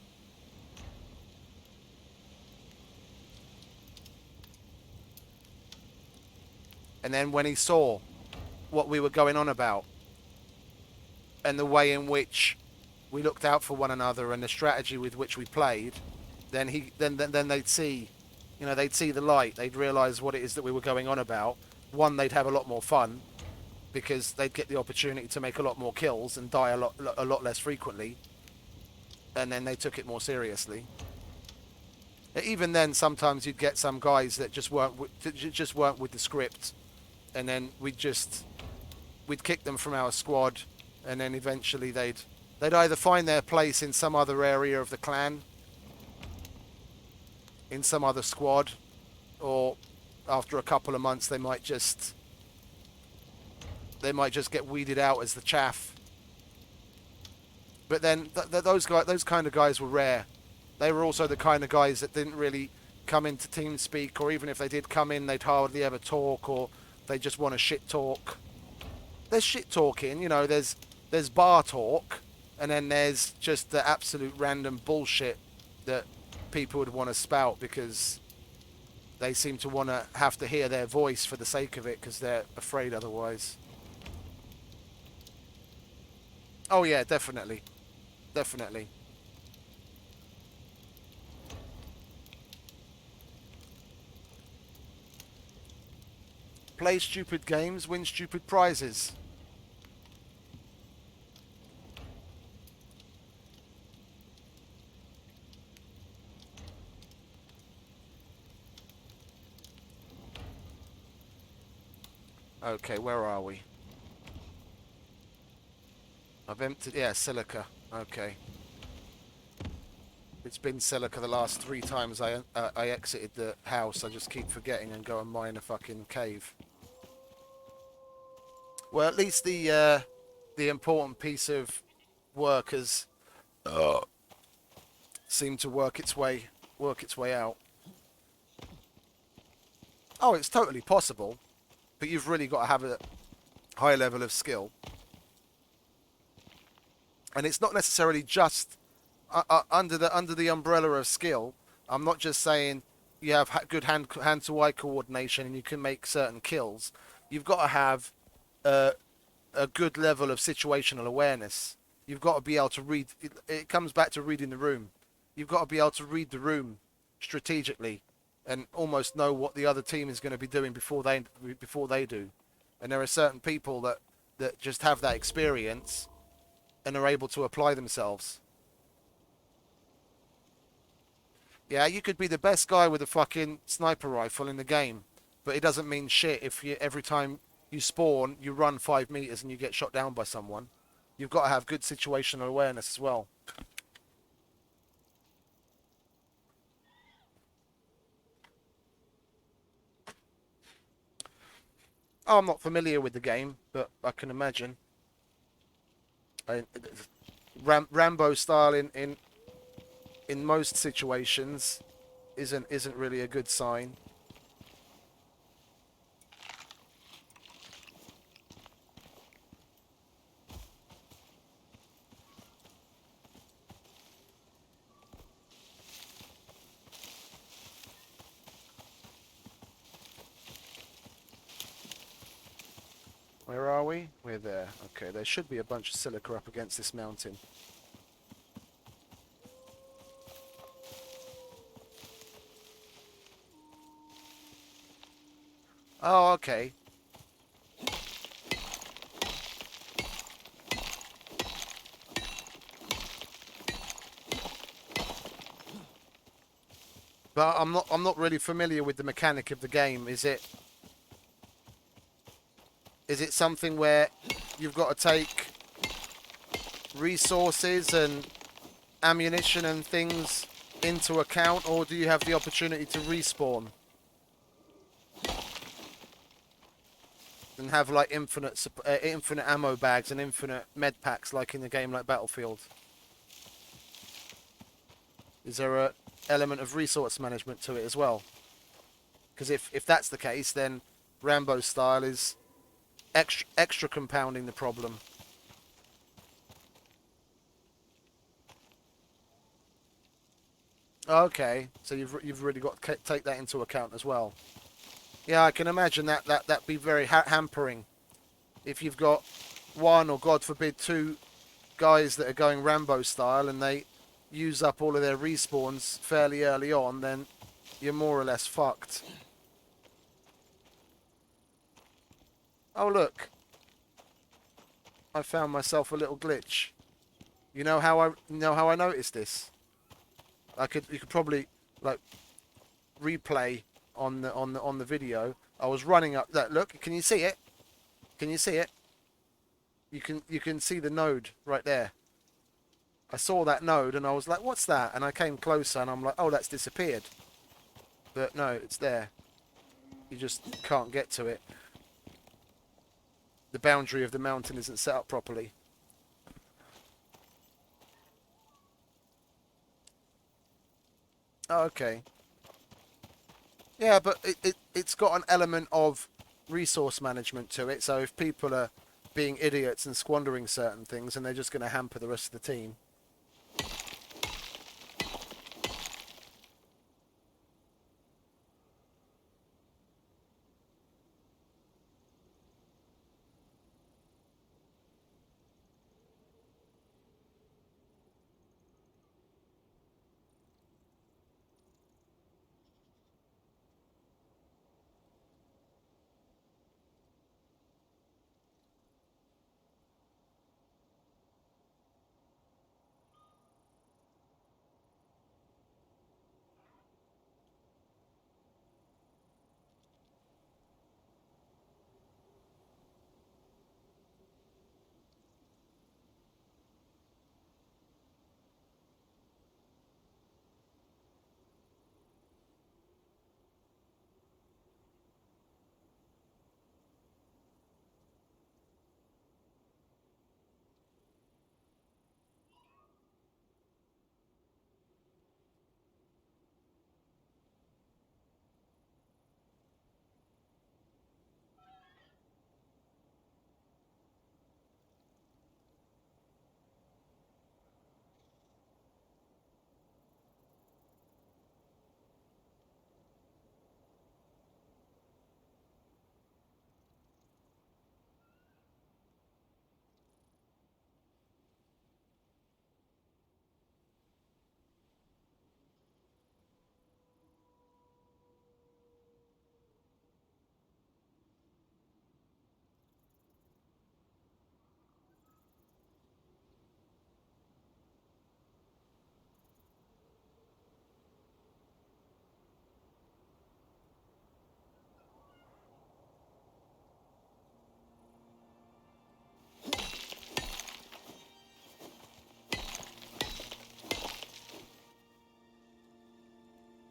And then when he saw what we were going on about and the way in which we looked out for one another and the strategy with which we played, then they'd see, they'd see the light. They'd realise what it is that we were going on about. One, they'd have a lot more fun because they'd get the opportunity to make a lot more kills and die a lot less frequently. And then they took it more seriously. Even then, sometimes you'd get some guys that just weren't with the script, and then we'd kick them from our squad, and then eventually they'd either find their place in some other area of the clan, in some other squad, or after a couple of months they might just get weeded out as the chaff. But then those kind of guys were rare. They were also the kind of guys that didn't really come into TeamSpeak, or even if they did come in, they'd hardly ever talk, or they just want to shit talk. There's shit talking, there's bar talk, and then there's just the absolute random bullshit that people would want to spout because they seem to want to have to hear their voice for the sake of it because they're afraid otherwise. Oh yeah, definitely. Definitely. Play stupid games, win stupid prizes. Okay, where are we? I've emptied... Yeah, silica. Okay. It's been silica the last 3 times I exited the house. I just keep forgetting and go and mine a fucking cave. Well, at least the important piece of work has seemed to work its way out. Oh, it's totally possible, but you've really got to have a high level of skill. And it's not necessarily just under the umbrella of skill. I'm not just saying you have good hand to eye coordination and you can make certain kills. You've got to have a a good level of situational awareness. You've got to be able to read. It comes back to reading the room. You've got to be able to read the room strategically and almost know what the other team is going to be doing before they do. And there are certain people that just have that experience and are able to apply themselves. Yeah, you could be the best guy with a fucking sniper rifle in the game, but it doesn't mean shit if every time you spawn, you run 5 meters and you get shot down by someone. You've got to have good situational awareness as well. Oh, I'm not familiar with the game, but I can imagine. I, Rambo style in most situations isn't really a good sign. Where are we? We're there. Okay, there should be a bunch of silica up against this mountain. Oh, okay. But I'm not really familiar with the mechanic of the game. Is it something where you've got to take resources and ammunition and things into account, or do you have the opportunity to respawn and have like infinite ammo bags and infinite med packs like in the game like Battlefield? Is there a element of resource management to it as well? Because if that's the case, then Rambo style is extra compounding the problem. Okay, so you've really got to take that into account as well. Yeah, I can imagine that be very hampering if you've got one or God forbid two guys that are going Rambo style and they use up all of their respawns fairly early on, then you're more or less fucked. Oh look, I found myself a little glitch. You know how I noticed this? You could probably like replay on the video. I was running up that. Look, can you see it? Can you see it? You can see the node right there. I saw that node and I was like, what's that? And I came closer and I'm like, oh, that's disappeared. But no, it's there. You just can't get to it. The boundary of the mountain isn't set up properly. Oh, okay. Yeah, but it's got an element of resource management to it. So if people are being idiots and squandering certain things, and they're just going to hamper the rest of the team.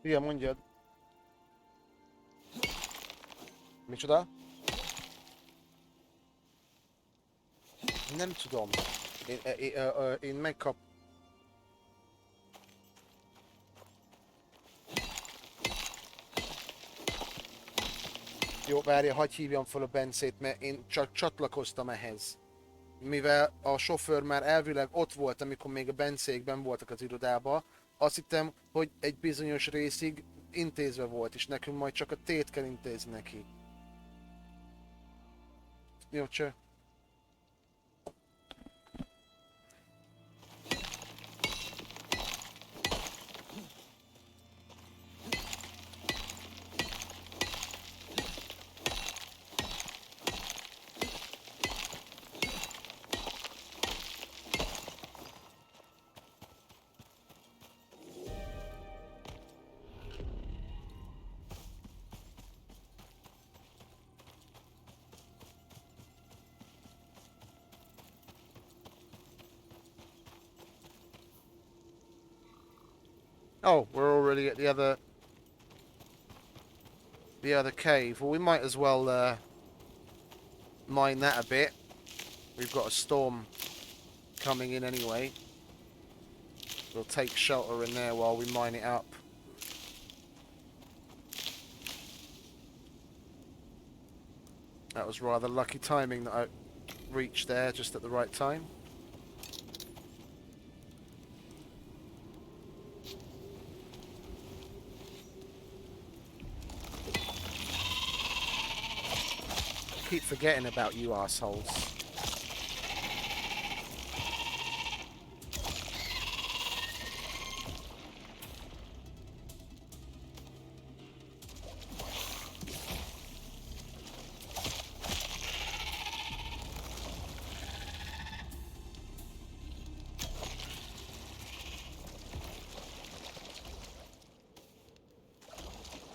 Igen, mondjad. Micsoda? Nem tudom. Én megkap... Jó, várja, hagyj hívjam fel a Bencét, mert én csak csatlakoztam ehhez. Mivel a sofőr már elvileg ott volt, amikor még a Bencékben voltak az irodában, azt hittem, hogy egy bizonyos részig intézve volt, és nekünk majd csak a tét kell intézni neki. Jó, cső. Oh, we're already at the other cave. Well, we might as well mine that a bit. We've got a storm coming in anyway. We'll take shelter in there while we mine it up. That was rather lucky timing that I reached there just at the right time. I keep forgetting about you assholes.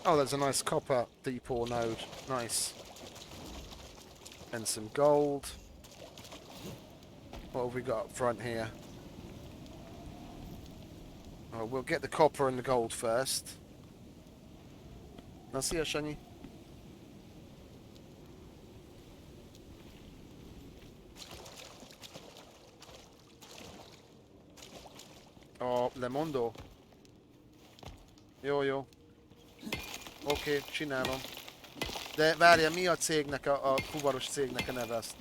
Oh, there's a nice copper deep ore node. Nice. And some gold. What have we got up front here? Oh, we'll get the copper and the gold first. Nasıl yaşanıyor? Oh, Lemondo. Jó. Oké, csinálom. De várja, mi a cégnek, a fuvaros cégnek a neve azt?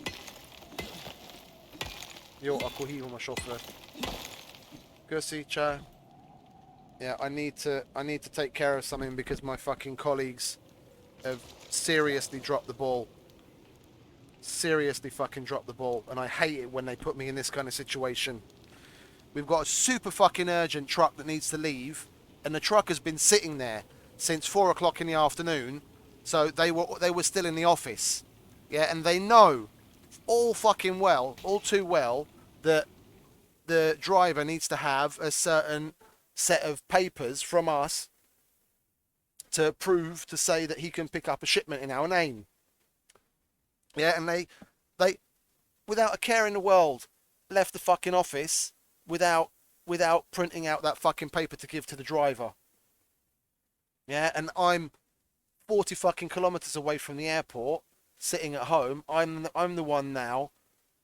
Jó, akkor hívom a sofőrt. Köszi, csá. Yeah, I need to take care of something because my fucking colleagues have seriously dropped the ball. Seriously fucking dropped the ball. And I hate it when they put me in this kind of situation. We've got a super fucking urgent truck that needs to leave. And the truck has been sitting there since 4 o'clock in the afternoon. So they were still in the office. Yeah, and they know all fucking well, all too well, that the driver needs to have a certain set of papers from us to prove, to say that he can pick up a shipment in our name. Yeah, and they without a care in the world, left the fucking office without printing out that fucking paper to give to the driver. Yeah, and I'm 40 fucking kilometers away from the airport, sitting at home. I'm the one now,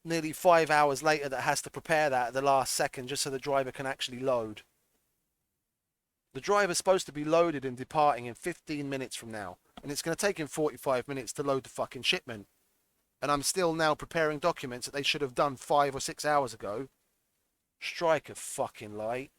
nearly 5 hours later, that has to prepare that at the last second just so the driver can actually load. The driver's supposed to be loaded and departing in 15 minutes from now, and it's going to take him 45 minutes to load the fucking shipment. And I'm still now preparing documents that they should have done 5 or 6 hours ago. Strike a fucking light.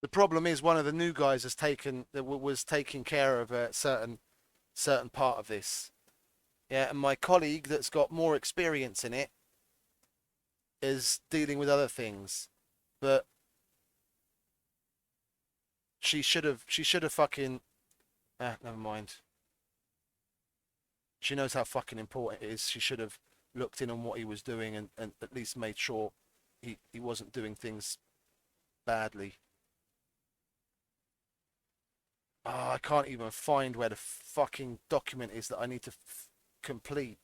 The problem is one of the new guys has was taking care of a certain part of this. Yeah, and my colleague that's got more experience in it is dealing with other things. But she should have fucking never mind. She knows how fucking important it is. She should have looked in on what he was doing and at least made sure he wasn't doing things badly. Oh, I can't even find where the fucking document is that I need to complete.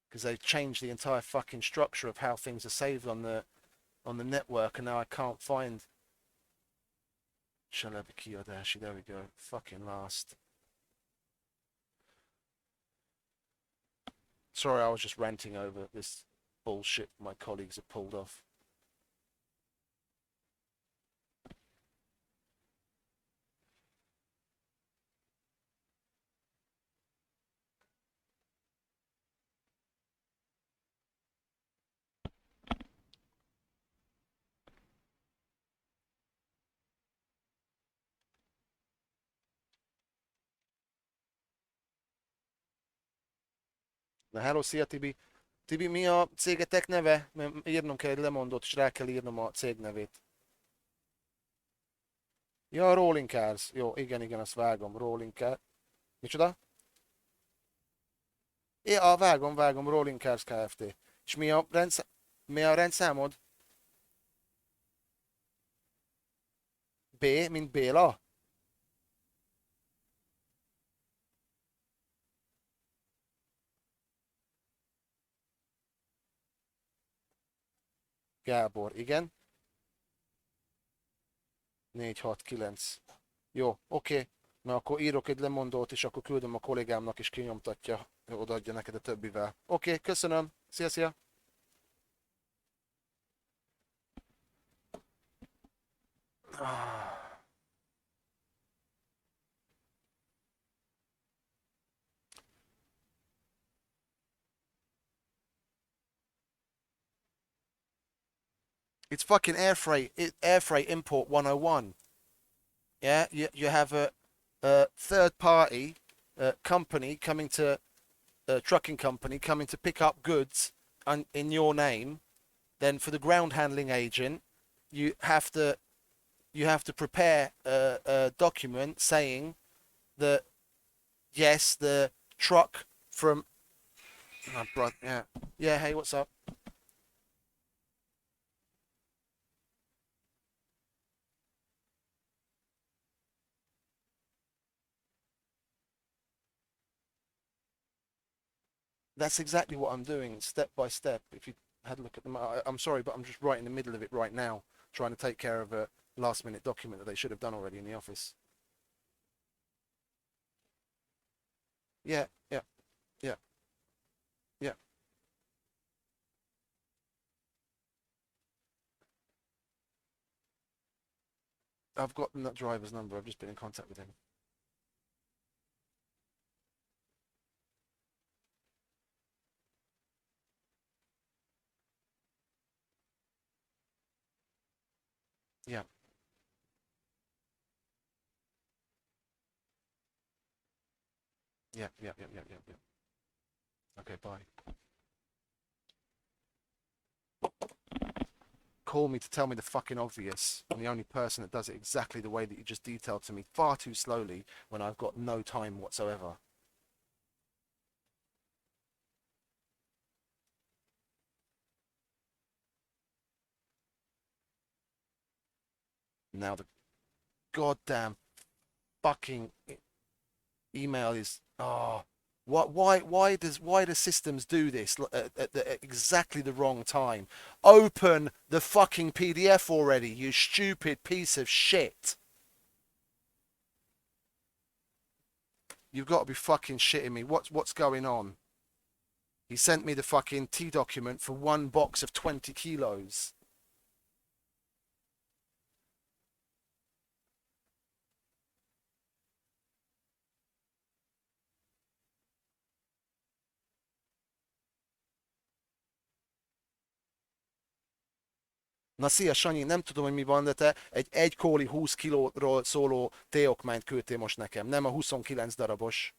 Because they've changed the entire fucking structure of how things are saved on the network, and now I can't find. Shalabiki Odashi, there we go. Fucking last. Sorry, I was just ranting over this bullshit my colleagues have pulled off. Na hello, szia Tibi. Tibi, mi a cégetek neve? Mert írnom kell egy lemondót, és rá kell írnom a cég nevét. Ja, Rolling Cars. Jó, igen, azt vágom. Rolling Cars. Micsoda? Ja, vágom, Rolling Cars Kft. És mi a rendszámod? B, mint Béla? Gábor, igen. 469. Jó, oké. Na akkor írok egy lemondót, és akkor küldöm a kollégámnak, és kinyomtatja, odaadja neked a többivel. Oké, köszönöm. Szia. It's fucking air freight import 101. Yeah, you have a third party company coming to trucking company coming to pick up goods in your name. Then for the ground handling agent, you have to prepare a document saying that yes, the truck from oh, bro, yeah, hey, what's up? That's exactly what I'm doing, step by step. If you had a look at them, I'm sorry, but I'm just right in the middle of it right now, trying to take care of a last minute document that they should have done already in the office. Yeah, yeah, yeah, yeah. I've got that driver's number. I've just been in contact with him. Yeah, yeah. Okay, bye. Call me to tell me the fucking obvious. I'm the only person that does it exactly the way that you just detailed to me, far too slowly when I've got no time whatsoever. Now the goddamn fucking email is why do systems do this at exactly the wrong time? Open the fucking PDF already, you stupid piece of shit. You've got to be fucking shitting me. What's going on? He sent me the fucking T document for one box of 20 kilos. Na szia, Sanyi, nem tudom, hogy mi van, de te egy kóli 20 kilóról szóló téokmányt küldtél most nekem, nem a 29 darabos.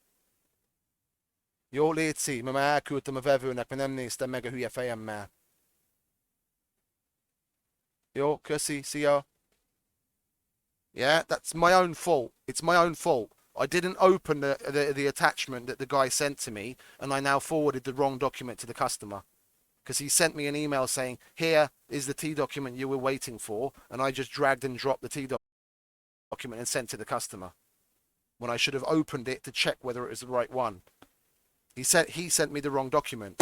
Jó, létszi, mert már elküldtem a vevőnek, mert nem néztem meg a hülye fejemmel. Jó, köszi, szia. Yeah, that's my own fault. It's my own fault. I didn't open the attachment that the guy sent to me, and I now forwarded the wrong document to the customer. Because he sent me an email saying, here is the T document you were waiting for, and I just dragged and dropped the T document and sent to the customer. When I should have opened it to check whether it was the right one. He sent me the wrong document.